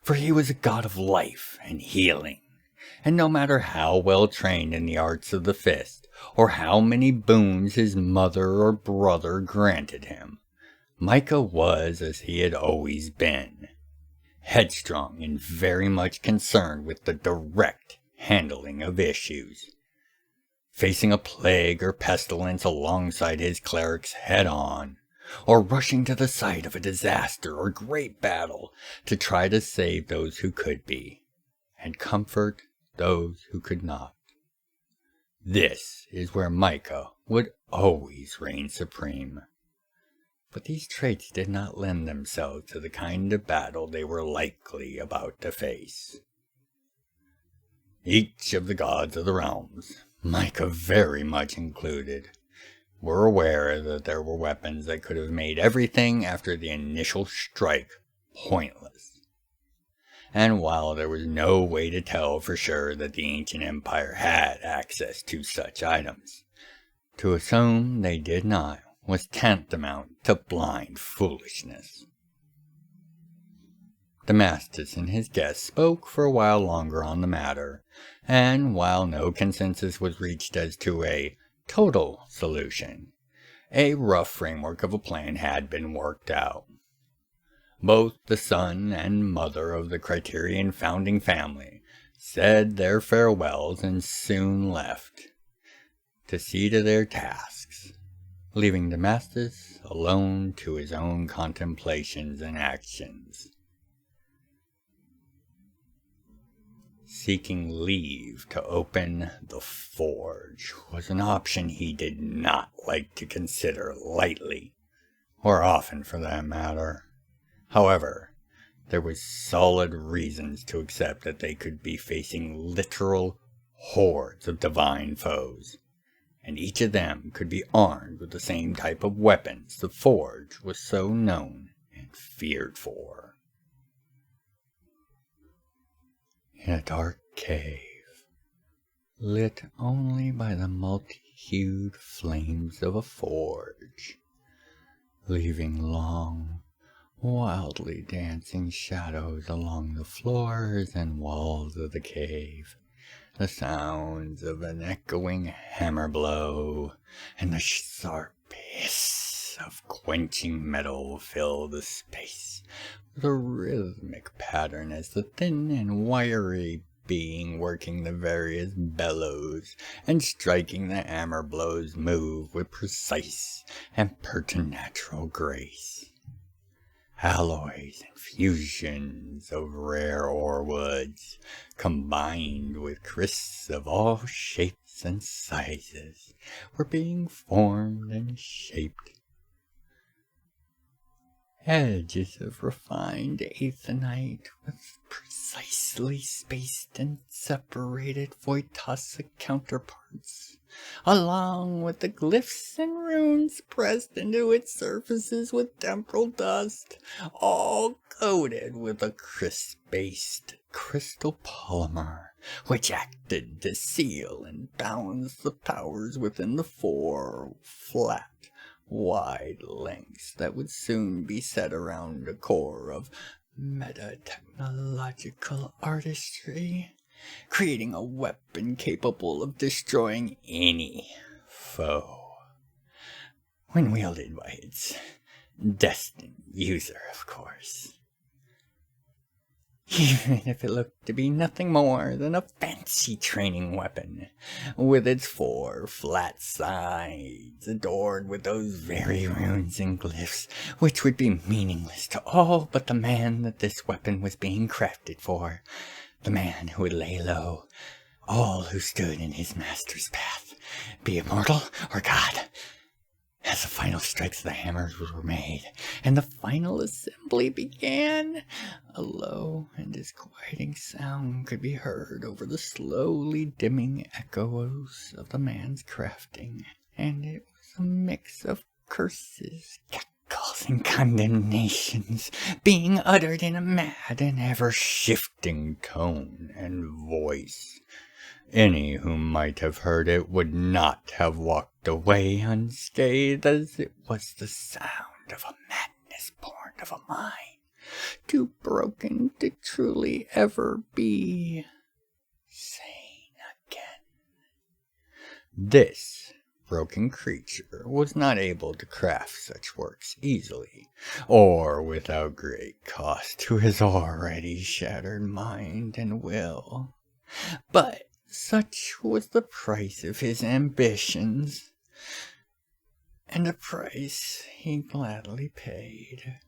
For he was a god of life and healing, and no matter how well trained in the arts of the fist, or how many boons his mother or brother granted him. Micah was as he had always been, headstrong and very much concerned with the direct handling of issues. Facing a plague or pestilence alongside his clerics head-on, or rushing to the site of a disaster or great battle to try to save those who could be, and comfort those who could not. This is where Micah would always reign supreme. But these traits did not lend themselves to the kind of battle they were likely about to face. Each of the gods of the realms, Micah very much included, were aware that there were weapons that could have made everything after the initial strike pointless. And while there was no way to tell for sure that the ancient empire had access to such items, to assume they did not was tantamount to blind foolishness. Damascus and his guests spoke for a while longer on the matter, and while no consensus was reached as to a total solution, a rough framework of a plan had been worked out. Both the son and mother of the Criterion founding family said their farewells and soon left to see to their tasks, leaving Damascus alone to his own contemplations and actions. Seeking leave to open the forge was an option he did not like to consider lightly, or often for that matter. However, there was solid reasons to accept that they could be facing literal hordes of divine foes, and each of them could be armed with the same type of weapons the forge was so known and feared for. In a dark cave, lit only by the multi-hued flames of a forge, leaving long, wildly dancing shadows along the floors and walls of the cave, the sounds of an echoing hammer blow and the sharp hiss of quenching metal fill the space with a rhythmic pattern as the thin and wiry being working the various bellows and striking the hammer blows move with precise and preternatural grace. Alloys and fusions of rare ore woods, combined with crystals of all shapes and sizes, were being formed and shaped. Edges of refined aethanite with precisely spaced and separated Voitasic counterparts, along with the glyphs and runes pressed into its surfaces with temporal dust, all coated with a crisp-based crystal polymer, which acted to seal and balance the powers within the four flat, wide lengths that would soon be set around a core of meta-technological artistry, creating a weapon capable of destroying any foe, when wielded by its destined user, of course. Even if it looked to be nothing more than a fancy training weapon, with its four flat sides adorned with those very runes and glyphs, which would be meaningless to all but the man that this weapon was being crafted for, the man who would lay low all who stood in his master's path, be it mortal or god. As the final strikes of the hammers were made, and the final assembly began, a low and disquieting sound could be heard over the slowly dimming echoes of the man's crafting, and it was a mix of curses, cackles, and condemnations, being uttered in a mad and ever-shifting tone and voice. Any who might have heard it would not have walked away unscathed, as it was the sound of a madness born of a mind too broken to truly ever be sane again. This broken creature was not able to craft such works easily, or without great cost to his already shattered mind and will. But such was the price of his ambitions, and a price he gladly paid.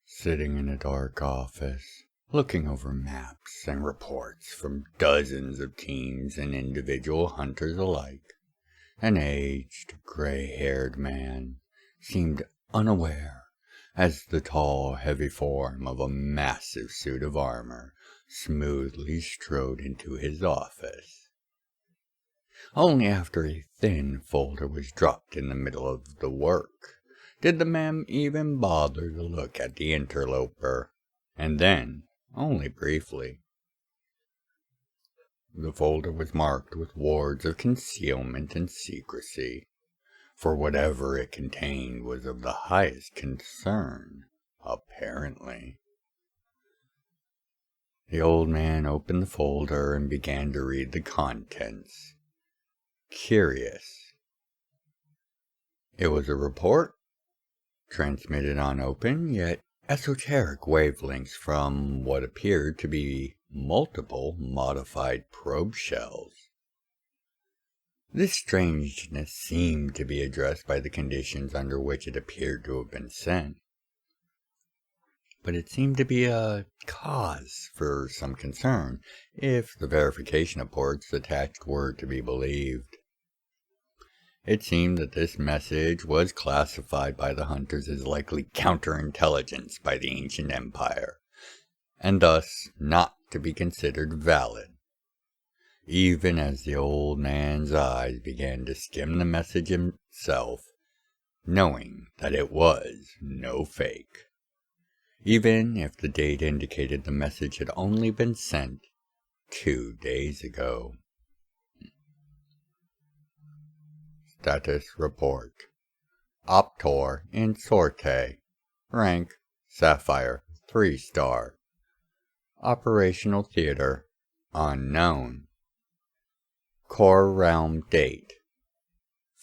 Sitting in a dark office, looking over maps and reports from dozens of teams and individual hunters alike, an aged, gray-haired man seemed unaware as the tall, heavy form of a massive suit of armor smoothly strode into his office. Only after a thin folder was dropped in the middle of the work did the man even bother to look at the interloper, and then only briefly. The folder was marked with words of concealment and secrecy, for whatever it contained was of the highest concern, apparently. The old man opened the folder and began to read the contents. Curious. It was a report, transmitted on open, yet esoteric wavelengths from what appeared to be multiple modified probe shells. This strangeness seemed to be addressed by the conditions under which it appeared to have been sent, but it seemed to be a cause for some concern, if the verification reports attached were to be believed. It seemed that this message was classified by the hunters as likely counterintelligence by the ancient empire, and thus not to be considered valid. Even as the old man's eyes began to skim the message himself, knowing that it was no fake, even if the date indicated the message had only been sent 2 days ago. Status report. Optor in Sorte. Rank Sapphire 3-star. Operational theater unknown. Core realm date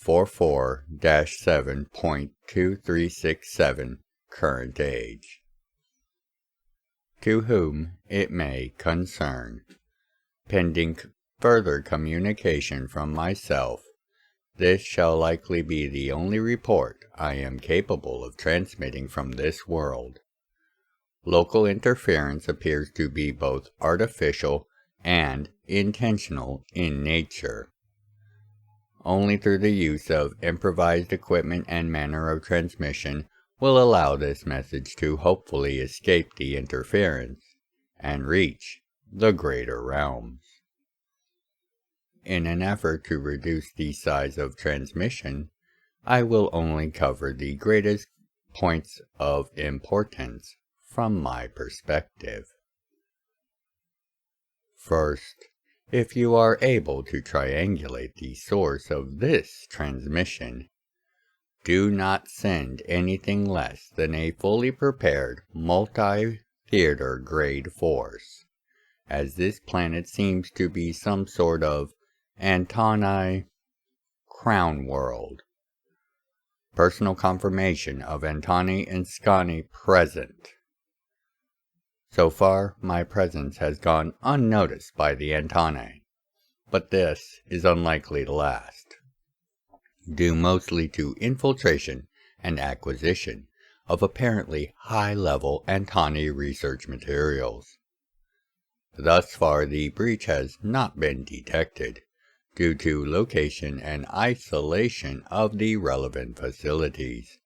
44-7.2367 current age. To whom it may concern. Pending further communication from myself, this shall likely be the only report I am capable of transmitting from this world. Local interference appears to be both artificial and intentional in nature. Only through the use of improvised equipment and manner of transmission will allow this message to hopefully escape the interference and reach the greater realms. In an effort to reduce the size of transmission, I will only cover the greatest points of importance from my perspective. First, if you are able to triangulate the source of this transmission, do not send anything less than a fully prepared multi-theater grade force, as this planet seems to be some sort of Antani Crown World. Personal confirmation of Antani and Scani present. So far, my presence has gone unnoticed by the Antani, but this is unlikely to last, due mostly to infiltration and acquisition of apparently high-level Antani research materials. Thus far, the breach has not been detected, due to location and isolation of the relevant facilities.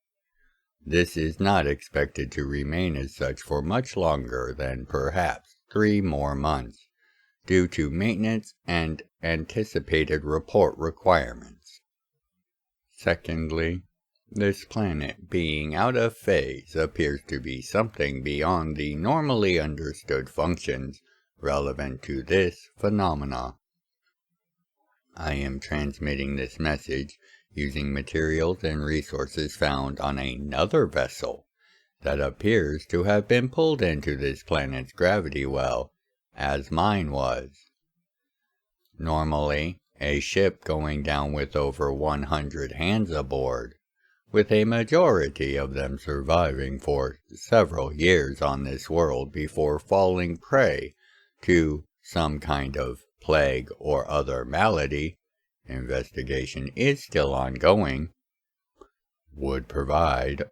This is not expected to remain as such for much longer than perhaps 3 more months, due to maintenance and anticipated report requirements. Secondly, this planet being out of phase appears to be something beyond the normally understood functions relevant to this phenomena. I am transmitting this message using materials and resources found on another vessel that appears to have been pulled into this planet's gravity well as mine was. Normally, a ship going down with over 100 hands aboard, with a majority of them surviving for several years on this world before falling prey to some kind of plague or other malady, investigation is still ongoing, would provide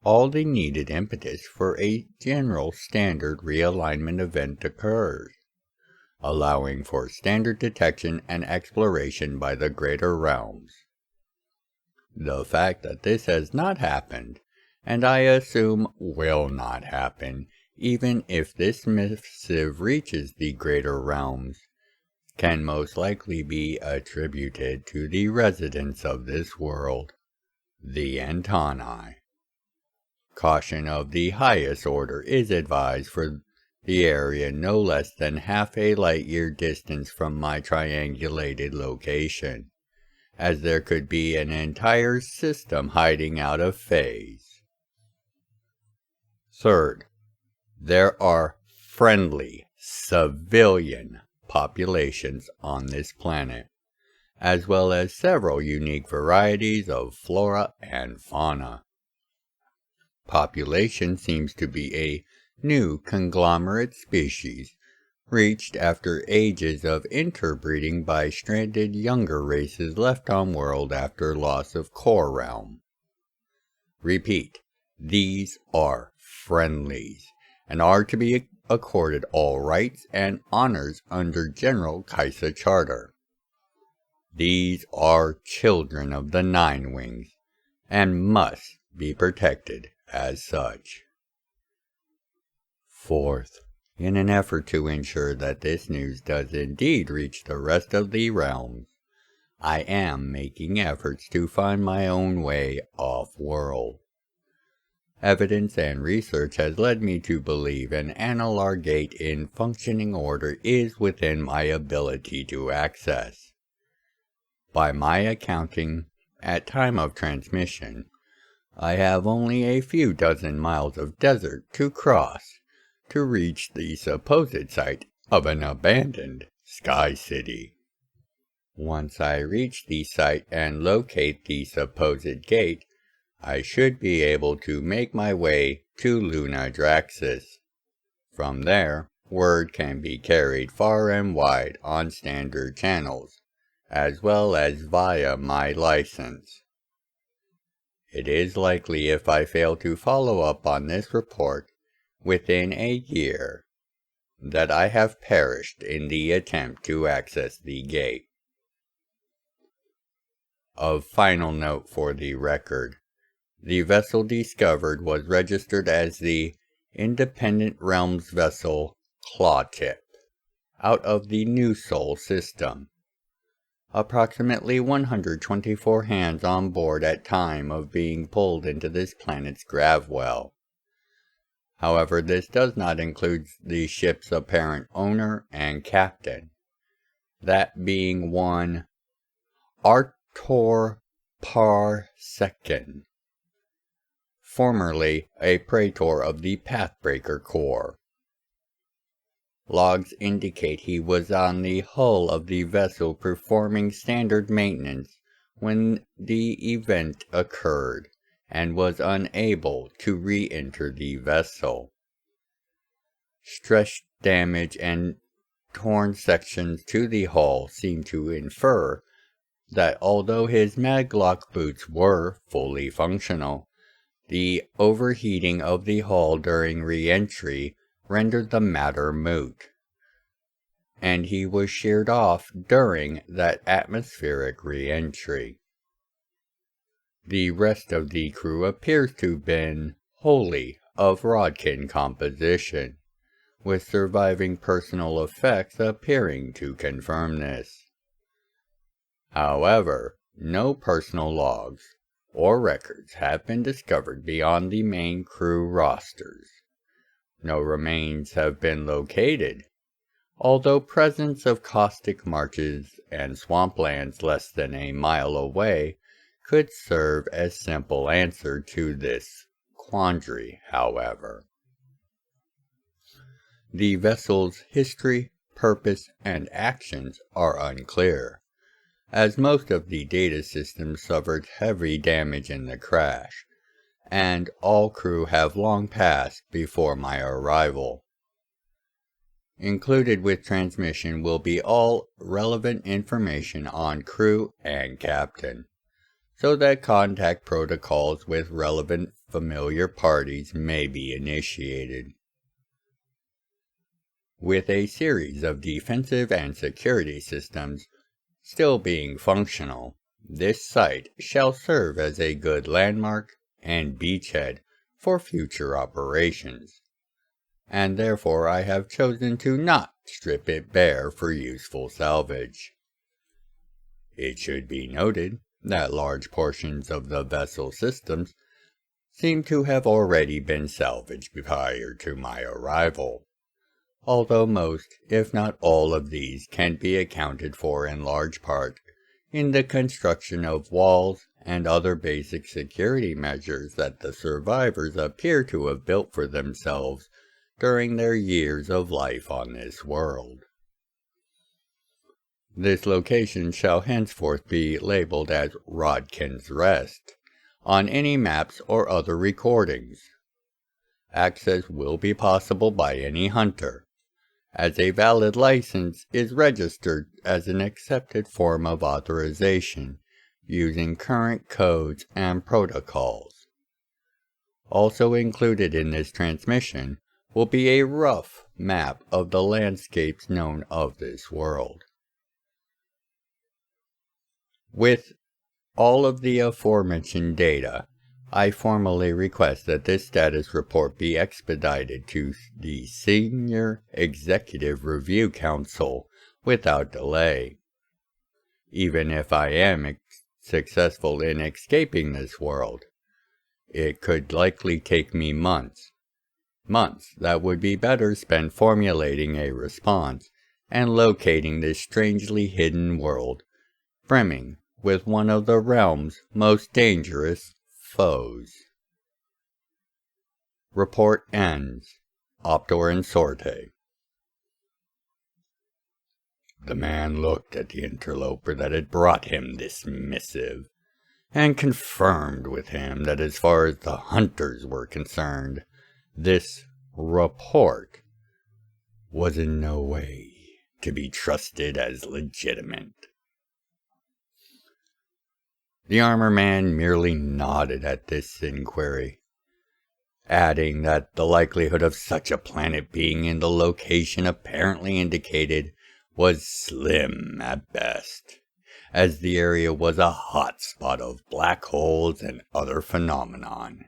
all the needed impetus for a general standard realignment event occurs, allowing for standard detection and exploration by the greater realms. The fact that this has not happened, and I assume will not happen, even if this missive reaches the greater realms, can most likely be attributed to the residents of this world, the Antoni. Caution of the highest order is advised for the area no less than half a light-year distance from my triangulated location, as there could be an entire system hiding out of phase. Third, there are friendly, civilian populations on this planet, as well as several unique varieties of flora and fauna. Population seems to be a new conglomerate species, reached after ages of interbreeding by stranded younger races left on world after loss of core realm. Repeat, these are friendlies, and are to be accorded all rights and honors under General Kaisa Charter. These are children of the Nine Wings, and must be protected as such. Fourth, in an effort to ensure that this news does indeed reach the rest of the realms, I am making efforts to find my own way off-world. Evidence and research has led me to believe an analar gate in functioning order is within my ability to access. By my accounting, at time of transmission, I have only a few dozen miles of desert to cross to reach the supposed site of an abandoned sky city. Once I reach the site and locate the supposed gate, I should be able to make my way to Luna Draxis. From there, word can be carried far and wide on standard channels, as well as via my license. It is likely if I fail to follow up on this report within a year, that I have perished in the attempt to access the gate. Of final note for the record, the vessel discovered was registered as the Independent Realms vessel Clawtip, out of the New Sol system. Approximately 124 hands on board at time of being pulled into this planet's gravwell. However, this does not include the ship's apparent owner and captain, that being one Optor Parsecond, formerly a praetor of the Pathbreaker Corps. Logs indicate he was on the hull of the vessel performing standard maintenance when the event occurred, and was unable to re-enter the vessel. Stress damage and torn sections to the hull seem to infer that although his maglock boots were fully functional, the overheating of the hull during re-entry rendered the matter moot, and he was sheared off during that atmospheric re-entry. The rest of the crew appears to have been wholly of Rodkin composition, with surviving personal effects appearing to confirm this. However, no personal logs or records have been discovered beyond the main crew rosters. No remains have been located, although presence of caustic marshes and swamplands less than a mile away could serve as simple answer to this quandary, however. The vessel's history, purpose, and actions are unclear, as most of the data systems suffered heavy damage in the crash, and all crew have long passed before my arrival. Included with transmission will be all relevant information on crew and captain, so that contact protocols with relevant familiar parties may be initiated. With a series of defensive and security systems still being functional, this site shall serve as a good landmark and beachhead for future operations, and therefore I have chosen to not strip it bare for useful salvage. It should be noted that large portions of the vessel systems seem to have already been salvaged prior to my arrival, although most, if not all of these can be accounted for in large part in the construction of walls and other basic security measures that the survivors appear to have built for themselves during their years of life on this world. This location shall henceforth be labeled as Rodkin's Rest on any maps or other recordings. Access will be possible by any hunter, as a valid license is registered as an accepted form of authorization using current codes and protocols. Also included in this transmission will be a rough map of the landscapes known of this world. With all of the aforementioned data, I formally request that this status report be expedited to the Senior Executive Review Council without delay. Even if I am successful in escaping this world, it could likely take me months that would be better spent formulating a response and locating this strangely hidden world, brimming with one of the realm's most dangerous foes. Report ends. Optor and Sorte. The man looked at the interloper that had brought him this missive, and confirmed with him that as far as the hunters were concerned, this report was in no way to be trusted as legitimate. The armor man merely nodded at this inquiry, adding that the likelihood of such a planet being in the location apparently indicated was slim at best, as the area was a hot spot of black holes and other phenomenon.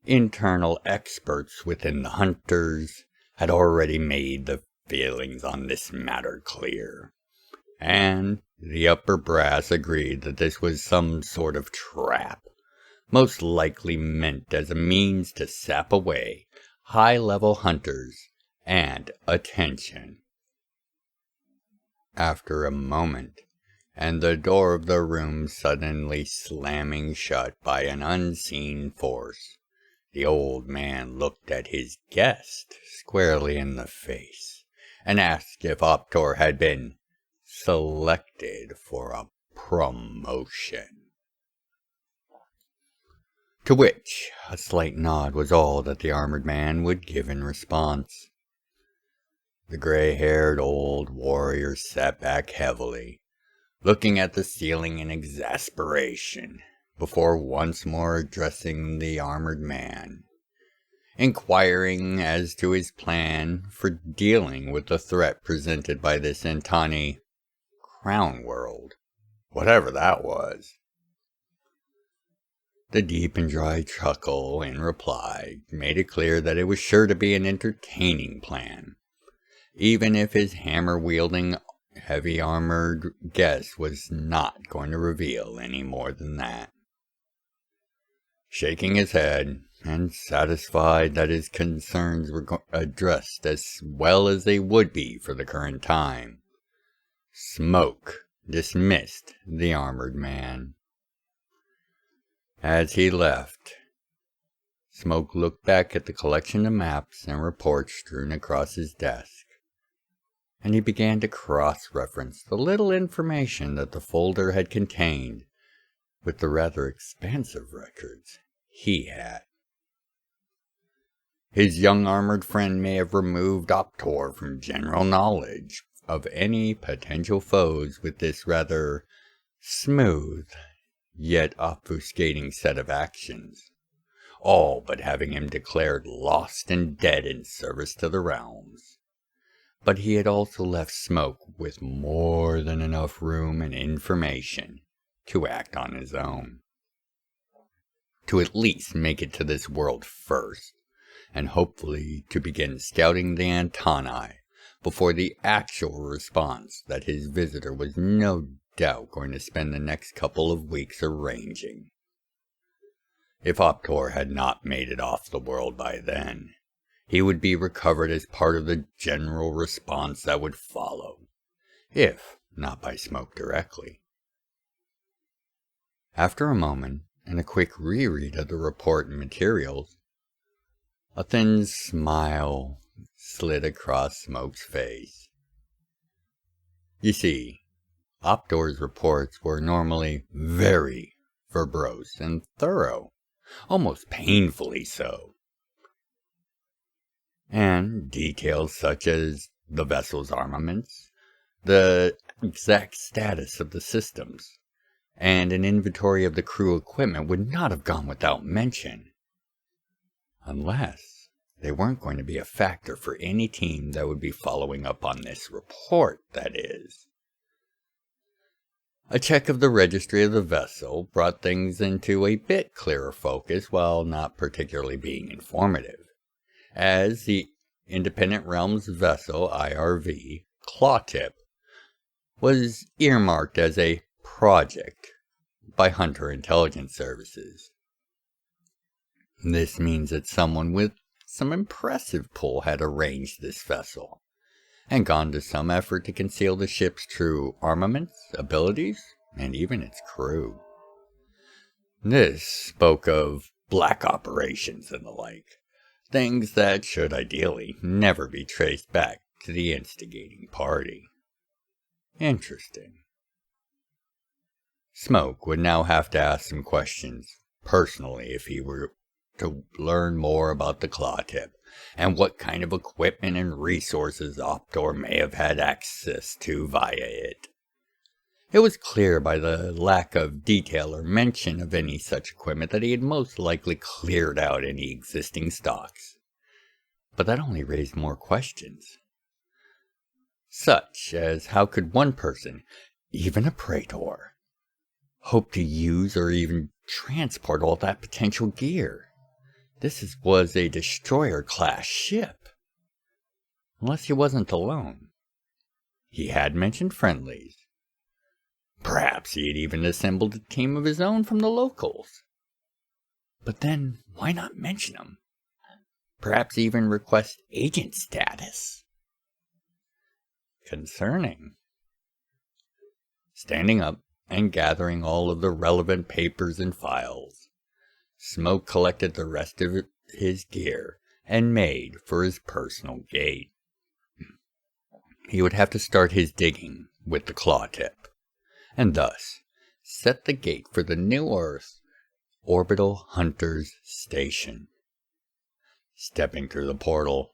Internal experts within the hunters had already made the feelings on this matter clear, and the upper brass agreed that this was some sort of trap, most likely meant as a means to sap away high-level hunters and attention. After a moment, and the door of the room suddenly slamming shut by an unseen force, the old man looked at his guest squarely in the face, and asked if Optor had been selected for a promotion. To which a slight nod was all that the armored man would give in response. The gray-haired old warrior sat back heavily, looking at the ceiling in exasperation, before once more addressing the armored man, inquiring as to his plan for dealing with the threat presented by this Antani Crown World, whatever that was. The deep and dry chuckle in reply made it clear that it was sure to be an entertaining plan, even if his hammer-wielding, heavy-armored guest was not going to reveal any more than that. Shaking his head, and satisfied that his concerns were addressed as well as they would be for the current time, Smoke dismissed the armored man. As he left, Smoke looked back at the collection of maps and reports strewn across his desk, and he began to cross-reference the little information that the folder had contained with the rather expansive records he had. His young armored friend may have removed Optor from general knowledge of any potential foes with this rather smooth yet obfuscating set of actions, all but having him declared lost and dead in service to the realms. But he had also left Smoke with more than enough room and information to act on his own, to at least make it to this world first, and hopefully to begin scouting the antennae before the actual response that his visitor was no doubt going to spend the next couple of weeks arranging. If Optor had not made it off the world by then, he would be recovered as part of the general response that would follow, if not by Smoke directly. After a moment, and a quick reread of the report and materials, a thin smile slid across Smoke's face. You see, Optor's reports were normally very verbose and thorough, almost painfully so. And details such as the vessel's armaments, the exact status of the systems, and an inventory of the crew equipment would not have gone without mention. Unless they weren't going to be a factor for any team that would be following up on this report, that is. A check of the registry of the vessel brought things into a bit clearer focus while not particularly being informative, as the Independent Realms vessel IRV Clawtip was earmarked as a project by Hunter Intelligence Services. This means that someone with some impressive pull had arranged this vessel, and gone to some effort to conceal the ship's true armaments, abilities, and even its crew. This spoke of black operations and the like, things that should ideally never be traced back to the instigating party. Interesting. Smoke would now have to ask some questions personally if he were to learn more about the Clawtip, and what kind of equipment and resources Optor may have had access to via it. It was clear by the lack of detail or mention of any such equipment that he had most likely cleared out any existing stocks. But that only raised more questions. Such as how could one person, even a praetor, hope to use or even transport all that potential gear? This was a destroyer-class ship. Unless he wasn't alone. He had mentioned friendlies. Perhaps he had even assembled a team of his own from the locals. But then, why not mention them? Perhaps even request agent status. Concerning. Standing up and gathering all of the relevant papers and files, Smoke collected the rest of his gear and made for his personal gate. He would have to start his digging with the Clawtip, and thus set the gate for the New Earth Orbital Hunters Station. Stepping through the portal,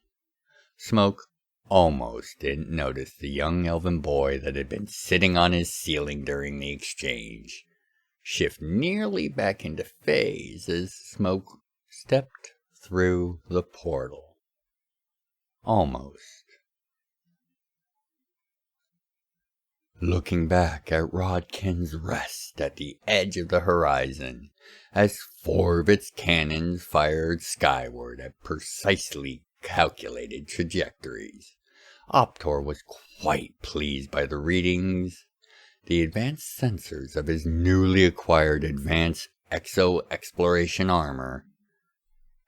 Smoke almost didn't notice the young elven boy that had been sitting on his ceiling during the exchange shift nearly back into phase as Smoke stepped through the portal. Almost. Looking back at Rodkin's rest at the edge of the horizon, as 4 of its cannons fired skyward at precisely calculated trajectories, Optor was quite pleased by the readings. The advanced sensors of his newly acquired advanced exo-exploration armor,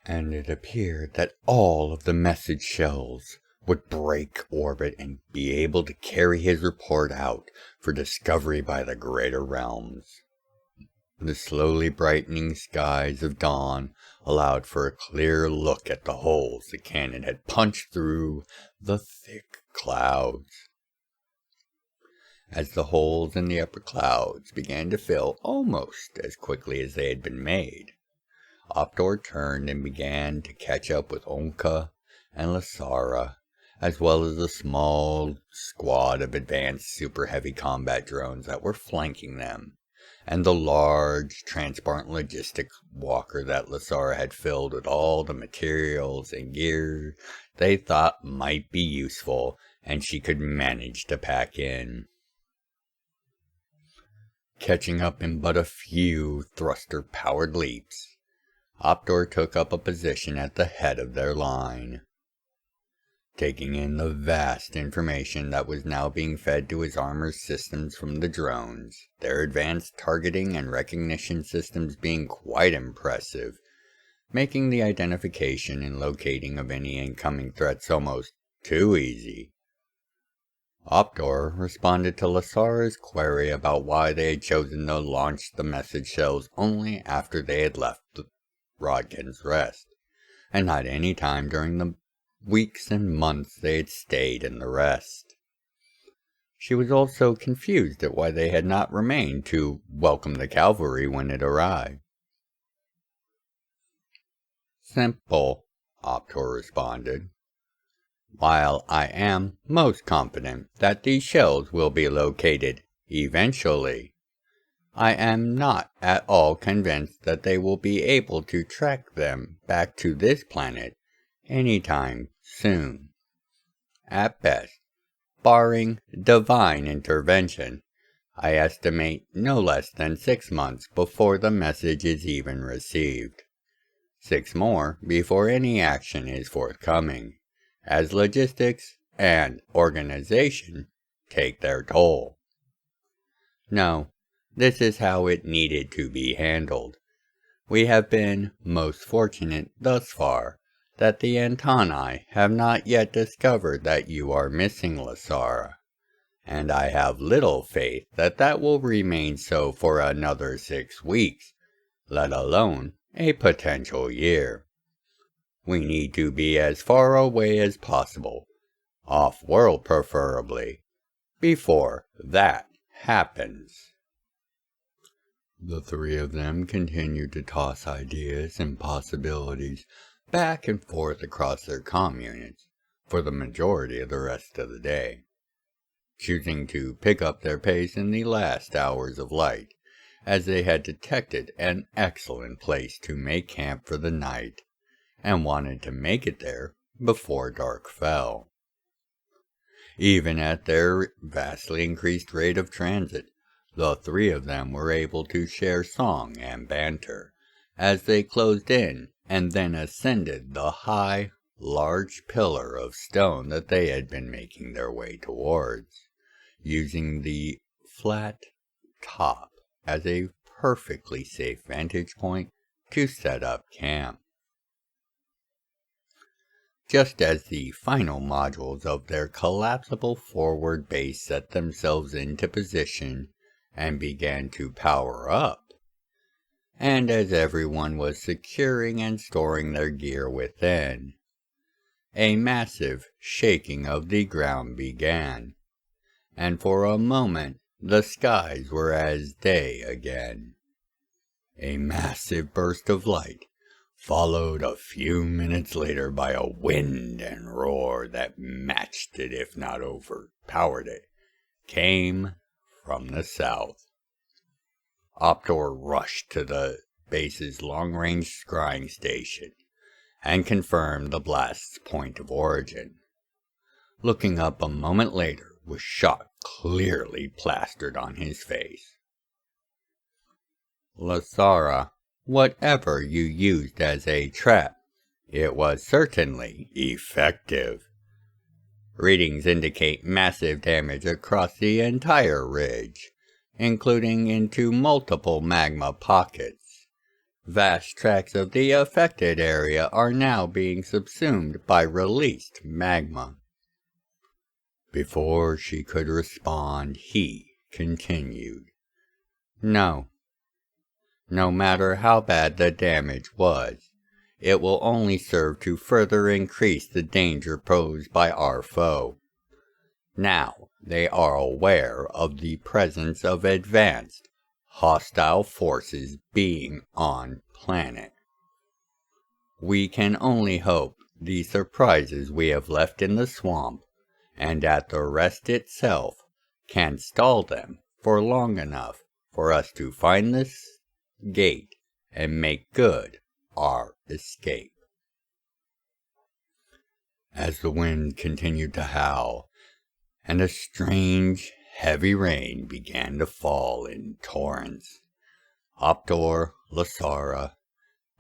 and it appeared that all of the message shells would break orbit and be able to carry his report out for discovery by the greater realms. The slowly brightening skies of dawn allowed for a clear look at the holes the cannon had punched through the thick clouds. As the holes in the upper clouds began to fill almost as quickly as they had been made, Optor turned and began to catch up with Onka and Lasara, as well as a small squad of advanced super heavy combat drones that were flanking them, and the large transport logistics walker that Lasara had filled with all the materials and gear they thought might be useful and she could manage to pack in. Catching up in but a few thruster-powered leaps, Optor took up a position at the head of their line. Taking in the vast information that was now being fed to his armor systems from the drones, their advanced targeting and recognition systems being quite impressive, making the identification and locating of any incoming threats almost too easy. Optor responded to Lasara's query about why they had chosen to launch the message shells only after they had left Rodkin's Rest, and not any time during the weeks and months they had stayed in the Rest. She was also confused at why they had not remained to welcome the cavalry when it arrived. Simple, Optor responded. While I am most confident that these shells will be located eventually, I am not at all convinced that they will be able to track them back to this planet anytime soon. At best, barring divine intervention, I estimate no less than 6 months before the message is even received. 6 more before any action is forthcoming, as logistics and organization take their toll. No, this is how it needed to be handled. We have been most fortunate thus far that the Antani have not yet discovered that you are missing, Lasara, and I have little faith that that will remain so for another 6 weeks, let alone a potential year. We need to be as far away as possible, off-world preferably, before that happens. The 3 of them continued to toss ideas and possibilities back and forth across their comm units for the majority of the rest of the day, choosing to pick up their pace in the last hours of light, as they had detected an excellent place to make camp for the night, and wanted to make it there before dark fell. Even at their vastly increased rate of transit, the 3 of them were able to share song and banter as they closed in and then ascended the high, large pillar of stone that they had been making their way towards, using the flat top as a perfectly safe vantage point to set up camp. Just as the final modules of their collapsible forward base set themselves into position and began to power up, and as everyone was securing and storing their gear within, a massive shaking of the ground began, and for a moment the skies were as day again. A massive burst of light, followed a few minutes later by a wind and roar that matched it if not overpowered it, came from the south. Optor rushed to the base's long-range scrying station and confirmed the blast's point of origin. Looking up a moment later with shock clearly plastered on his face. Lasara, whatever you used as a trap, it was certainly effective. Readings indicate massive damage across the entire ridge, including into multiple magma pockets. Vast tracts of the affected area are now being subsumed by released magma. Before she could respond, he continued. No matter how bad the damage was, it will only serve to further increase the danger posed by our foe. Now they are aware of the presence of advanced, hostile forces being on planet. We can only hope the surprises we have left in the swamp and at the rest itself can stall them for long enough for us to find this gate and make good our escape. As the wind continued to howl, and a strange, heavy rain began to fall in torrents, Optor, Lasara,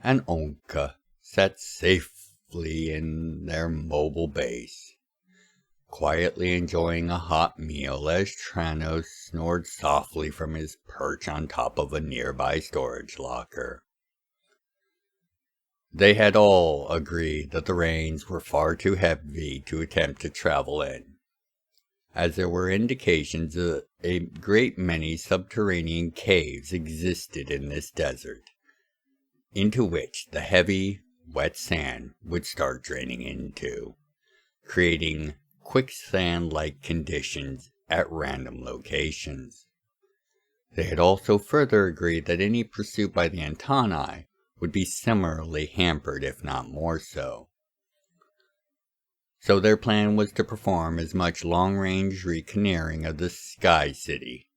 and Onka sat safely in their mobile base, quietly enjoying a hot meal as Tranos snored softly from his perch on top of a nearby storage locker. They had all agreed that the rains were far too heavy to attempt to travel in, as there were indications that a great many subterranean caves existed in this desert, into which the heavy, wet sand would start draining into, creating quicksand-like conditions at random locations. They had also further agreed that any pursuit by the Antani would be similarly hampered, if not more so. So their plan was to perform as much long-range reconnoitering of the Sky City,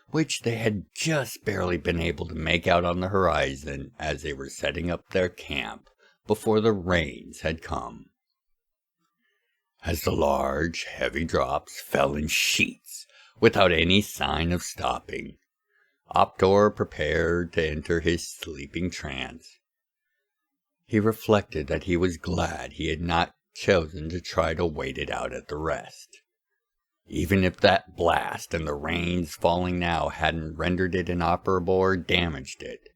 which they had just barely been able to make out on the horizon as they were setting up their camp before the rains had come. As the large, heavy drops fell in sheets without any sign of stopping, Optor prepared to enter his sleeping trance. He reflected that he was glad he had not chosen to try to wait it out at the rest. Even if that blast and the rains falling now hadn't rendered it inoperable or damaged it,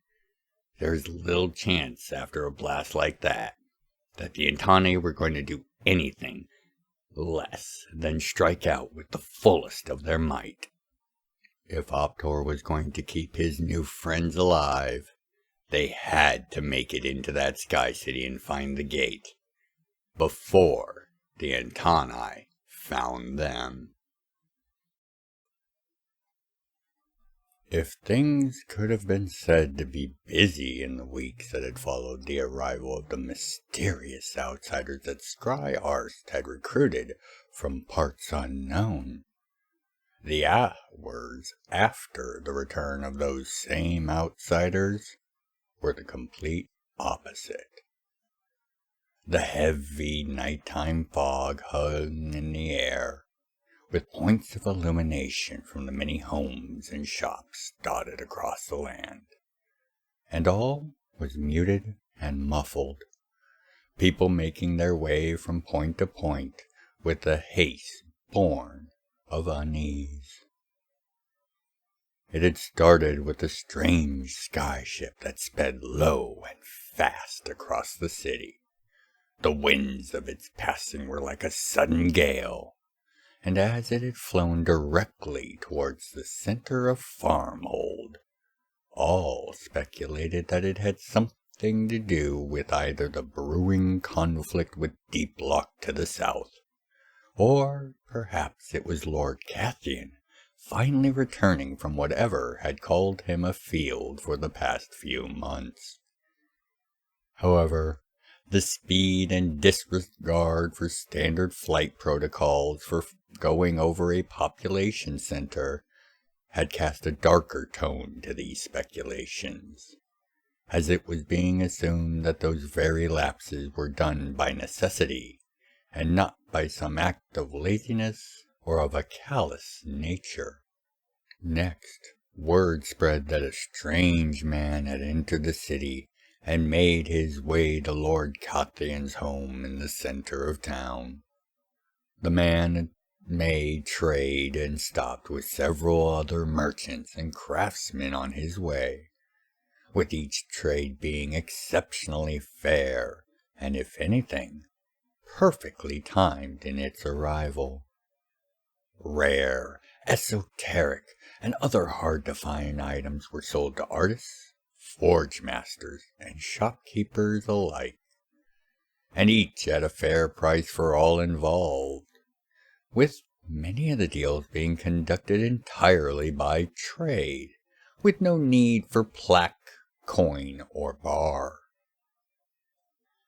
there's little chance after a blast like that the Antani were going to do anything less than strike out with the fullest of their might. If Optor was going to keep his new friends alive, they had to make it into that Sky City and find the gate before the Antani found them. If things could have been said to be busy in the weeks that had followed the arrival of the mysterious outsiders that Scry Arst had recruited from parts unknown, the hours after the return of those same outsiders were the complete opposite. The heavy nighttime fog hung in the air, with points of illumination from the many homes and shops dotted across the land, and all was muted and muffled, people making their way from point to point with a haste born of unease. It had started with a strange skyship that sped low and fast across the city. The winds of its passing were like a sudden gale, and as it had flown directly towards the center of Farmhold, all speculated that it had something to do with either the brewing conflict with Deep Lock to the south, or perhaps it was Lord Katheon finally returning from whatever had called him afield for the past few months. However, the speed and disregard for standard flight protocols for going over a population center had cast a darker tone to these speculations, as it was being assumed that those very lapses were done by necessity and not by some act of laziness or of a callous nature. Next, word spread that a strange man had entered the city and made his way to Lord Katheon's home in the center of town. The man had made trade and stopped with several other merchants and craftsmen on his way, with each trade being exceptionally fair and, if anything, perfectly timed in its arrival. Rare, esoteric, and other hard-to-find items were sold to artists, forge masters, and shopkeepers alike. and each at a fair price for all involved, with many of the deals being conducted entirely by trade, with no need for plaque, coin, or bar.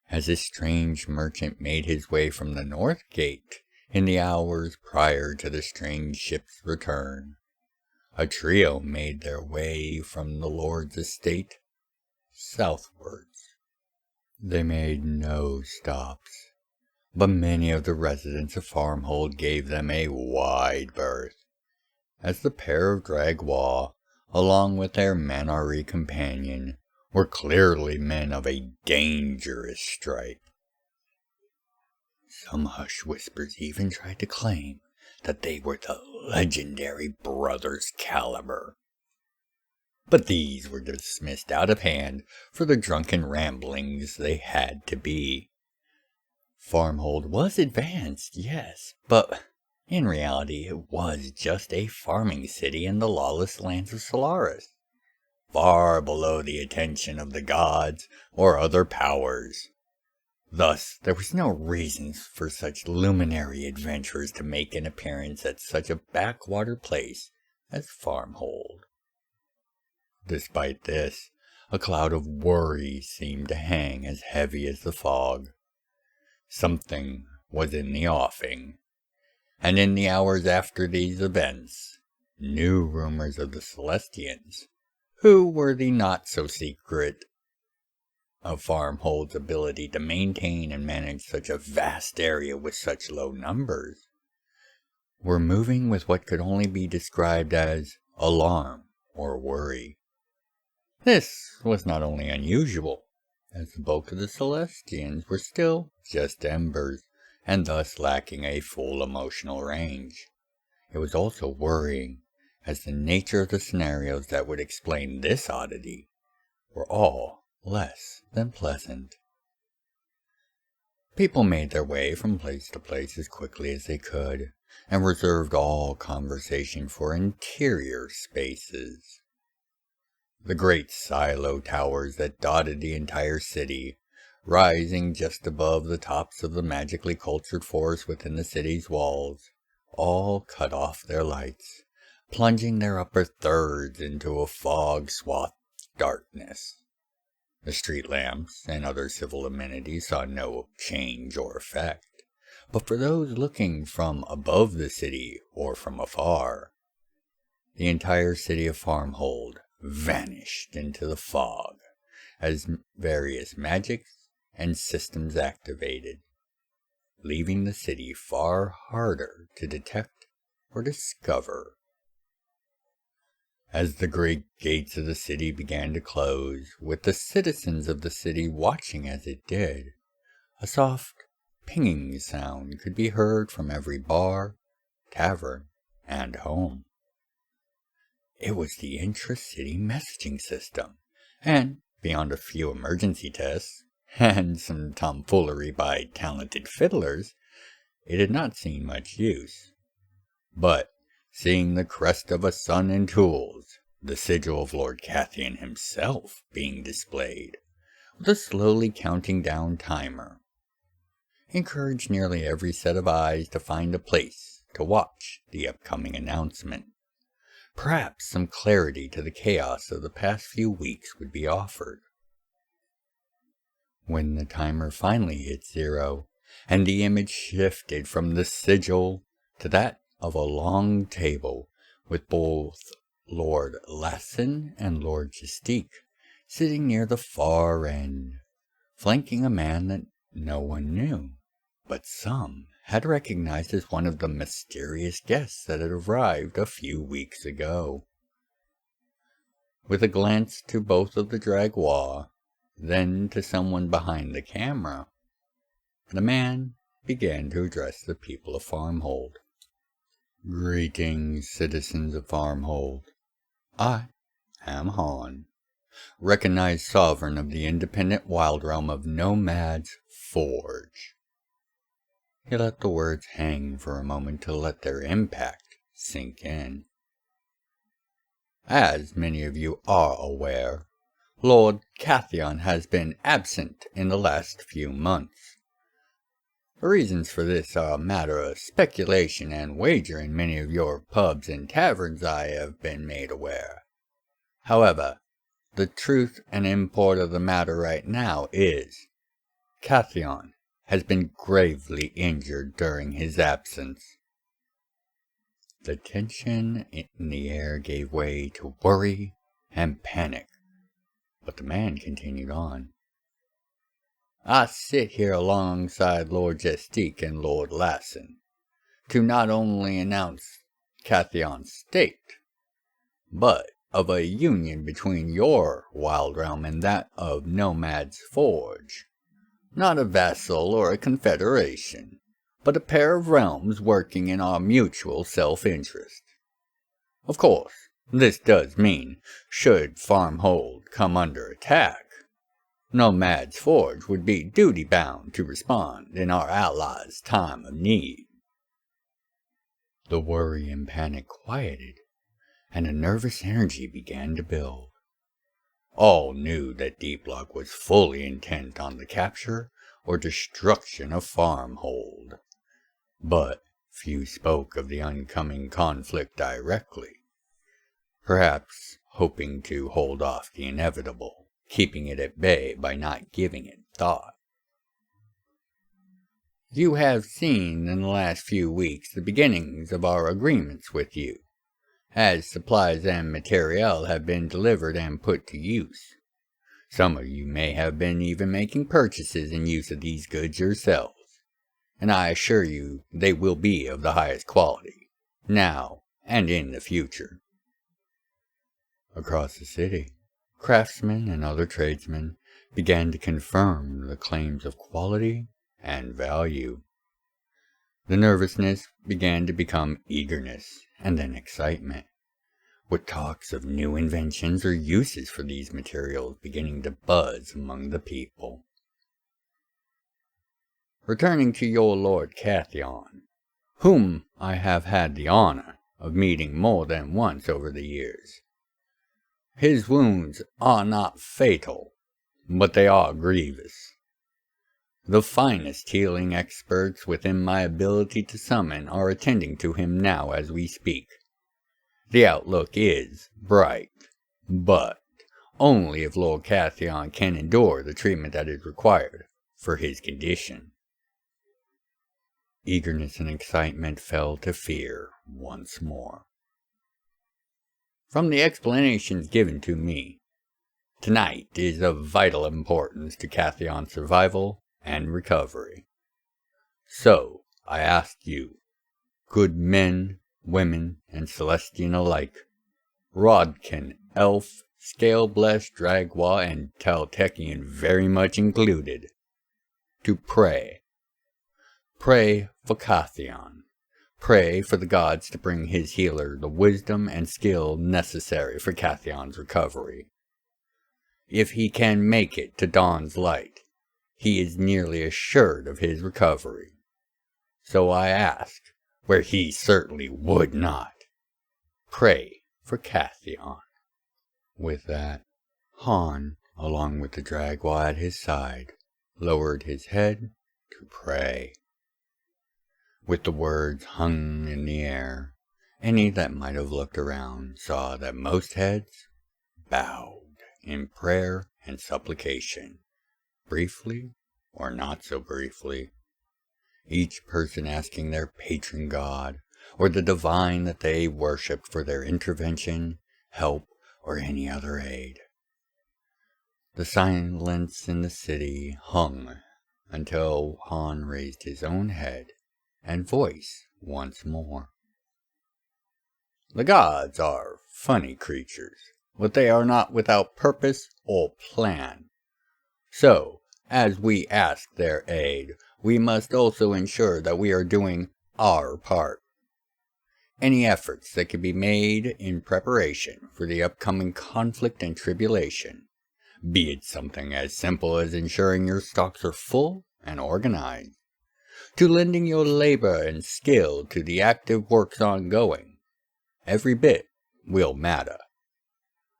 As this strange merchant made his way from the north gate in the hours prior to the strange ship's return, a trio made their way from the lord's estate southwards. They made no stops, but many of the residents of Farmhold gave them a wide berth, as the pair of Dragwa, along with their Manari companion, were clearly men of a dangerous stripe. Some hushed whispers even tried to claim that they were the legendary brothers Caliber. But these were dismissed out of hand for the drunken ramblings they had to be. Farmhold was advanced, yes, but in reality it was just a farming city in the lawless lands of Solaris, far below the attention of the gods or other powers. Thus, there was no reason for such luminary adventurers to make an appearance at such a backwater place as Farmhold. Despite this, a cloud of worry seemed to hang as heavy as the fog. Something was in the offing, and in the hours after these events, new rumors of the Celestians, who were the not-so-secret of Farmhold's ability to maintain and manage such a vast area with such low numbers, were moving with what could only be described as alarm or worry. This was not only unusual, as the bulk of the Celestians were still just embers, and thus lacking a full emotional range. It was also worrying, as the nature of the scenarios that would explain this oddity were all less than pleasant. People made their way from place to place as quickly as they could, and reserved all conversation for interior spaces. The great silo towers that dotted the entire city, rising just above the tops of the magically cultured forest within the city's walls, all cut off their lights, plunging their upper thirds into a fog-swathed darkness. The street lamps and other civil amenities saw no change or effect, but for those looking from above the city or from afar, the entire city of Farmhold vanished into the fog as various magics and systems activated, leaving the city far harder to detect or discover. As the great gates of the city began to close, with the citizens of the city watching as it did, a soft pinging sound could be heard from every bar, tavern, and home. It was the intra-city messaging system, and beyond a few emergency tests, and some tomfoolery by talented fiddlers, it had not seen much use. But, seeing the crest of a sun and tools, the sigil of Lord Katheon himself being displayed, with a slowly counting down timer, encouraged nearly every set of eyes to find a place to watch the upcoming announcement. Perhaps some clarity to the chaos of the past few weeks would be offered. When the timer finally hit 0, and the image shifted from the sigil to that of a long table with both Lord Lassen and Lord Justique sitting near the far end, flanking a man that no one knew, but some had recognized as one of the mysterious guests that had arrived a few weeks ago. With a glance to both of the Dragwa, then to someone behind the camera, the man began to address the people of Farmhold. "Greetings, citizens of Farmhold. I am Hawn, recognized sovereign of the independent wild realm of Nomad's Forge." He let the words hang for a moment to let their impact sink in. As many of you are aware, Lord Katheon has been absent in the last few months, The reasons for this are a matter of speculation and wager in many of your pubs and taverns, I have been made aware. However, the truth and import of the matter right now is, Katheon has been gravely injured during his absence. The tension in the air gave way to worry and panic, but the man continued on. I sit here alongside Lord Jestik and Lord Lassen to not only announce Katheon's state, but of a union between your wild realm and that of Nomad's Forge. Not a vassal or a confederation, but a pair of realms working in our mutual self-interest. Of course, this does mean, should Farmhold come under attack, Nomad's Forge would be duty-bound to respond in our allies' time of need. The worry and panic quieted, and a nervous energy began to build. All knew that Deeplock was fully intent on the capture or destruction of Farmhold, but few spoke of the oncoming conflict directly, perhaps hoping to hold off the inevitable, keeping it at bay by not giving it thought. You have seen in the last few weeks the beginnings of our agreements with you, as supplies and materiel have been delivered and put to use. Some of you may have been even making purchases in use of these goods yourselves, and I assure you they will be of the highest quality, now and in the future. Across the city, craftsmen and other tradesmen began to confirm the claims of quality and value. The nervousness began to become eagerness and then excitement, with talks of new inventions or uses for these materials beginning to buzz among the people. Returning to your Lord Katheon, whom I have had the honor of meeting more than once over the years, his wounds are not fatal, but they are grievous. The finest healing experts within my ability to summon are attending to him now as we speak. The outlook is bright, but only if Lord Katheon can endure the treatment that is required for his condition. Eagerness and excitement fell to fear once more. From the explanations given to me, tonight is of vital importance to Katheon's survival and recovery. So, I ask you, good men, women, and Celestian alike, Rodkin, Elf, Scale-Blessed, Dragwa, and Taltechian very much included, to pray. Pray for Katheon. Pray for the gods to bring his healer the wisdom and skill necessary for Katheon's recovery. If he can make it to dawn's light, he is nearly assured of his recovery. So I ask, where he certainly would not, pray for Katheon. With that, Hawn, along with the Dragwa at his side, lowered his head to pray. With the words hung in the air, any that might have looked around saw that most heads bowed in prayer and supplication, briefly or not so briefly, each person asking their patron god or the divine that they worshipped for their intervention, help, or any other aid. The silence in the city hung until Hawn raised his own head and voice once more. The gods are funny creatures, but they are not without purpose or plan. So, as we ask their aid, we must also ensure that we are doing our part. Any efforts that can be made in preparation for the upcoming conflict and tribulation, be it something as simple as ensuring your stocks are full and organized, to lending your labor and skill to the active works ongoing, every bit will matter.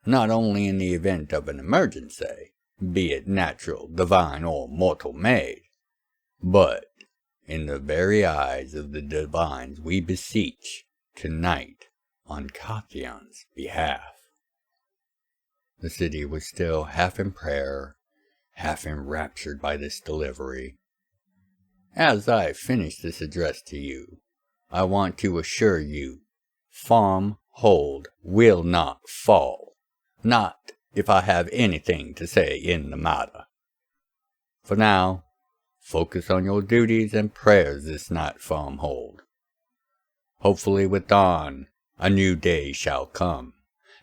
Not only in the event of an emergency, be it natural, divine, or mortal made, but in the very eyes of the divines we beseech tonight on Katheon's behalf. The city was still half in prayer, half enraptured by this delivery. As I finish this address to you, I want to assure you, farm hold will not fall, not if I have anything to say in the matter. For now, focus on your duties and prayers this night, farm hold. Hopefully with dawn, a new day shall come,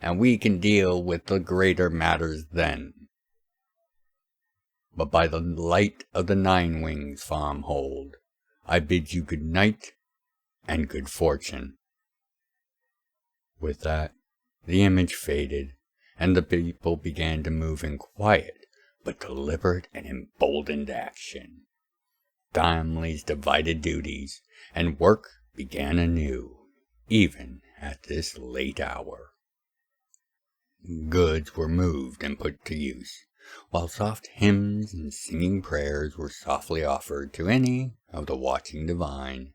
and we can deal with the greater matters then. But by the light of the 9 wings, farm hold, I bid you good night and good fortune. With that, the image faded, and the people began to move in quiet but deliberate and emboldened action. Dimely's divided duties, and work began anew, even at this late hour. Goods were moved and put to use, while soft hymns and singing prayers were softly offered to any of the watching divine.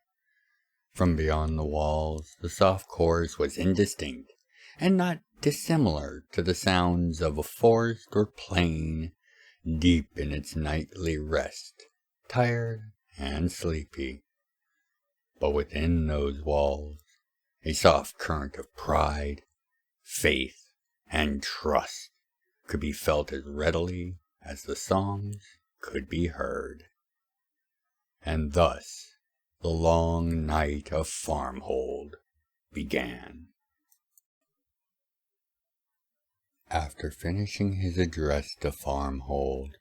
From beyond the walls, the soft chorus was indistinct, and not dissimilar to the sounds of a forest or plain, deep in its nightly rest, tired and sleepy. But within those walls, a soft current of pride, faith, and trust could be felt as readily as the songs could be heard. And thus the long night of farmhold began. After finishing his address to farmhold,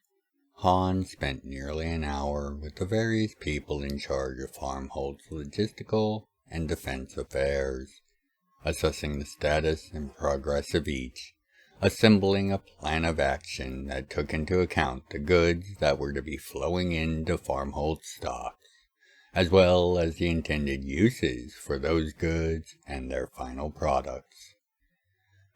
Hawn spent nearly an hour with the various people in charge of farmhold's logistical and defense affairs, assessing the status and progress of each, assembling a plan of action that took into account the goods that were to be flowing into farmhold stocks, as well as the intended uses for those goods and their final products.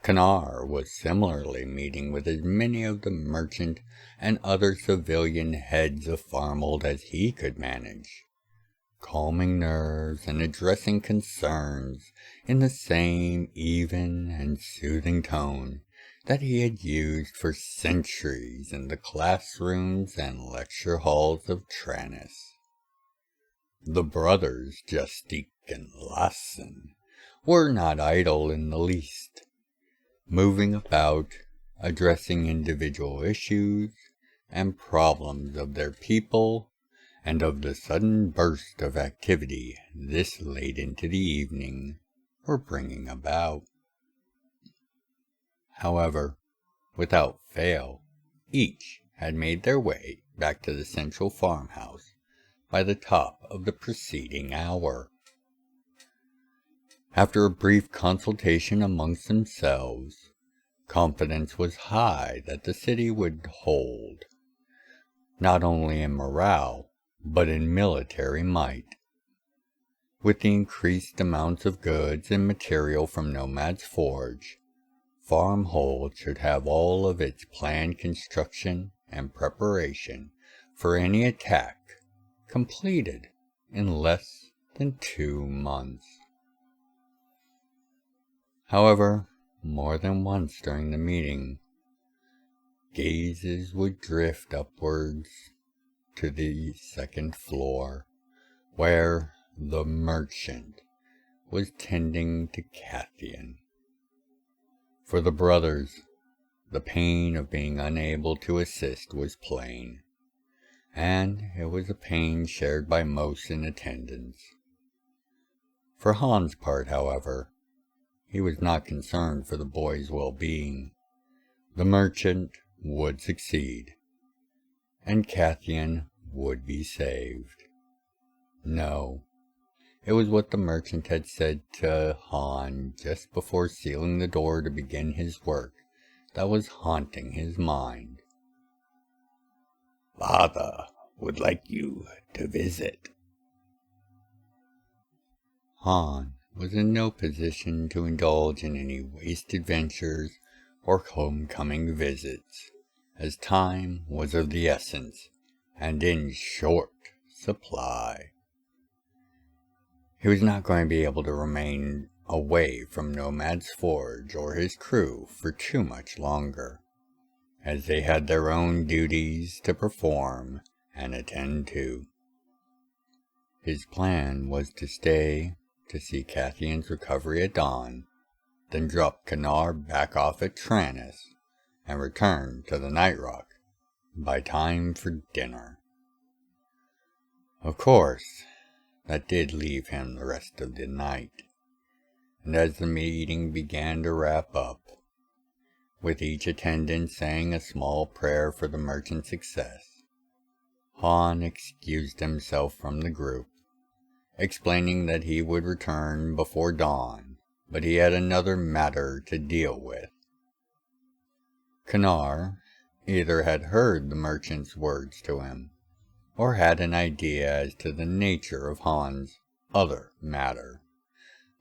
Canar was similarly meeting with as many of the merchant and other civilian heads of farmhold as he could manage, calming nerves and addressing concerns in the same even and soothing tone that he had used for centuries in the classrooms and lecture halls of Trannis. The brothers Justik and Lassen were not idle in the least, moving about, addressing individual issues and problems of their people and of the sudden burst of activity this late into the evening were bringing about. However, without fail, each had made their way back to the central farmhouse by the top of the preceding hour. After a brief consultation amongst themselves, confidence was high that the city would hold, not only in morale, but in military might. With the increased amounts of goods and material from Nomad's Forge, farmhold should have all of its planned construction and preparation for any attack completed in less than 2 months. However, more than once during the meeting, gazes would drift upwards to the 2nd floor, where the merchant was tending to Katheon. For the brothers, the pain of being unable to assist was plain, and it was a pain shared by most in attendance. For Hawn's part, however, he was not concerned for the boy's well-being. The merchant would succeed, and Katheon would be saved. No, it was what the merchant had said to Hawn just before sealing the door to begin his work that was haunting his mind. "Father would like you to visit." Hawn was in no position to indulge in any wasted ventures or homecoming visits, as time was of the essence and in short supply. He was not going to be able to remain away from Nomad's Forge or his crew for too much longer, as they had their own duties to perform and attend to. His plan was to stay to see Katheon's recovery at dawn, then drop Kanar back off at Tranus, and return to the Night Rock by time for dinner. Of course, that did leave him the rest of the night, and as the meeting began to wrap up, with each attendant saying a small prayer for the merchant's success, Hawn excused himself from the group, explaining that he would return before dawn, but he had another matter to deal with. Kanar either had heard the merchant's words to him, or had an idea as to the nature of Hawn's other matter,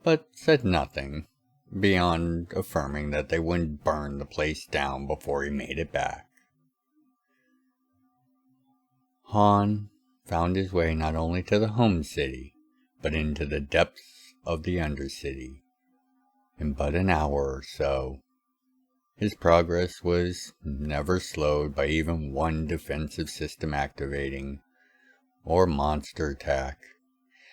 but said nothing, beyond affirming that they wouldn't burn the place down before he made it back. Hawn found his way not only to the home city, but into the depths of the Undercity in but an hour or so. His progress was never slowed by even one defensive system activating or monster attack,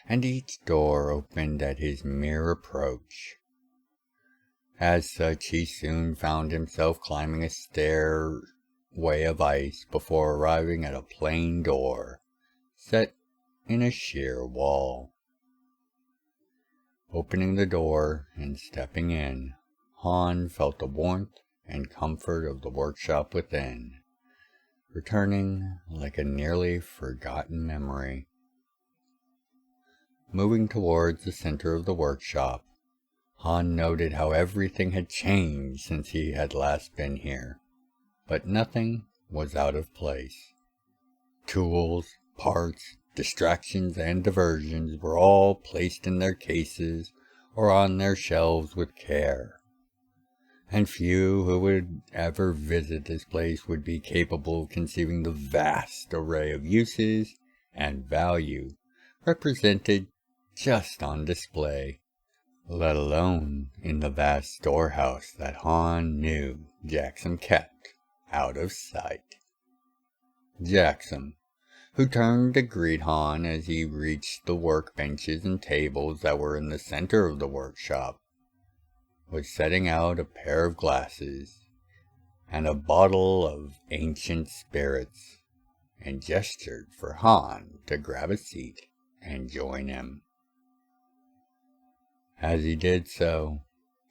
and each door opened at his mere approach. As such, he soon found himself climbing a stairway of ice before arriving at a plain door set in a sheer wall. Opening the door and stepping in, Hawn felt the warmth and comfort of the workshop within, returning like a nearly forgotten memory. Moving towards the center of the workshop, Hawn noted how everything had changed since he had last been here, but nothing was out of place. Tools, parts, distractions, and diversions were all placed in their cases or on their shelves with care, and few who would ever visit this place would be capable of conceiving the vast array of uses and value represented just on display, let alone in the vast storehouse that Hawn knew Jackson kept out of sight. Jackson, who turned to greet Hawn as he reached the workbenches and tables that were in the center of the workshop, was setting out a pair of glasses and a bottle of ancient spirits, and gestured for Hawn to grab a seat and join him. As he did so,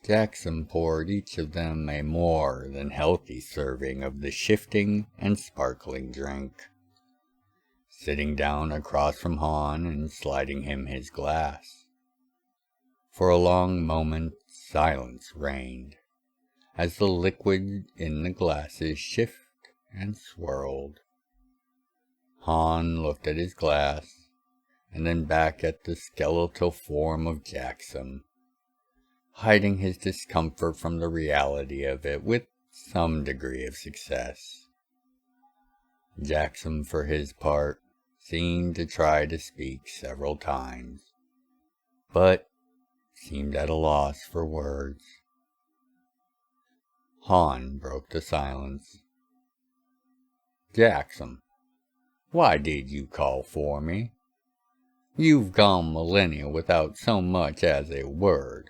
Jackson poured each of them a more than healthy serving of the shifting and sparkling drink, sitting down across from Hawn and sliding him his glass. For a long moment, silence reigned, as the liquid in the glasses shifted and swirled. Hawn looked at his glass, and then back at the skeletal form of Jackson, hiding his discomfort from the reality of it with some degree of success. Jackson, for his part, seemed to try to speak several times, but seemed at a loss for words. Hawn broke the silence. "Jackson, why did you call for me? You've gone millennia without so much as a word,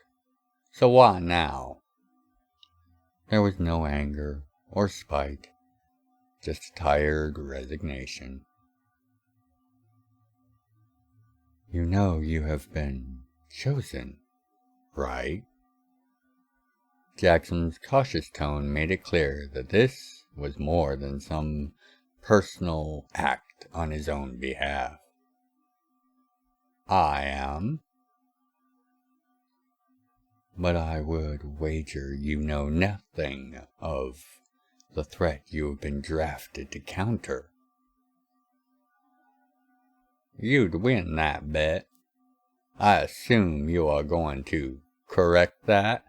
so why now?" There was no anger or spite, just tired resignation. "You know you have been chosen, right?" Jackson's cautious tone made it clear that this was more than some personal act on his own behalf. "I am." "But I would wager you know nothing of the threat you have been drafted to counter." "You'd win that bet. I assume you are going to correct that?"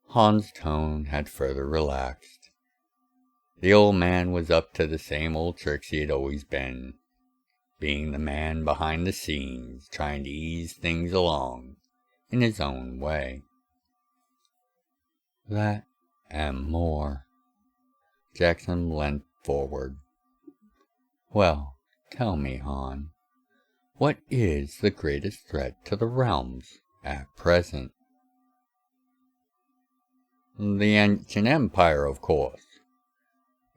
Hawn's tone had further relaxed. The old man was up to the same old tricks he had always been, being the man behind the scenes, trying to ease things along in his own way. That and more. Jackson leant forward. Well, tell me, Hawn, what is the greatest threat to the realms at present? The ancient empire, of course.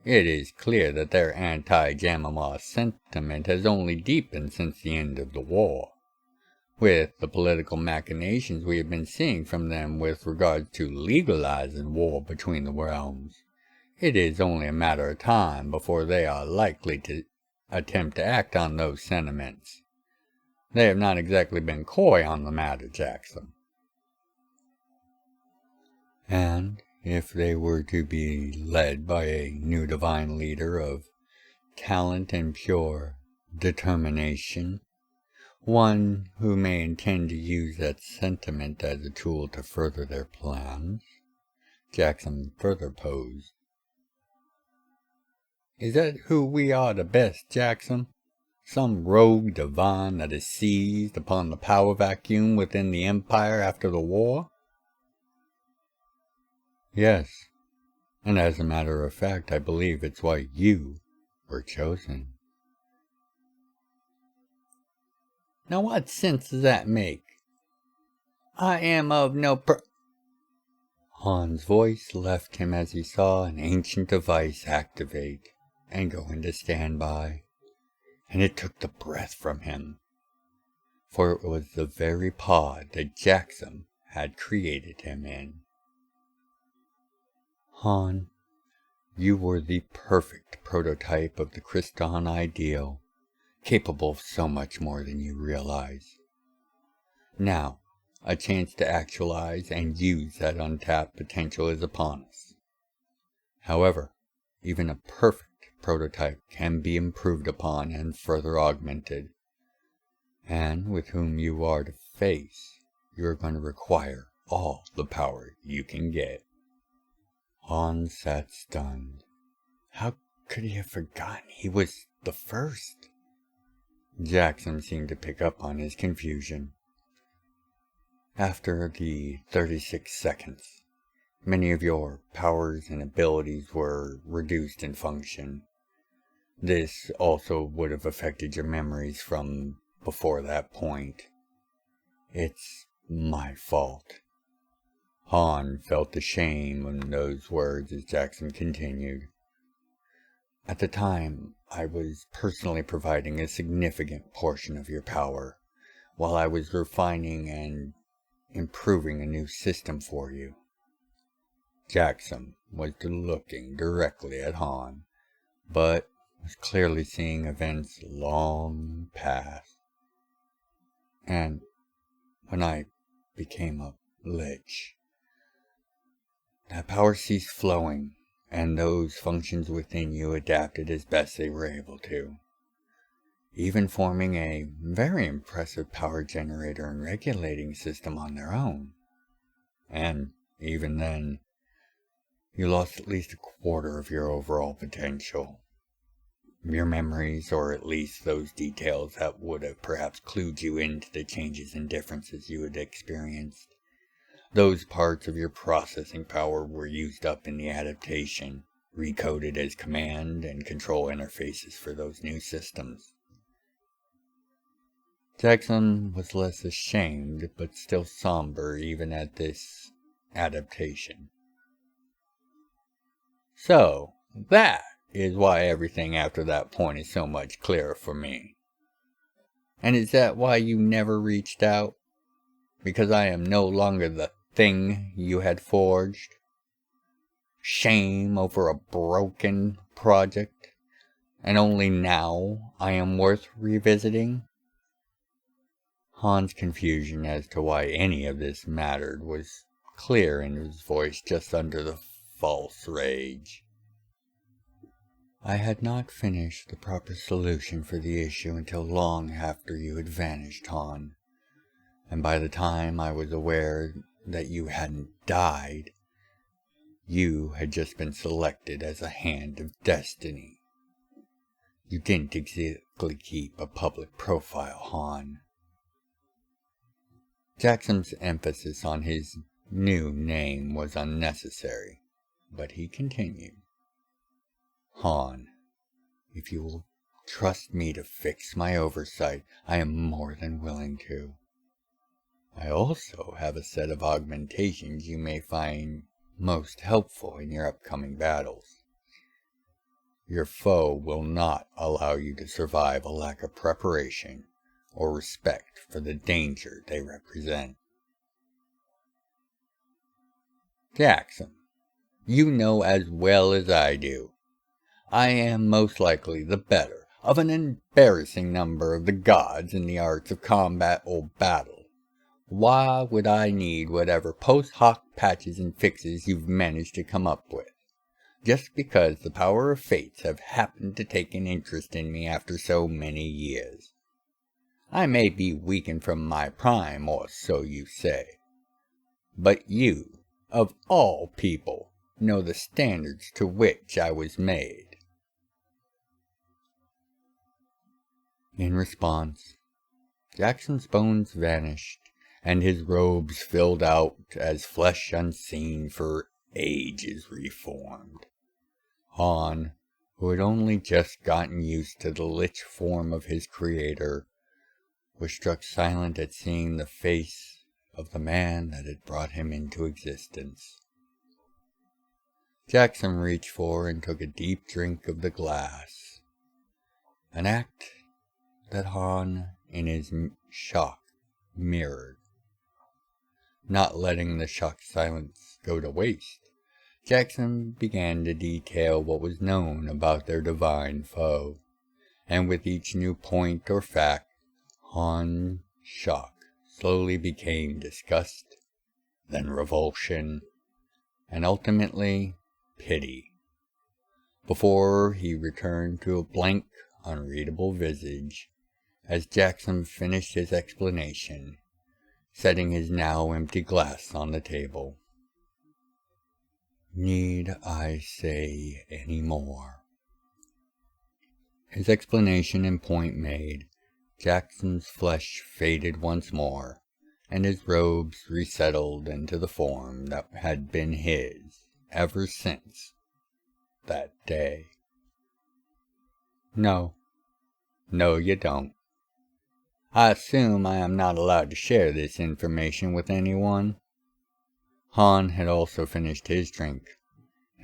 It is clear that their anti-Jam'mar sentiment has only deepened since the end of the war. With the political machinations we have been seeing from them with regard to legalizing war between the realms, it is only a matter of time before they are likely to attempt to act on those sentiments. They have not exactly been coy on the matter, Jackson. And if they were to be led by a new divine leader of talent and pure determination, one who may intend to use that sentiment as a tool to further their plans, Jackson further posed. Is that who we are the best, Jackson? Some rogue divine that has seized upon the power vacuum within the Empire after the war? Yes, and as a matter of fact, I believe it's why you were chosen. Now what sense does that make? I am of no Hawn's voice left him as he saw an ancient device activate and go into standby, and it took the breath from him, for it was the very pod that Jackson had created him in. Hawn, you were the perfect prototype of the Christon ideal, capable of so much more than you realize. Now, a chance to actualize and use that untapped potential is upon us. However, even a perfect prototype can be improved upon and further augmented, and with whom you are to face, you are going to require all the power you can get. Hawn sat stunned. How could he have forgotten he was the first? Jackson seemed to pick up on his confusion. After the 36 seconds, many of your powers and abilities were reduced in function. This also would have affected your memories from before that point. It's my fault. Hawn felt the shame in those words as Jackson continued. At the time, I was personally providing a significant portion of your power, while I was refining and improving a new system for you. Jackson was looking directly at Hawn, but was clearly seeing events long past. And when I became a lich, that power ceased flowing, and those functions within you adapted as best they were able to, even forming a very impressive power generator and regulating system on their own. And even then, you lost at least a quarter of your overall potential. Your memories, or at least those details that would have perhaps clued you into the changes and differences you had experienced, those parts of your processing power were used up in the adaptation, recoded as command and control interfaces for those new systems. Jackson was less ashamed, but still somber even at this adaptation. So, that is why everything after that point is so much clearer for me. And is that why you never reached out? Because I am no longer the thing you had forged? Shame over a broken project, and only now I am worth revisiting? Hawn's confusion as to why any of this mattered was clear in his voice just under the false rage. I had not finished the proper solution for the issue until long after you had vanished, Hawn, and by the time I was aware that you hadn't died, you had just been selected as a hand of destiny. You didn't exactly keep a public profile, Hawn. Jackson's emphasis on his new name was unnecessary, but he continued. Hawn, if you will trust me to fix my oversight, I am more than willing to. I also have a set of augmentations you may find most helpful in your upcoming battles. Your foe will not allow you to survive a lack of preparation or respect for the danger they represent. Jackson, you know as well as I do, I am most likely the better of an embarrassing number of the gods in the arts of combat or battle. Why would I need whatever post hoc patches and fixes you've managed to come up with, just because the power of fates have happened to take an interest in me after so many years? I may be weakened from my prime, or so you say, but you, of all people, know the standards to which I was made. In response, Jackson's bones vanished, and his robes filled out as flesh unseen for ages reformed. Hawn, who had only just gotten used to the lich form of his creator, was struck silent at seeing the face of the man that had brought him into existence. Jackson reached for and took a deep drink of the glass, an act that Hawn, in his shock, mirrored. Not letting the shocked silence go to waste, Jackson began to detail what was known about their divine foe, and with each new point or fact, Hawn's shock slowly became disgust, then revulsion, and ultimately pity, before he returned to a blank, unreadable visage as Jackson finished his explanation, setting his now empty glass on the table. Need I say any more? His explanation and point made, Jackson's flesh faded once more, and his robes resettled into the form that had been his ever since that day. No, you don't. I assume I am not allowed to share this information with anyone. Hawn had also finished his drink,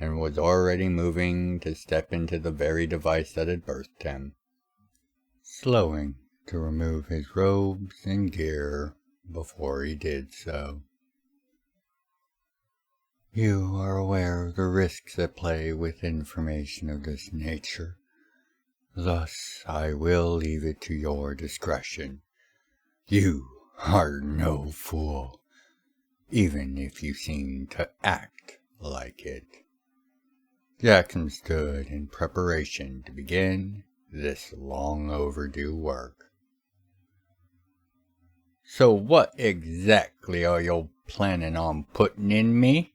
and was already moving to step into the very device that had birthed him, slowing to remove his robes and gear before he did so. You are aware of the risks at play with information of this nature. Thus, I will leave it to your discretion. You are no fool, even if you seem to act like it. Jackson stood in preparation to begin this long overdue work. So what exactly are you planning on putting in me?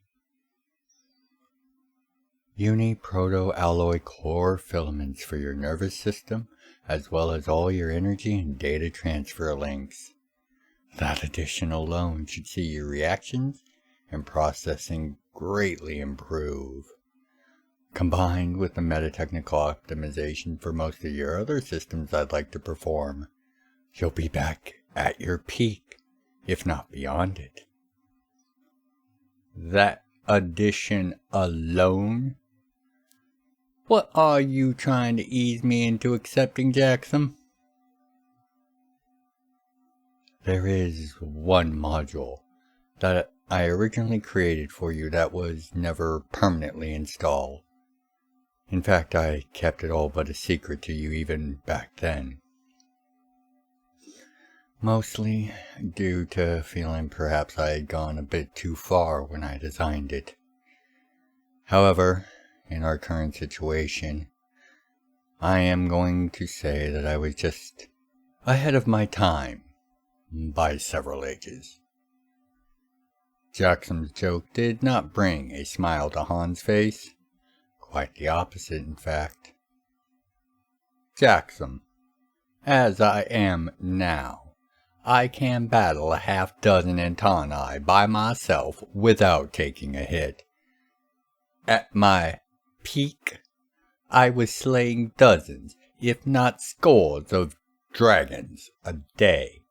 Uni-proto-alloy core filaments for your nervous system, as well as all your energy and data transfer links. That addition alone should see your reactions and processing greatly improve. Combined with the metatechnical optimization for most of your other systems I'd like to perform, you'll be back at your peak, if not beyond it. That addition alone? What are you trying to ease me into accepting, Jackson? There is one module that I originally created for you that was never permanently installed. In fact, I kept it all but a secret to you even back then. Mostly due to feeling perhaps I had gone a bit too far when I designed it. However, in our current situation, I am going to say that I was just ahead of my time by several ages. Jackson's joke did not bring a smile to Hawn's face. Quite the opposite, in fact. Jackson, as I am now, I can battle a half-dozen Antani by myself without taking a hit. At my peak, I was slaying dozens, if not scores, of dragons a day.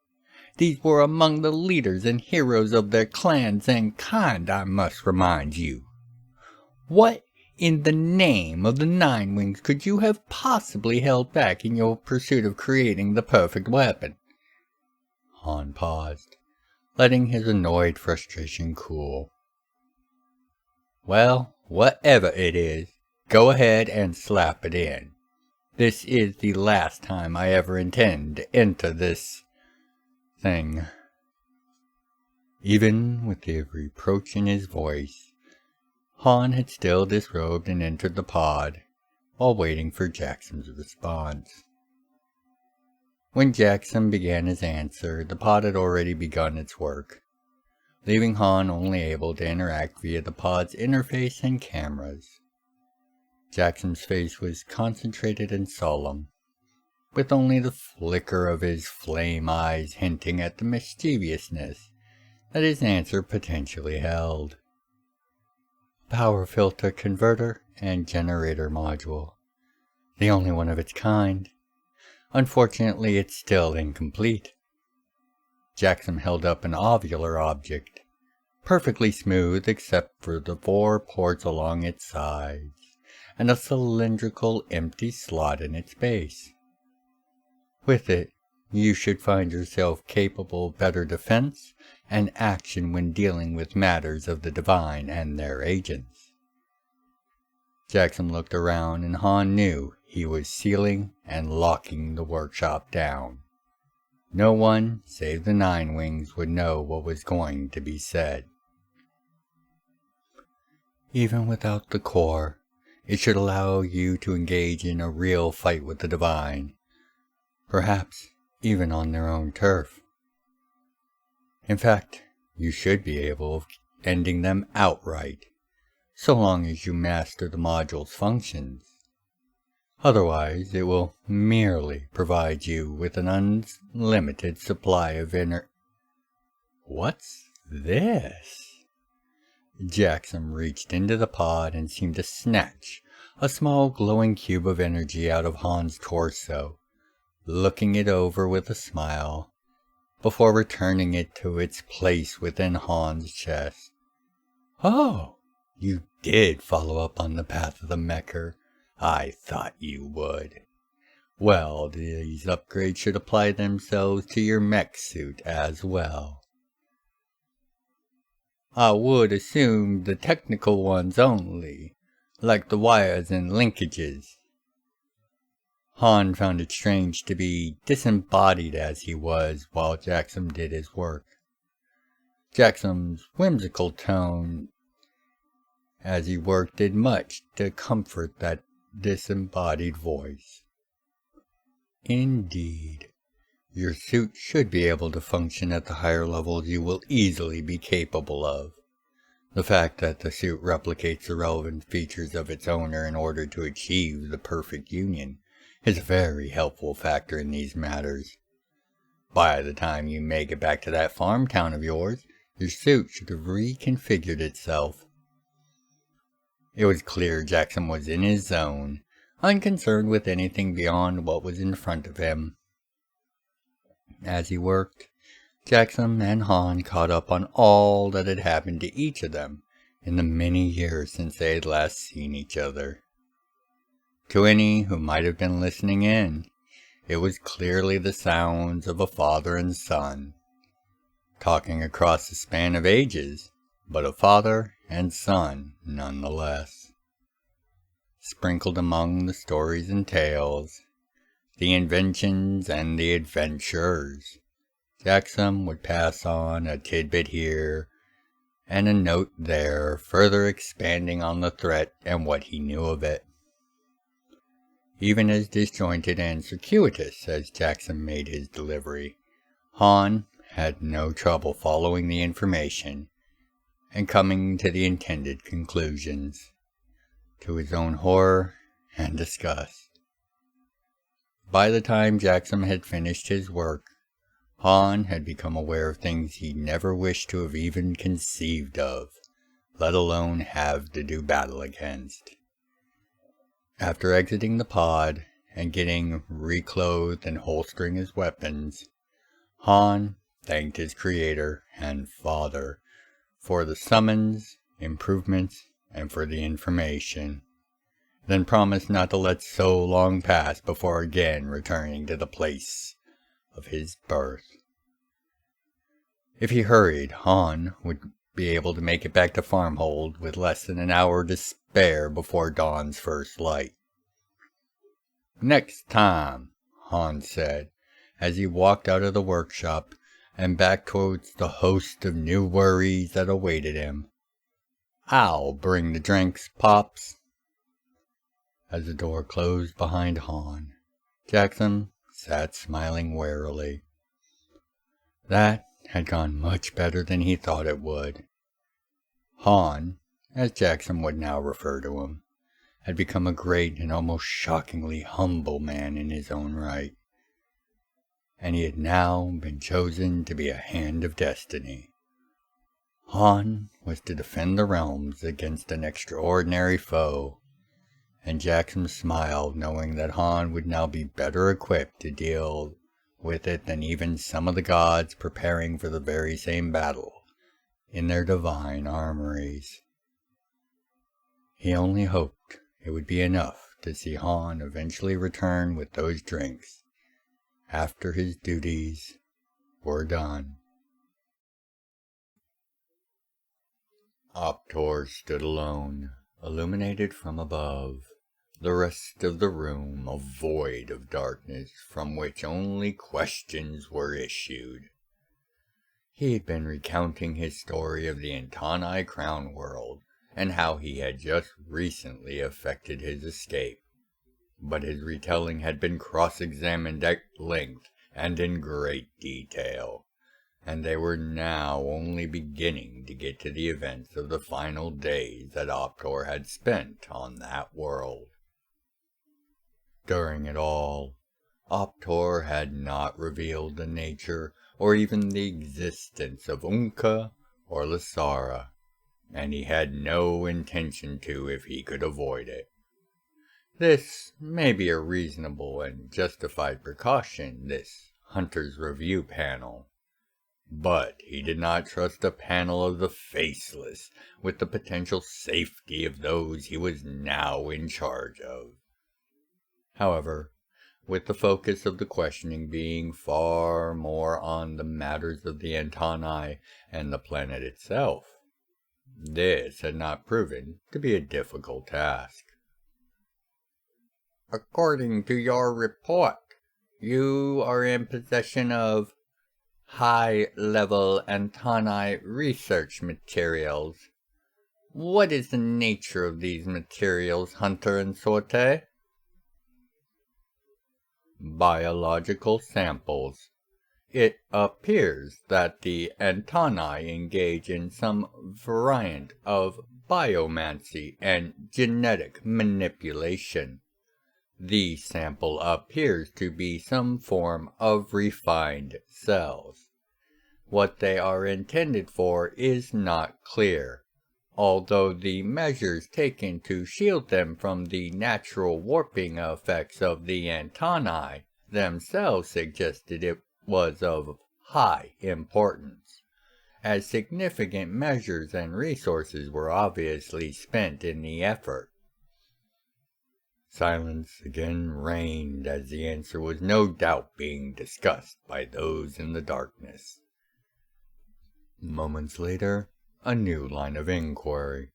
These were among the leaders and heroes of their clans and kind, I must remind you. What in the name of the Nine Wings could you have possibly held back in your pursuit of creating the perfect weapon? Hawn paused, letting his annoyed frustration cool. Well, whatever it is, go ahead and slap it in. This is the last time I ever intend to enter this thing. Even with the reproach in his voice, Hawn had still disrobed and entered the pod, while waiting for Jackson's response. When Jackson began his answer, the pod had already begun its work, leaving Hawn only able to interact via the pod's interface and cameras. Jackson's face was concentrated and solemn, with only the flicker of his flame eyes hinting at the mischievousness that his answer potentially held. Power filter converter and generator module, the only one of its kind. Unfortunately, it's still incomplete. Jackson held up an ovular object, perfectly smooth except for the 4 ports along its sides, and a cylindrical empty slot in its base. With it, you should find yourself capable of better defense and action when dealing with matters of the divine and their agents. Jackson looked around, and Hawn knew he was sealing and locking the workshop down. No one save the Nine Wings would know what was going to be said. Even without the core, it should allow you to engage in a real fight with the divine, perhaps even on their own turf. In fact, you should be able of ending them outright, so long as you master the module's functions. Otherwise, it will merely provide you with an unlimited supply of What's this? Jackson reached into the pod and seemed to snatch a small glowing cube of energy out of Hawn's torso, looking it over with a smile, before returning it to its place within Hawn's chest. Oh, you did follow up on the path of the Mecher. I thought you would. Well, these upgrades should apply themselves to your mech suit as well. I would assume the technical ones only, like the wires and linkages. Hawn found it strange to be disembodied as he was while Jackson did his work. Jackson's whimsical tone as he worked did much to comfort that disembodied voice. Indeed, your suit should be able to function at the higher levels you will easily be capable of. The fact that the suit replicates the relevant features of its owner in order to achieve the perfect union is a very helpful factor in these matters. By the time you make it back to that farm town of yours, your suit should have reconfigured itself. It was clear Jackson was in his zone, unconcerned with anything beyond what was in front of him. As he worked, Jackson and Hawn caught up on all that had happened to each of them in the many years since they had last seen each other. To any who might have been listening in, it was clearly the sounds of a father and son, talking across the span of ages, but a father and son nonetheless. Sprinkled among the stories and tales, the inventions and the adventures, Jackson would pass on a tidbit here and a note there, further expanding on the threat and what he knew of it. Even as disjointed and circuitous as Jackson made his delivery, Hawn had no trouble following the information and coming to the intended conclusions, to his own horror and disgust. By the time Jackson had finished his work, Hawn had become aware of things he never wished to have even conceived of, let alone have to do battle against. After exiting the pod and getting reclothed and holstering his weapons, Hawn thanked his creator and father for the summons, improvements, and for the information, then promised not to let so long pass before again returning to the place of his birth. If he hurried, Hawn would be able to make it back to Farmhold with less than an hour to spare before dawn's first light. "Next time," Hawn said, as he walked out of the workshop and back towards the host of new worries that awaited him, "I'll bring the drinks, Pops." As the door closed behind Hawn, Jackson sat smiling warily. That had gone much better than he thought it would. Hawn, as Jackson would now refer to him, had become a great and almost shockingly humble man in his own right, and he had now been chosen to be a hand of destiny. Hawn was to defend the realms against an extraordinary foe, and Jackson smiled knowing that Hawn would now be better equipped to deal with it than even some of the gods preparing for the very same battle in their divine armories. He only hoped it would be enough to see Hawn eventually return with those drinks after his duties were done. Optor stood alone, illuminated from above, the rest of the room a void of darkness from which only questions were issued. He had been recounting his story of the Antani Crown World and how he had just recently effected his escape, but his retelling had been cross-examined at length and in great detail, and they were now only beginning to get to the events of the final days that Optor had spent on that world. During it all, Optor had not revealed the nature or even the existence of Unka or Lasara, and he had no intention to if he could avoid it. This may be a reasonable and justified precaution, this Hunter's Review panel, but he did not trust a panel of the faceless with the potential safety of those he was now in charge of. However, with the focus of the questioning being far more on the matters of the Antani and the planet itself, this had not proven to be a difficult task. "According to your report, you are in possession of high-level Antani research materials. What is the nature of these materials, Hunter and Sorte?" "Biological samples. It appears that the Antani engage in some variant of biomancy and genetic manipulation. The sample appears to be some form of refined cells. What they are intended for is not clear, although the measures taken to shield them from the natural warping effects of the Antani themselves suggested it was of high importance, as significant measures and resources were obviously spent in the effort." Silence again reigned as the answer was no doubt being discussed by those in the darkness. Moments later, a new line of inquiry.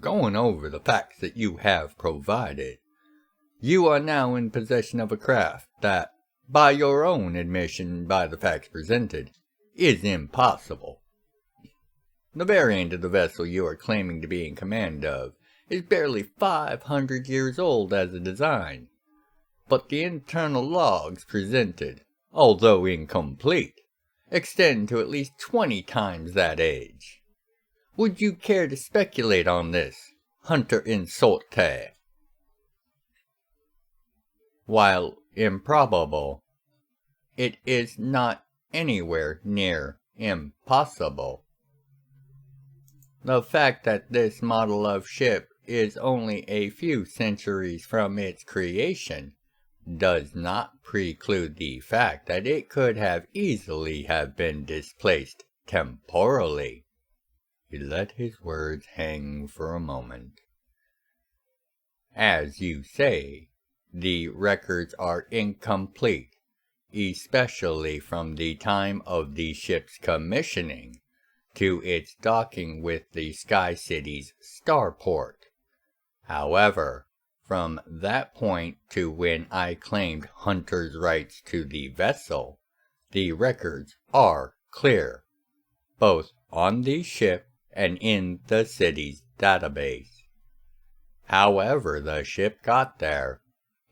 "Going over the facts that you have provided, you are now in possession of a craft that, by your own admission by the facts presented, is impossible. The variant of the vessel you are claiming to be in command of is barely 500 years old as a design, but the internal logs presented, although incomplete, extend to at least 20 times that age. Would you care to speculate on this, Hunter in Sorte?" While improbable, it is not anywhere near impossible. The fact that this model of ship is only a few centuries from its creation does not preclude the fact that it could have easily have been displaced temporally. He let his words hang for a moment. As you say, the records are incomplete, especially from the time of the ship's commissioning to its docking with the Sky City's starport. However, from that point to when I claimed Hunter's rights to the vessel, the records are clear, both on the ship and in the city's database. However the ship got there,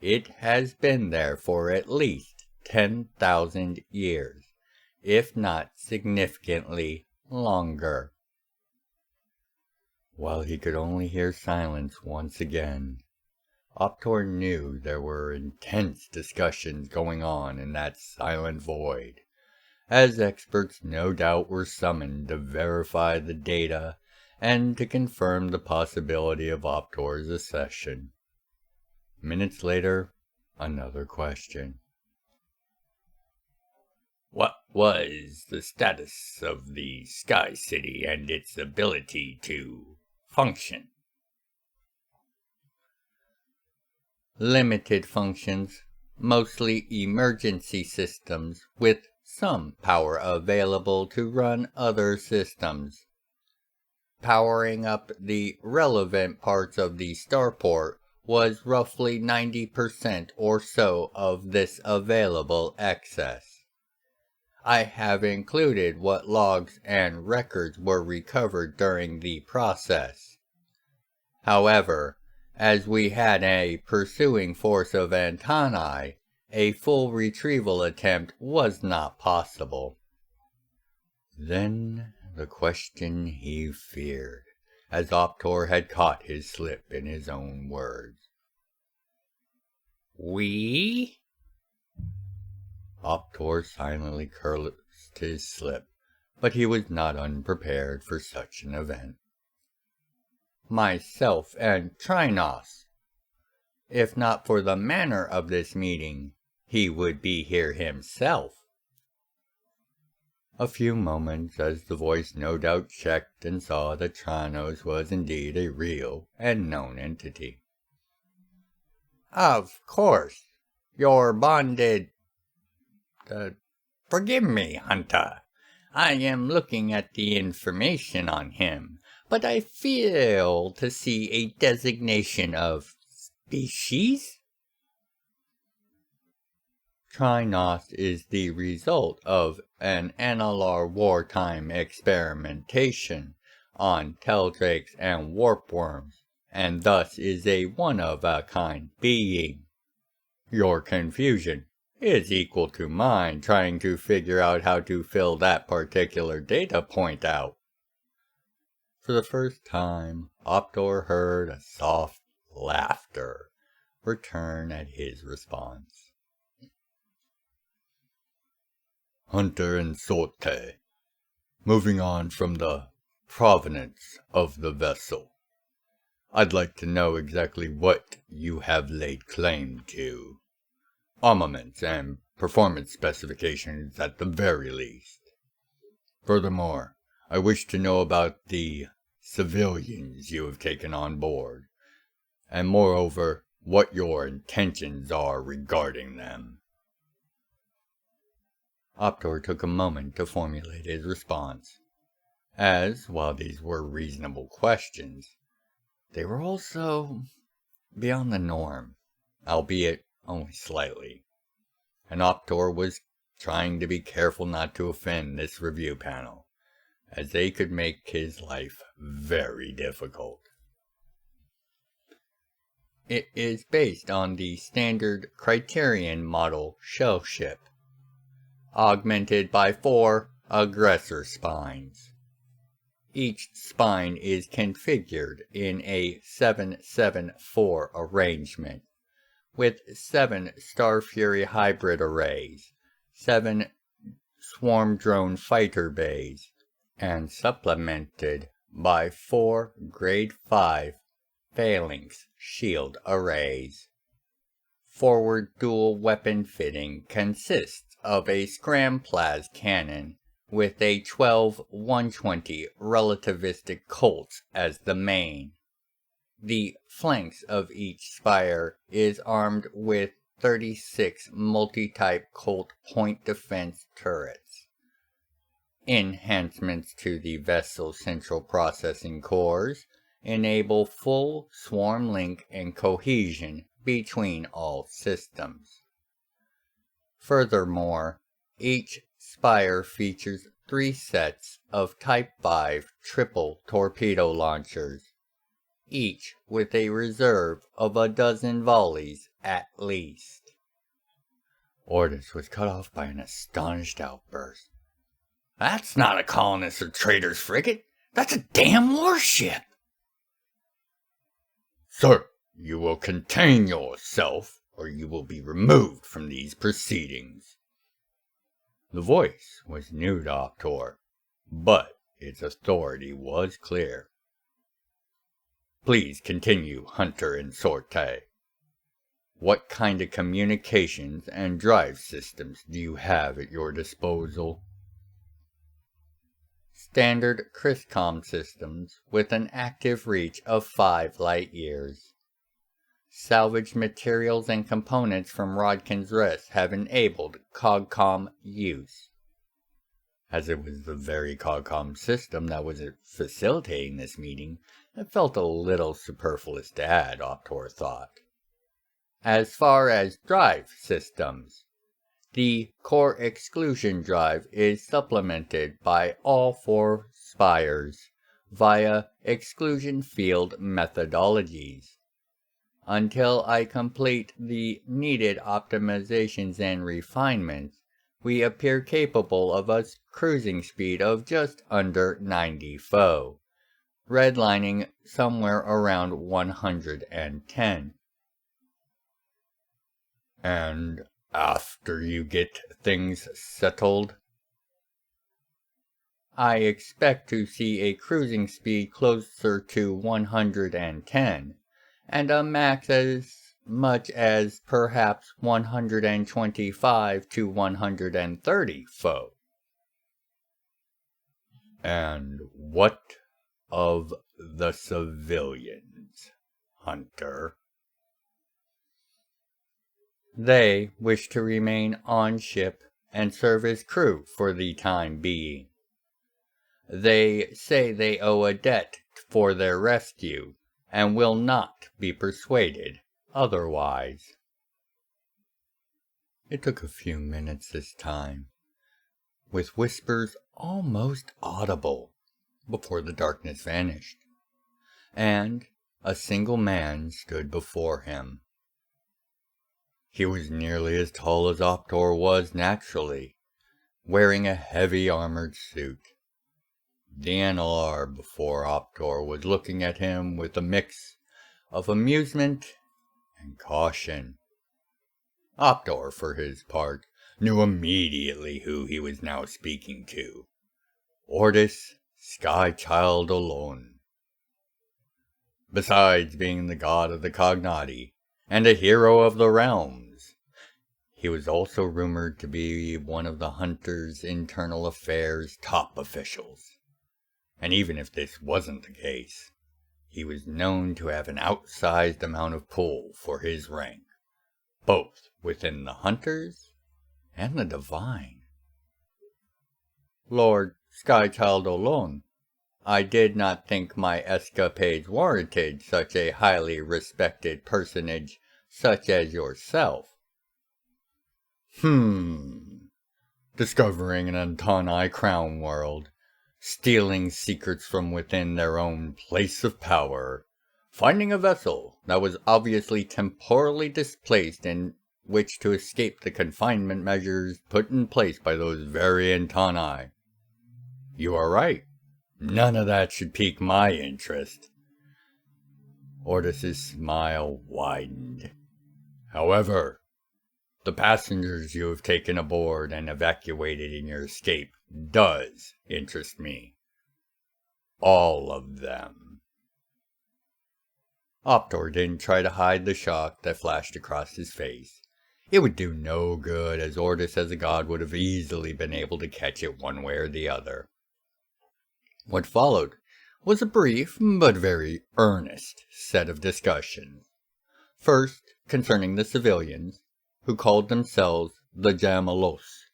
it has been there for at least 10,000 years, if not significantly longer. While he could only hear silence once again, Optor knew there were intense discussions going on in that silent void, as experts no doubt were summoned to verify the data and to confirm the possibility of Optor's accession. Minutes later, another question. What was the status of the Sky City and its ability to function? Limited functions, mostly emergency systems with some power available to run other systems. Powering up the relevant parts of the starport was roughly 90% or so of this available excess. I have included what logs and records were recovered during the process. However, as we had a pursuing force of antennae, a full retrieval attempt was not possible. Then the question he feared, as Optor had caught his slip in his own words. We? Optor silently cursed his slip, but he was not unprepared for such an event. Myself and Trinos. If not for the manner of this meeting, he would be here himself. A few moments, as the voice no doubt checked and saw that Trinos was indeed a real and known entity. Of course, you're bonded. Forgive me, Hunter. I am looking at the information on him, but I fail to see a designation of species. Trinos is the result of an Analar wartime experimentation on Teldrakes and warpworms, and thus is a one-of-a-kind being. Your confusion is equal to mine trying to figure out how to fill that particular data point out. For the first time, Optor heard a soft laughter return at his response. Hunter and Sorte, moving on from the provenance of the vessel, I'd like to know exactly what you have laid claim to. Armaments and performance specifications at the very least. Furthermore, I wish to know about the civilians you have taken on board, and moreover, what your intentions are regarding them. Optor took a moment to formulate his response, as, while these were reasonable questions, they were also beyond the norm, albeit only slightly, and Optor was trying to be careful not to offend this review panel, as they could make his life very difficult. It is based on the standard Criterion model shell ship, augmented by 4 aggressor spines. Each spine is configured in a 7-7-4 arrangement, with 7 Star Fury hybrid arrays, 7 swarm drone fighter bays, and supplemented by 4 Grade 5 phalanx shield arrays. Forward dual weapon fitting consists of a scram-plas cannon with a 12-120 relativistic Colts as the main. The flanks of each spire is armed with 36 multi-type Colt point defense turrets. Enhancements to the vessel's central processing cores enable full swarm link and cohesion between all systems. Furthermore, each spire features 3 sets of Type 5 triple torpedo launchers, each with a reserve of 12 volleys at least. Ordis was cut off by an astonished outburst. "That's not a colonist or trader's frigate. That's a damn warship!" "Sir, you will contain yourself, or you will be removed from these proceedings." The voice was new to Optor, but its authority was clear. "Please continue, Hunter and Sorte. What kind of communications and drive systems do you have at your disposal?" Standard Criscom systems with an active reach of 5 light-years. Salvaged materials and components from Rodkin's Rest have enabled CogCom use. As it was the very CogCom system that was facilitating this meeting, it felt a little superfluous to add, Optor thought. As far as drive systems, the core exclusion drive is supplemented by all 4 spires via exclusion field methodologies. Until I complete the needed optimizations and refinements, we appear capable of a cruising speed of just under 90 foe, redlining somewhere around 110. "And after you get things settled?" "I expect to see a cruising speed closer to 110, and a max as much as perhaps 125 to 130 foe." "And what of the civilians, Hunter?" "They wish to remain on ship and serve as crew for the time being. They say they owe a debt for their rescue and will not be persuaded otherwise." It took a few minutes this time, with whispers almost audible, before the darkness vanished, and a single man stood before him. He was nearly as tall as Optor was naturally, wearing a heavy armored suit. The NLR before Optor was looking at him with a mix of amusement and caution. Optor, for his part, knew immediately who he was now speaking to. Ordis Skychild alone. Besides being the god of the Cognati and a hero of the realms, he was also rumored to be one of the Hunter's internal affairs top officials. And even if this wasn't the case, he was known to have an outsized amount of pull for his rank, both within the Hunters and the Divine. "Lord Skychild alone, I did not think my escapades warranted such a highly respected personage such as yourself." Discovering an Antani crown world, stealing secrets from within their own place of power, finding a vessel that was obviously temporally displaced in which to escape the confinement measures put in place by those very Antani. You are right. None of that should pique my interest. Ordis's smile widened. However, the passengers you have taken aboard and evacuated in your escape does interest me. All of them." Optor didn't try to hide the shock that flashed across his face. It would do no good, as Ordis as a god would have easily been able to catch it one way or the other. What followed was a brief but very earnest set of discussions. First, concerning the civilians, who called themselves the Jamalos.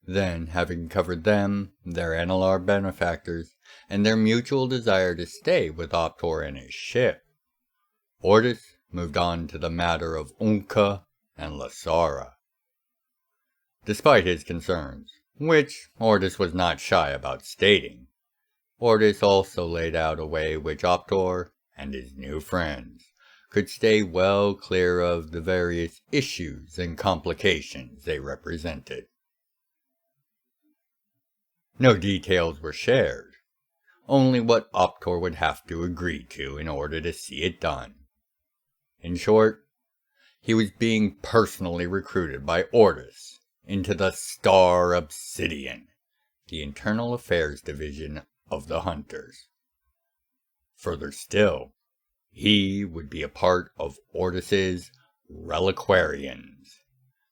Then, having covered them, their Analar benefactors, and their mutual desire to stay with Optor and his ship, Ordis moved on to the matter of Unka and Lasara. Despite his concerns, which Ordis was not shy about stating, Ordis also laid out a way which Optor and his new friends could stay well clear of the various issues and complications they represented. No details were shared, only what Optor would have to agree to in order to see it done. In short, he was being personally recruited by Ordis into the Star Obsidian, the Internal Affairs Division of the Hunters. Further still, he would be a part of Ordis's Reliquarians,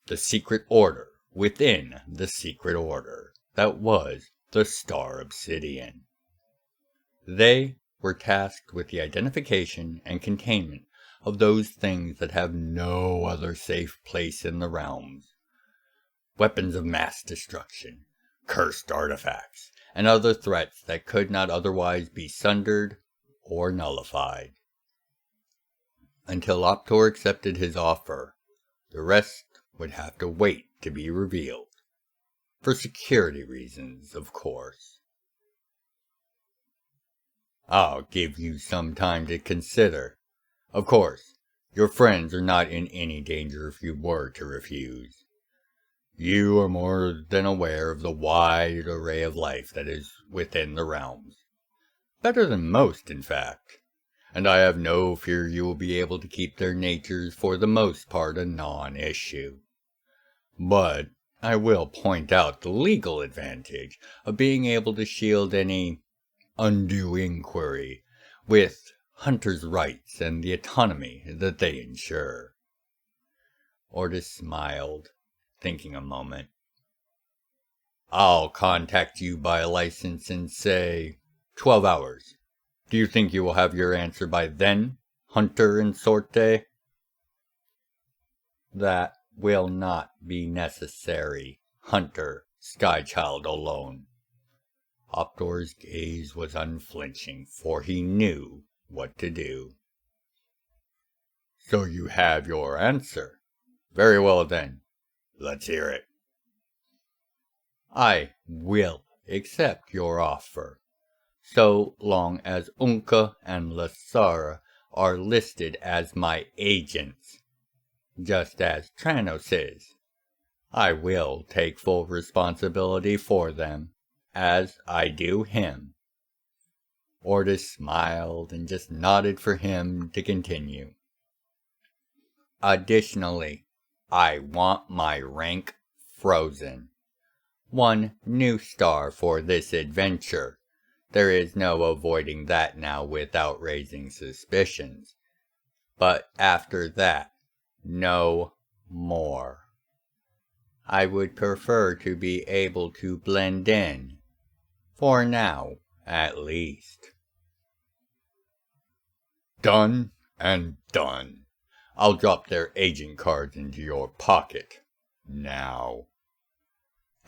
the secret order within the secret order that was the Star Obsidian. They were tasked with the identification and containment of those things that have no other safe place in the realms. Weapons of mass destruction, cursed artifacts, and other threats that could not otherwise be sundered or nullified. Until Optor accepted his offer, the rest would have to wait to be revealed. For security reasons, of course. "I'll give you some time to consider. Of course, your friends are not in any danger if you were to refuse. You are more than aware of the wide array of life that is within the realms. Better than most, in fact. And I have no fear you will be able to keep their natures for the most part a non-issue. But I will point out the legal advantage of being able to shield any undue inquiry with hunters' rights and the autonomy that they ensure." Ordis smiled, thinking a moment. "I'll contact you by license in, say, 12 hours. Do you think you will have your answer by then, Hunter and Sorte?" "That will not be necessary, Hunter Skychild alone." Optor's gaze was unflinching, for he knew what to do. "So you have your answer? Very well then, let's hear it." "I will accept your offer, so long as Unka and Lasara are listed as my agents, just as Tranos is. I will take full responsibility for them, as I do him." Ordis smiled and just nodded for him to continue. "Additionally, I want my rank frozen. 1 new star for this adventure. There is no avoiding that now without raising suspicions. But after that, no more. I would prefer to be able to blend in. For now, at least." "Done and done. I'll drop their agent cards into your pocket. Now."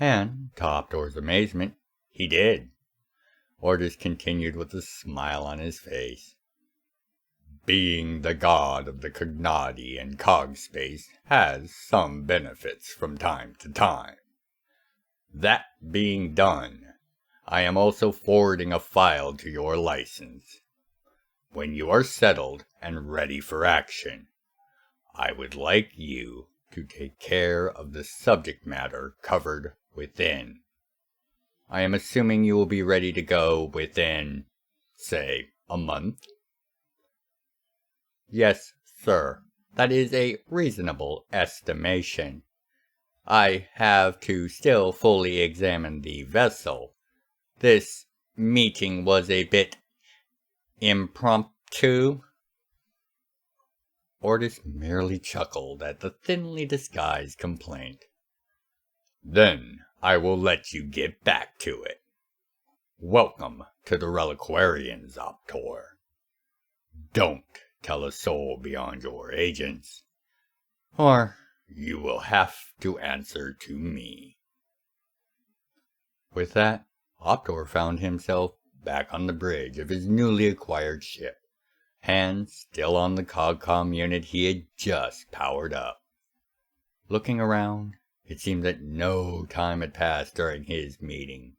And, to Optor's amazement, he did. Ordis continued with a smile on his face. "Being the god of the Cognati and Cog space has some benefits from time to time. That being done, I am also forwarding a file to your license. When you are settled and ready for action, I would like you to take care of the subject matter covered within. I am assuming you will be ready to go within, say, a month?" "Yes, sir. that is a reasonable estimation. I have to still fully examine the vessel. This meeting was a bit impromptu. Ordis merely chuckled at the thinly disguised complaint. Then I will let you get back to it. Welcome to the Reliquarians, Optor. Don't tell a soul beyond your agents, or you will have to answer to me. With that, Optor found himself back on the bridge of his newly acquired ship, hands still on the CogCom unit he had just powered up. Looking around, it seemed that no time had passed during his meeting,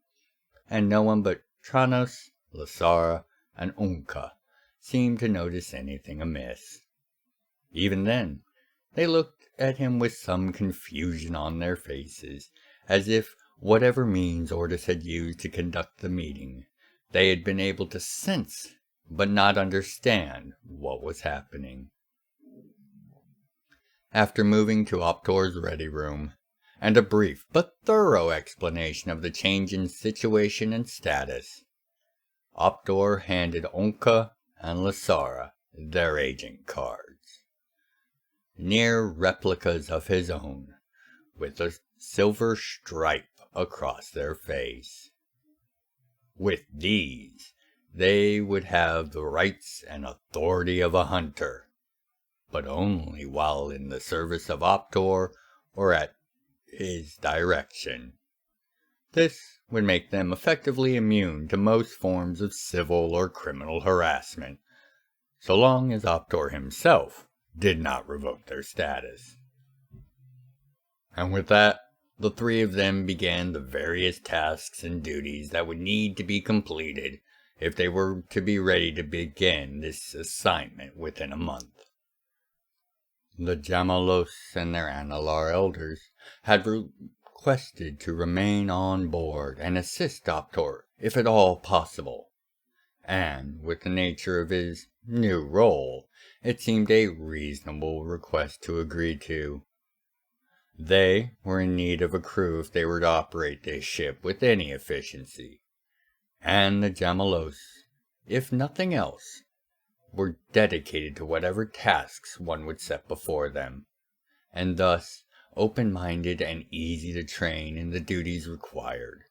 and no one but Tranos, Lasara, and Unka seemed to notice anything amiss. Even then, they looked at him with some confusion on their faces, as if whatever means Ordis had used to conduct the meeting, they had been able to sense but not understand what was happening. After moving to Optor's ready room, and a brief but thorough explanation of the change in situation and status, Optor handed Unka and Lasara their agent cards. Near replicas of his own, with a silver stripe across their face. With these, they would have the rights and authority of a hunter, but only while in the service of Optor or at his direction. This would make them effectively immune to most forms of civil or criminal harassment, so long as Optor himself did not revoke their status. And with that, the three of them began the various tasks and duties that would need to be completed if they were to be ready to begin this assignment within a month. The Jamalos and their Analar elders had requested to remain on board and assist Optor, if at all possible, and with the nature of his new role, it seemed a reasonable request to agree to. They were in need of a crew if they were to operate this ship with any efficiency, and the Jamalos, if nothing else, were dedicated to whatever tasks one would set before them, and thus open-minded and easy to train in the duties required.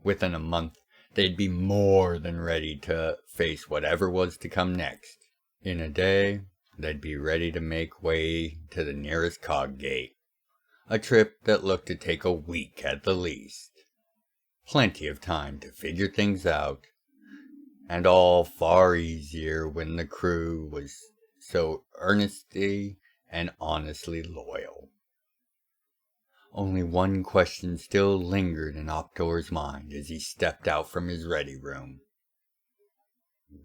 Within a month, they'd be more than ready to face whatever was to come next. In a day, they'd be ready to make way to the nearest cog gate, a trip that looked to take a week at the least. Plenty of time to figure things out, and all far easier when the crew was so earnestly and honestly loyal. Only one question still lingered in Optor's mind as he stepped out from his ready room.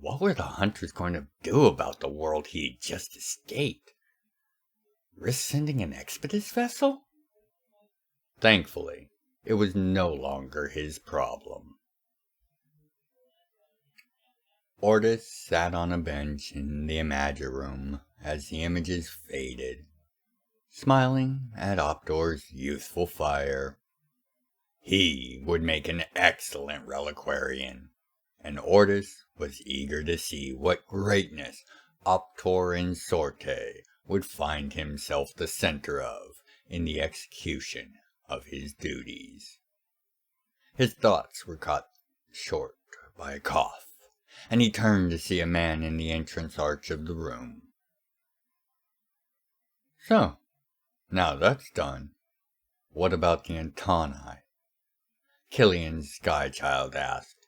What were the hunters going to do about the world he had just escaped? Risk sending an expedition vessel? Thankfully, it was no longer his problem. Ordis sat on a bench in the Imager room as the images faded, smiling at Optor's youthful fire. He would make an excellent reliquarian, and Ordis was eager to see what greatness Optor in Sorte would find himself the center of in the execution of his duties. His thoughts were cut short by a cough, and he turned to see a man in the entrance arch of the room. So, now that's done, what about the Antoni? Killian's sky-child asked,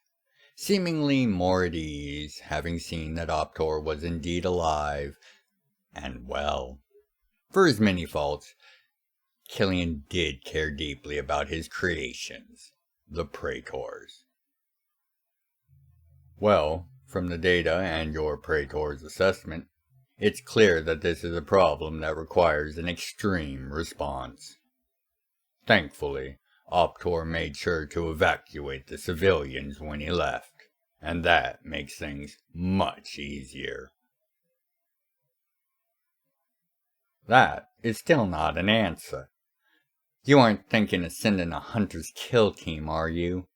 seemingly more at ease, having seen that Optor was indeed alive and well. For his many faults, Killian did care deeply about his creations, the Praetors. Well, from the data and your Praetor's assessment, it's clear that this is a problem that requires an extreme response. Thankfully, Optor made sure to evacuate the civilians when he left, and that makes things much easier. That is still not an answer. You aren't thinking of sending a hunter's kill team, are you?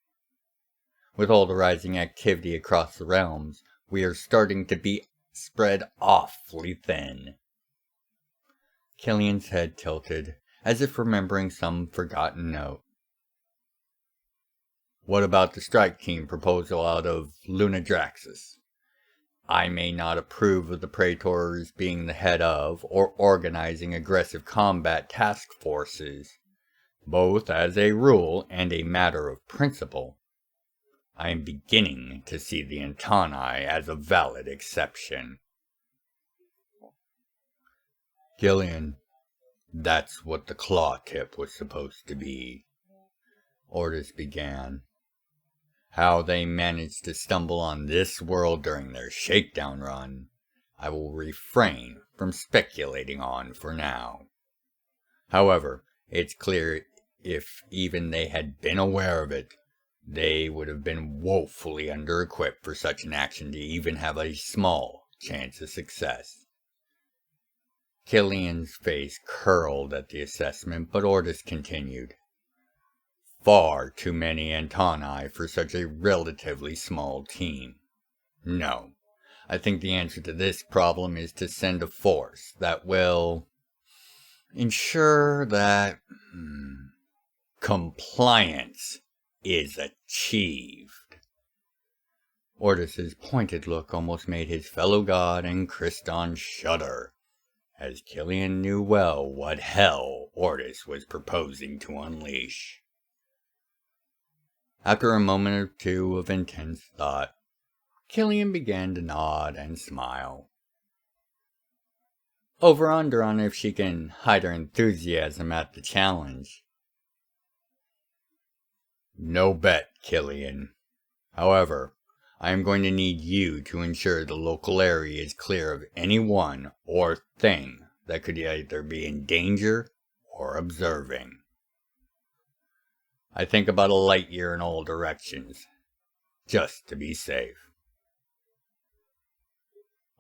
With all the rising activity across the realms, we are starting to be spread awfully thin. Killian's head tilted, as if remembering some forgotten note. What about the strike team proposal out of Lunadraxis? I may not approve of the Praetors being the head of or organizing aggressive combat task forces, both as a rule and a matter of principle. I am beginning to see the Antani as a valid exception. Killian, that's what the claw tip was supposed to be, Ordis began. How they managed to stumble on this world during their shakedown run, I will refrain from speculating on for now. However, it's clear if even they had been aware of it, they would have been woefully under-equipped for such an action to even have a small chance of success. Killian's face curled at the assessment, but Ordis continued. Far too many Antani for such a relatively small team. No, I think the answer to this problem is to send a force that will ensure that compliance is achieved. Ordis's pointed look almost made his fellow god and Christon shudder, as Killian knew well what hell Ordis was proposing to unleash. After a moment or two of intense thought, Killian began to nod and smile. Over-under on if she can hide her enthusiasm at the challenge. No bet, Killian. However, I am going to need you to ensure the local area is clear of anyone or thing that could either be in danger or observing. I think about a light year in all directions, just to be safe.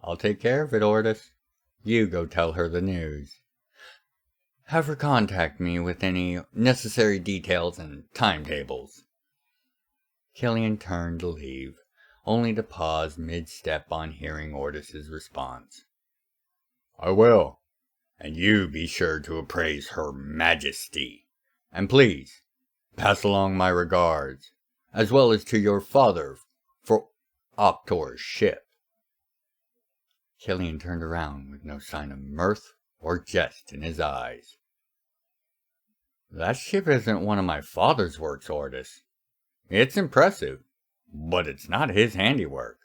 I'll take care of it, Ordis. You go tell her the news. Have her contact me with any necessary details and timetables. Killian turned to leave, only to pause mid-step on hearing Ordis's response. I will, and you be sure to appraise Her Majesty, and please, pass along my regards, as well as to your father for Optor's ship. Killian turned around with no sign of mirth or jest in his eyes. That ship isn't one of my father's works, Ordis. It's impressive, but it's not his handiwork.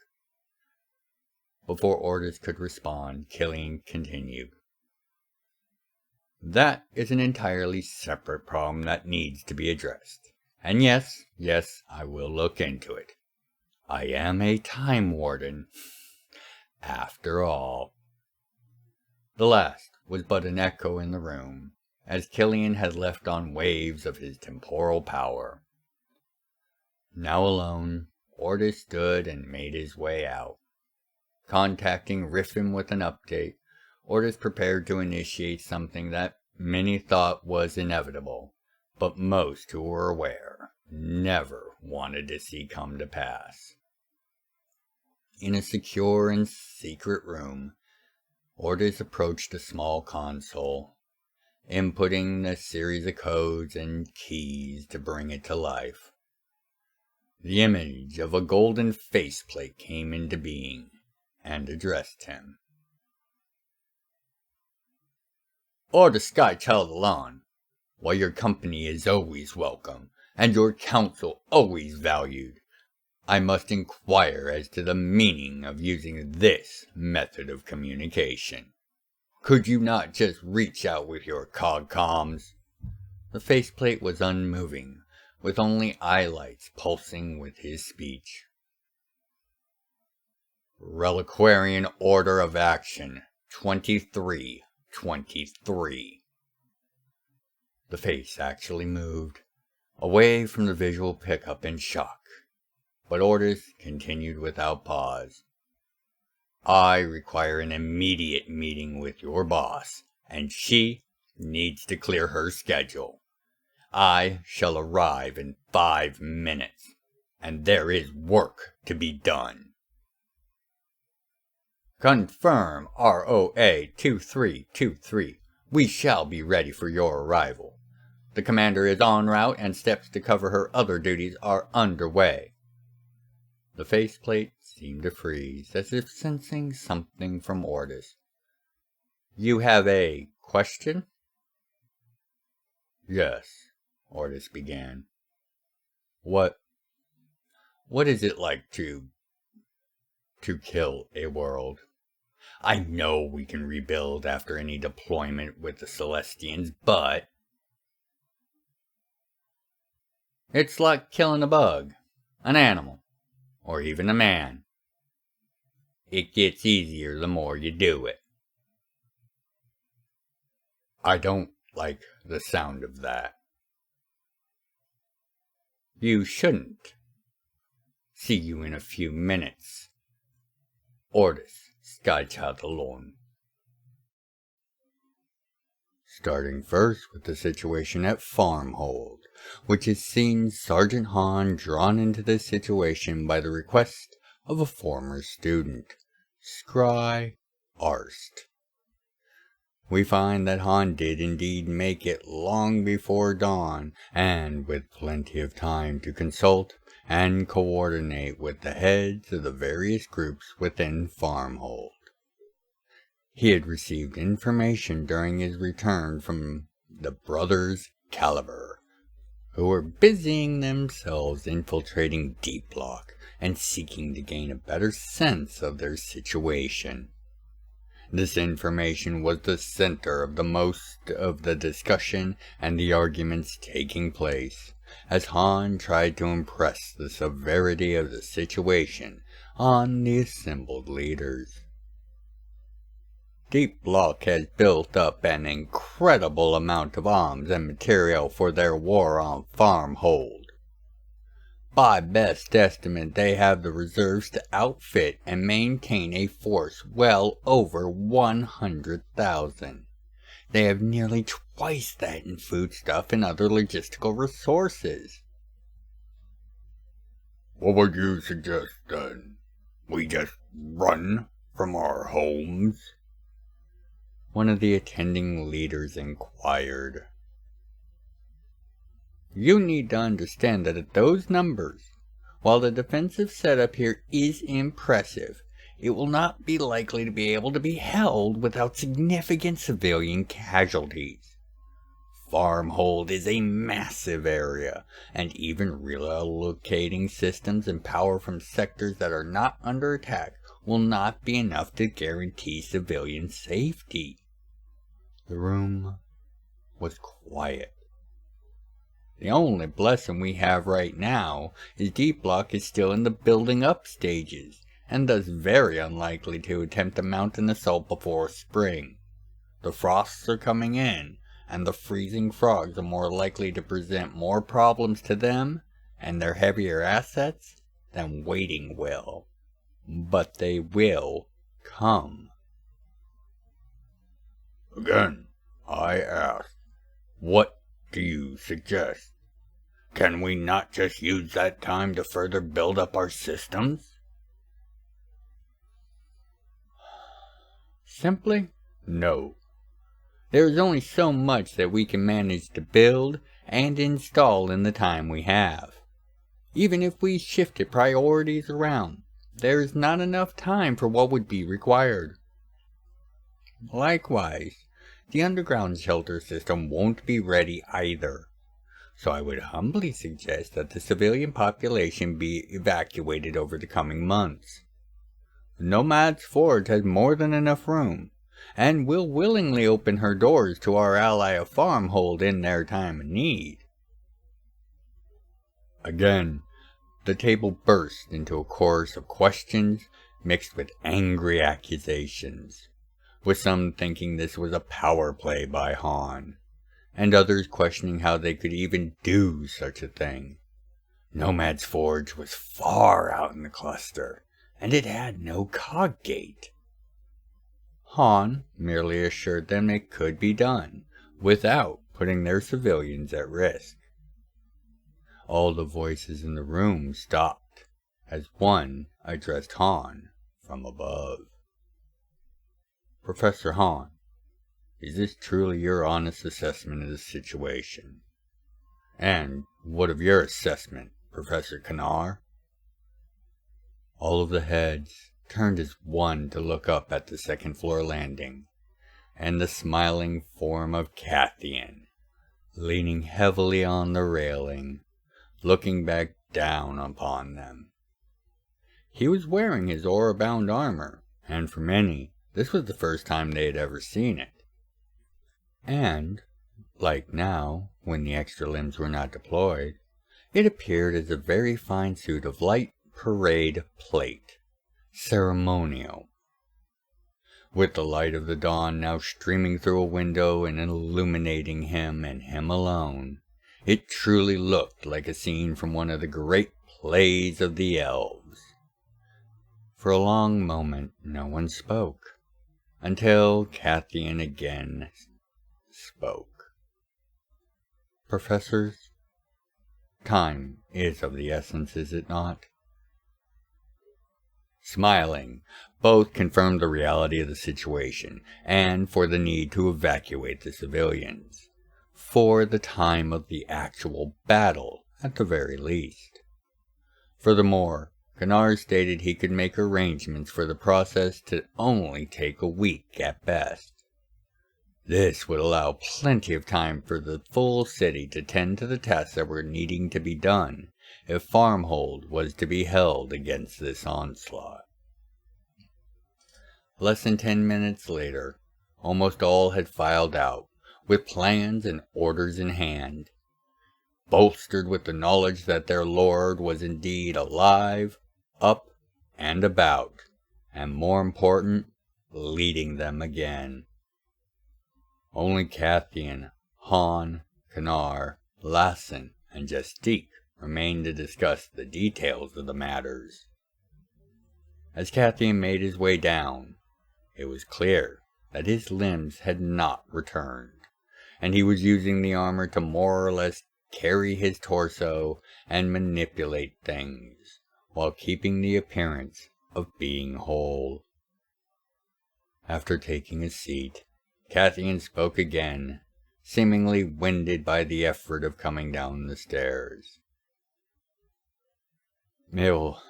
Before Ordis could respond, Killian continued. That is an entirely separate problem that needs to be addressed. And yes, I will look into it. I am a time warden, after all. The last was but an echo in the room, as Killian had left on waves of his temporal power. Now alone, Ordis stood and made his way out. Contacting Griffin with an update, Ordis prepared to initiate something that many thought was inevitable, but most who were aware never wanted to see come to pass. In a secure and secret room, Ordis approached a small console, inputting a series of codes and keys to bring it to life. The image of a golden faceplate came into being and addressed him. Ordis Skychild Alon, while your company is always welcome, and your counsel always valued, I must inquire as to the meaning of using this method of communication. Could you not just reach out with your cogcoms? The faceplate was unmoving, with only eyelights pulsing with his speech. Reliquarian Order of Action 2323. The face actually moved, away from the visual pickup in shock, but Ordis continued without pause. I require an immediate meeting with your boss and she needs to clear her schedule. I shall arrive in 5 minutes, and there is work to be done. Confirm ROA 2323. We shall be ready for your arrival. The commander is en route and steps to cover her other duties are underway. The faceplate seemed to freeze, as if sensing something from Ordis. You have a question? Yes, Ordis began. What is it like to kill a world? I know we can rebuild after any deployment with the Celestians, but it's like killing a bug, an animal, or even a man. It gets easier the more you do it. I don't like the sound of that. You shouldn't. See you in a few minutes. Ordis, Skychild alone. Starting first with the situation at Farmhold, which has seen Sergeant Hawn drawn into this situation by the request of a former student, Scry Arst. We find that Hawn did indeed make it long before dawn, and with plenty of time to consult and coordinate with the heads of the various groups within Farmhold. He had received information during his return from the Brothers Caliber, who were busying themselves infiltrating Deep Lock and seeking to gain a better sense of their situation. This information was the center of the most of the discussion and the arguments taking place, as Hawn tried to impress the severity of the situation on the assembled leaders. Deep Lock has built up an incredible amount of arms and material for their war on Farmhold. By best estimate, they have the reserves to outfit and maintain a force well over 100,000. They have nearly twice that in foodstuff and other logistical resources. What would you suggest then? We just run from our homes? One of the attending leaders inquired. You need to understand that at those numbers, while the defensive setup here is impressive, it will not be likely to be able to be held without significant civilian casualties. Farmhold is a massive area, and even relocating systems and power from sectors that are not under attack will not be enough to guarantee civilian safety. The room was quiet. The only blessing we have right now is Deep Lock is still in the building up stages, and thus very unlikely to attempt to mount an assault before spring. The frosts are coming in, and the freezing frogs are more likely to present more problems to them and their heavier assets than waiting will. But they will come. Again, I ask, what do you suggest? Can we not just use that time to further build up our systems? Simply, no. There is only so much that we can manage to build and install in the time we have. Even if we shifted priorities around, there is not enough time for what would be required. Likewise, the underground shelter system won't be ready either. So I would humbly suggest that the civilian population be evacuated over the coming months. Nomad's Forge has more than enough room, and will willingly open her doors to our ally of Farmhold in their time of need. Again, the table burst into a chorus of questions mixed with angry accusations, with some thinking this was a power play by Hawn, and others questioning how they could even do such a thing. Nomad's Forge was far out in the cluster, and it had no cog gate. Hawn merely assured them it could be done, without putting their civilians at risk. All the voices in the room stopped, as one addressed Hawn from above. Professor Hawn, is this truly your honest assessment of the situation? And what of your assessment, Professor Kanar? All of the heads turned as one to look up at the second-floor landing, and the smiling form of Katheon, leaning heavily on the railing, looking back down upon them. He was wearing his aura-bound armor, and for many, this was the first time they had ever seen it. And, like now, when the extra limbs were not deployed, it appeared as a very fine suit of light parade plate, ceremonial. With the light of the dawn now streaming through a window and illuminating him and him alone, it truly looked like a scene from one of the great plays of the elves. For a long moment no one spoke, until Katheon again spoke. Professors, time is of the essence, is it not? Smiling, both confirmed the reality of the situation, and for the need to evacuate the civilians, for the time of the actual battle, at the very least. Furthermore, Kanar stated he could make arrangements for the process to only take a week at best. This would allow plenty of time for the full city to tend to the tasks that were needing to be done if Farmhold was to be held against this onslaught. Less than 10 minutes later, almost all had filed out, with plans and orders in hand, bolstered with the knowledge that their lord was indeed alive, up, and about, and more important, leading them again. Only Katheon, Hawn, Kanar, Lassen, and Justique remained to discuss the details of the matters. As Katheon made his way down, it was clear that his limbs had not returned, and he was using the armor to more or less carry his torso and manipulate things, while keeping the appearance of being whole. After taking a seat, Katheon spoke again, seemingly winded by the effort of coming down the stairs. It will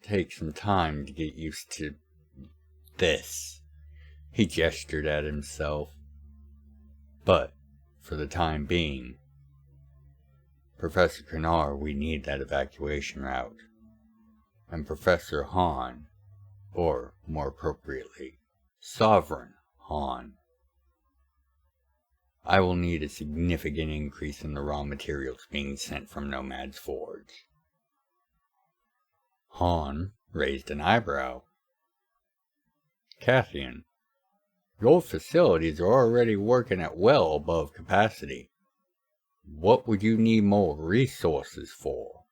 take some time to get used to this. He gestured at himself. But, for the time being, Professor Kanar, we need that evacuation route. And Professor Hawn, or more appropriately, Sovereign Hawn, I will need a significant increase in the raw materials being sent from Nomad's Forge. Hawn raised an eyebrow. Katheon, your facilities are already working at well above capacity. What would you need more resources for?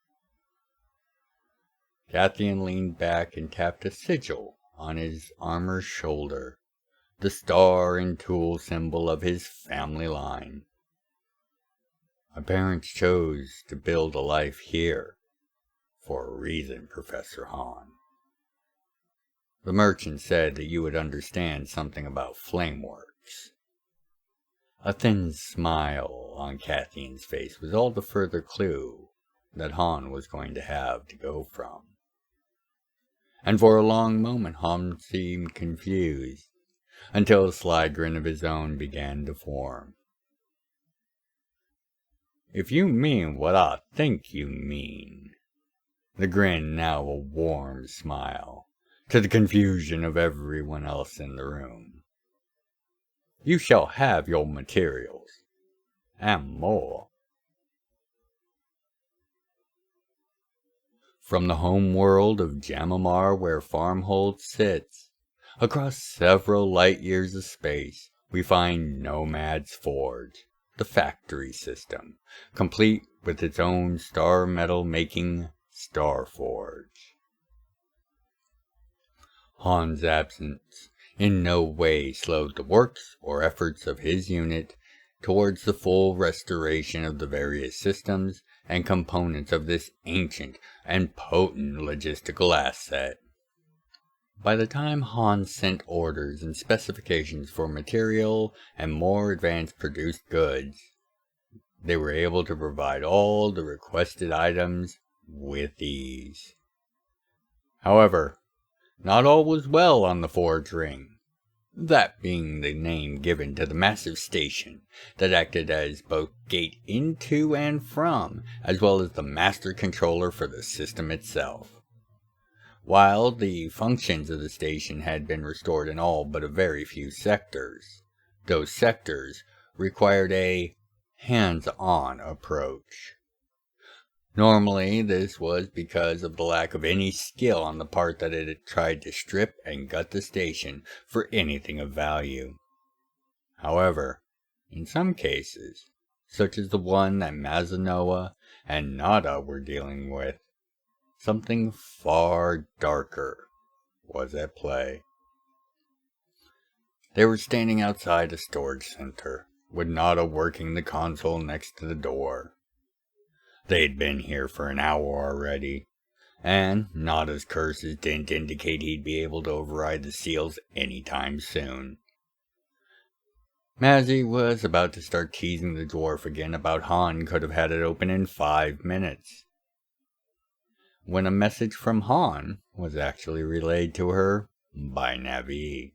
Katheon leaned back and tapped a sigil on his armor's shoulder, the star and tool symbol of his family line. My parents chose to build a life here for a reason, Professor Hawn. The merchant said that you would understand something about flameworks. A thin smile on Katheon's face was all the further clue that Hawn was going to have to go from. And for a long moment Hawn seemed confused, until a sly grin of his own began to form. If you mean what I think you mean, the grin now a warm smile, to the confusion of everyone else in the room. You shall have your materials, and more. From the home world of Jam'mar, where Farmhold sits, across several light years of space, we find Nomad's Forge, the factory system, complete with its own star metal making Star Forge. Hawn's absence in no way slowed the works or efforts of his unit towards the full restoration of the various systems and components of this ancient and potent logistical asset. By the time Hawn sent orders and specifications for material and more advanced produced goods, they were able to provide all the requested items with ease. However, not all was well on the Forge Ring, that being the name given to the massive station that acted as both gate into and from, as well as the master controller for the system itself. While the functions of the station had been restored in all but a very few sectors, those sectors required a hands-on approach. Normally, this was because of the lack of any skill on the part that it had tried to strip and gut the station for anything of value. However, in some cases, such as the one that Mazanoa and Nada were dealing with, something far darker was at play. They were standing outside a storage center, with Nada working the console next to the door. They'd been here for an hour already, and Nada's curses didn't indicate he'd be able to override the seals anytime soon. Mazzy was about to start teasing the dwarf again about Hawn could have had it open in 5 minutes, when a message from Hawn was actually relayed to her by Navi.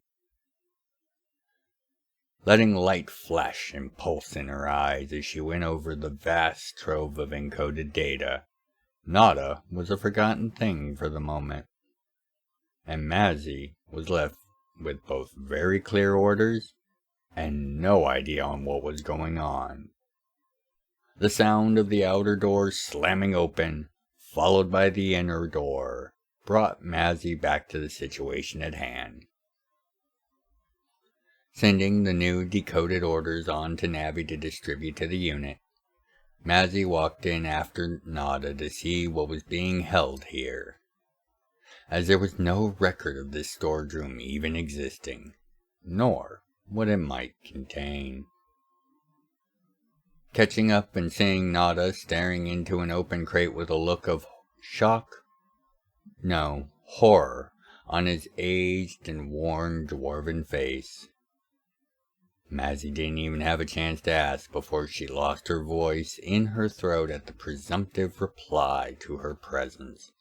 Letting light flash and pulse in her eyes as she went over the vast trove of encoded data, Nada was a forgotten thing for the moment, and Mazzy was left with both very clear orders and no idea on what was going on. The sound of the outer door slamming open, followed by the inner door, brought Mazzy back to the situation at hand. Sending the new decoded orders on to Navi to distribute to the unit, Mazzy walked in after Nada to see what was being held here, as there was no record of this storage room even existing, nor what it might contain. Catching up and seeing Nada staring into an open crate with a look of horror on his aged and worn dwarven face, Mazzy didn't even have a chance to ask before she lost her voice in her throat at the presumptive reply to her presence.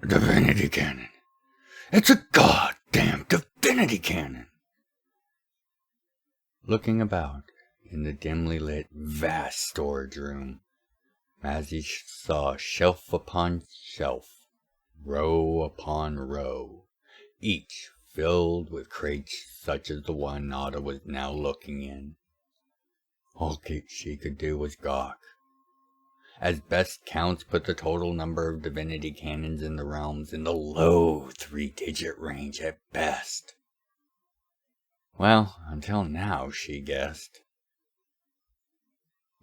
Divinity Cannon! It's a goddamn Divinity Cannon! Looking about in the dimly lit, vast storage room, Mazzy saw shelf upon shelf, row upon row, each filled with crates such as the one Nada was now looking in. All she could do was gawk, as best counts put the total number of divinity cannons in the realms in the low 3-digit range at best. Well, until now, she guessed.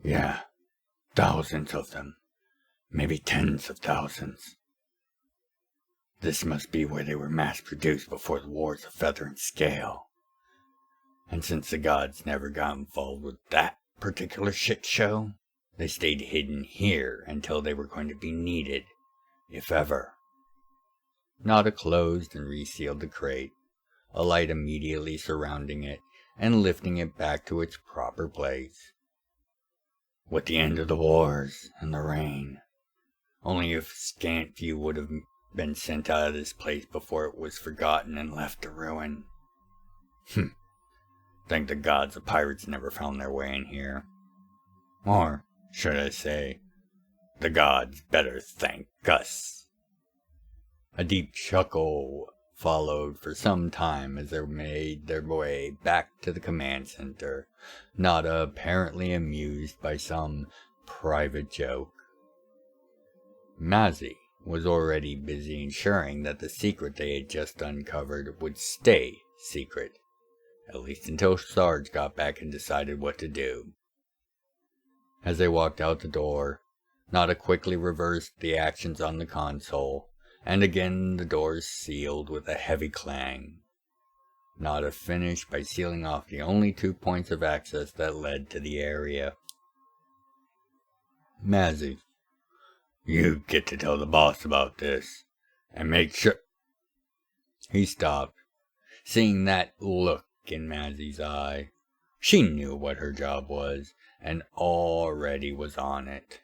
Yeah, thousands of them, maybe tens of thousands. This must be where they were mass-produced before the Wars of Feather and Scale. And since the gods never got involved with that particular shit show, they stayed hidden here until they were going to be needed, if ever. Nada closed and resealed the crate, a light immediately surrounding it and lifting it back to its proper place. With the end of the wars and the rain, only a scant few would have been sent out of this place before it was forgotten and left to ruin. Thank the gods the pirates never found their way in here. Or, should I say, the gods better thank us. A deep chuckle followed for some time as they made their way back to the command center, Nada apparently amused by some private joke. Mazzy was already busy ensuring that the secret they had just uncovered would stay secret, at least until Sarge got back and decided what to do. As they walked out the door, Nada quickly reversed the actions on the console, and again the doors sealed with a heavy clang. Nada finished by sealing off the only 2 points of access that led to the area. Mazzy, you get to tell the boss about this, and make sure... He stopped, seeing that look in Mazzy's eye. She knew what her job was, and already was on it.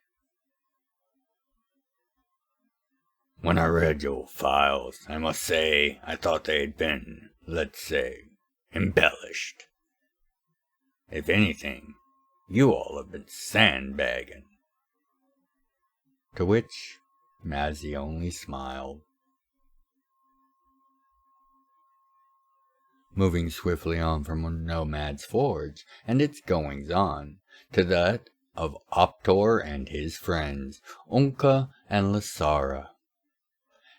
When I read your files, I must say I thought they had been, let's say, embellished. If anything, you all have been sandbagging. To which Mazzy only smiled. Moving swiftly on from Nomad's Forge and its goings-on to that of Optor and his friends, Unka and Lasara.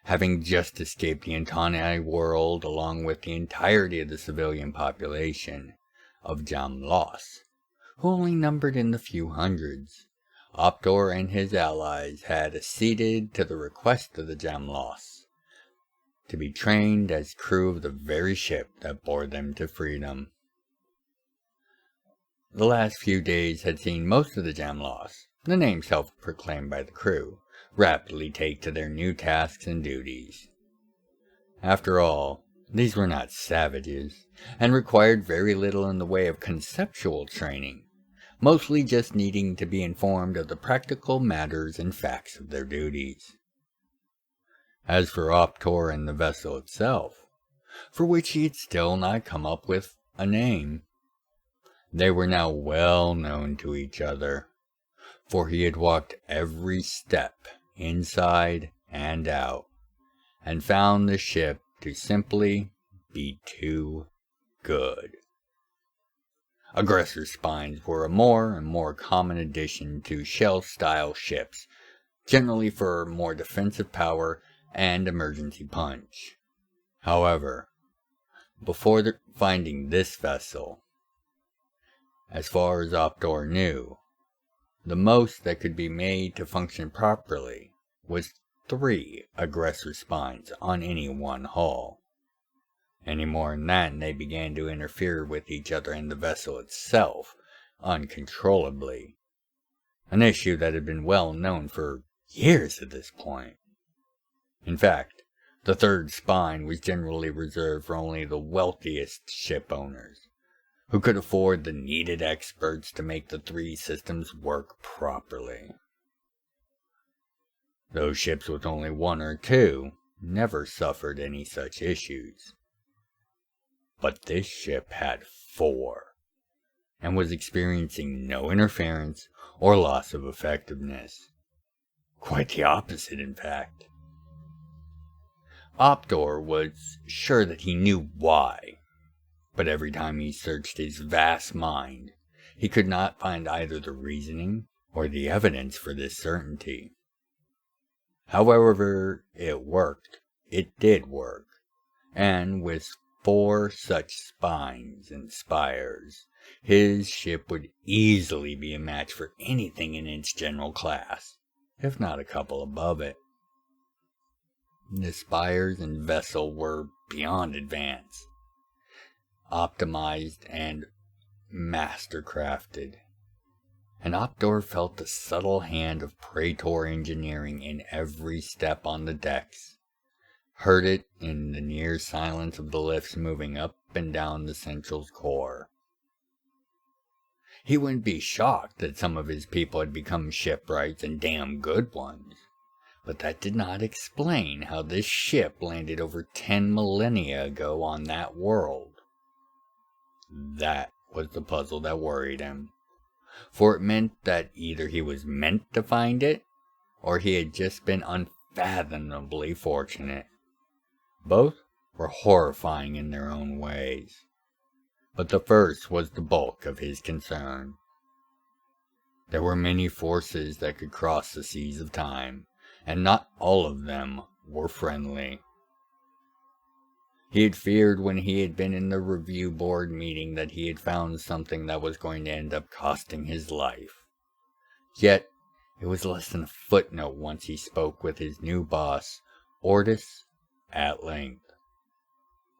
Having just escaped the Intani world along with the entirety of the civilian population of Jam'mar, who only numbered in the few hundreds, Optor and his allies had acceded to the request of the Jam'mar to be trained as crew of the very ship that bore them to freedom. The last few days had seen most of the Jam'mar, the name self-proclaimed by the crew, rapidly take to their new tasks and duties. After all, these were not savages, and required very little in the way of conceptual training, mostly just needing to be informed of the practical matters and facts of their duties. As for Optor and the vessel itself, for which he had still not come up with a name, they were now well known to each other, for he had walked every step, inside and out, and found the ship to simply be too good. Aggressor spines were a more and more common addition to shell-style ships, generally for more defensive power and emergency punch. However, before finding this vessel, as far as Optor knew, the most that could be made to function properly was 3 aggressor spines on any one hull. Any more than that, and they began to interfere with each other and the vessel itself uncontrollably, an issue that had been well known for years at this point. In fact, the 3rd spine was generally reserved for only the wealthiest ship owners, who could afford the needed experts to make the 3 systems work properly. Those ships with only 1 or 2 never suffered any such issues. But this ship had 4, and was experiencing no interference or loss of effectiveness. Quite the opposite, in fact. Optor was sure that he knew why, but every time he searched his vast mind, he could not find either the reasoning or the evidence for this certainty. However it worked, it did work, and with 4 such spines and spires, his ship would easily be a match for anything in its general class, if not a couple above it. The spires and vessel were beyond advanced, optimized and mastercrafted, and Optor felt the subtle hand of Praetor engineering in every step on the decks, heard it in the near silence of the lifts moving up and down the Central's core. He wouldn't be shocked that some of his people had become shipwrights and damn good ones, but that did not explain how this ship landed over 10 millennia ago on that world. That was the puzzle that worried him, for it meant that either he was meant to find it, or he had just been unfathomably fortunate. Both were horrifying in their own ways, but the first was the bulk of his concern. There were many forces that could cross the seas of time, and not all of them were friendly. He had feared when he had been in the review board meeting that he had found something that was going to end up costing his life. Yet, it was less than a footnote once he spoke with his new boss, Ortis, at length.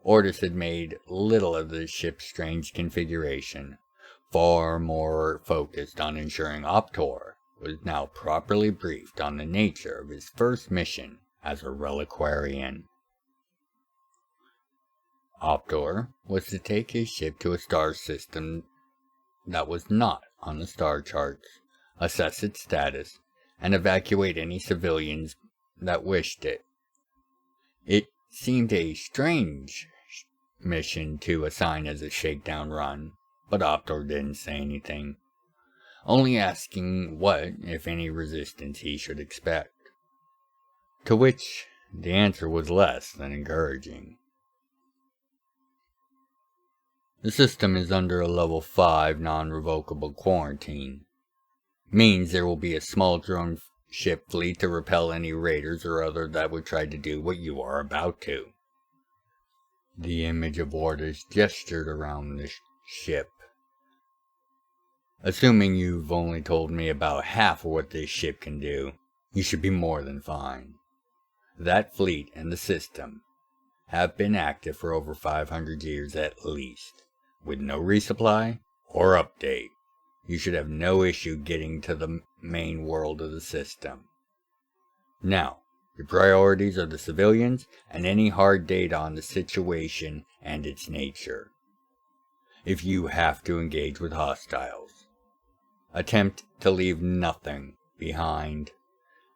Ordis had made little of the ship's strange configuration, far more focused on ensuring Optor was now properly briefed on the nature of his first mission as a reliquarian. Optor was to take his ship to a star system that was not on the star charts, assess its status, and evacuate any civilians that wished it. It seemed a strange mission to assign as a shakedown run, but Optor didn't say anything, only asking what, if any, resistance he should expect. To which the answer was less than encouraging. The system is under a level 5 non-revocable quarantine. Means there will be a small drone ship fleet to repel any raiders or other that would try to do what you are about to. The image of Ordis gestured around the ship. Assuming you've only told me about half of what this ship can do, you should be more than fine. That fleet and the system have been active for over 500 years at least. With no resupply or update, you should have no issue getting to the main world of the system. Now, your priorities are the civilians and any hard data on the situation and its nature. If you have to engage with hostiles, attempt to leave nothing behind.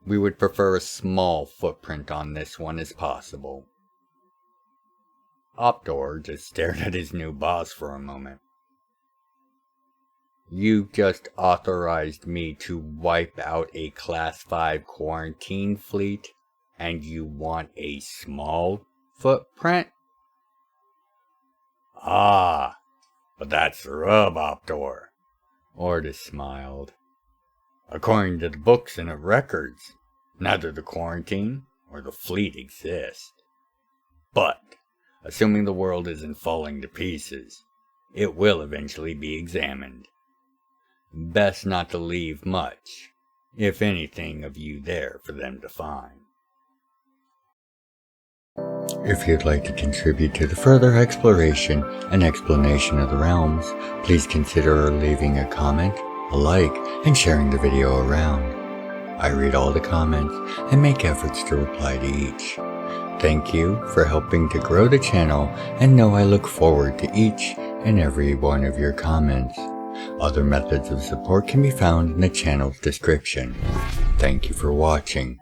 We would prefer a small footprint on this one as possible. Optor just stared at his new boss for a moment. You just authorized me to wipe out a Class 5 quarantine fleet, and you want a small footprint? Ah, but that's the rub, Optor. Ordis smiled. According to the books and the records, neither the quarantine or the fleet exist. But assuming the world isn't falling to pieces, it will eventually be examined. Best not to leave much, if anything, of you there for them to find. If you'd like to contribute to the further exploration and explanation of the realms, please consider leaving a comment, a like, and sharing the video around. I read all the comments and make efforts to reply to each. Thank you for helping to grow the channel, and know I look forward to each and every one of your comments. Other methods of support can be found in the channel's description. Thank you for watching,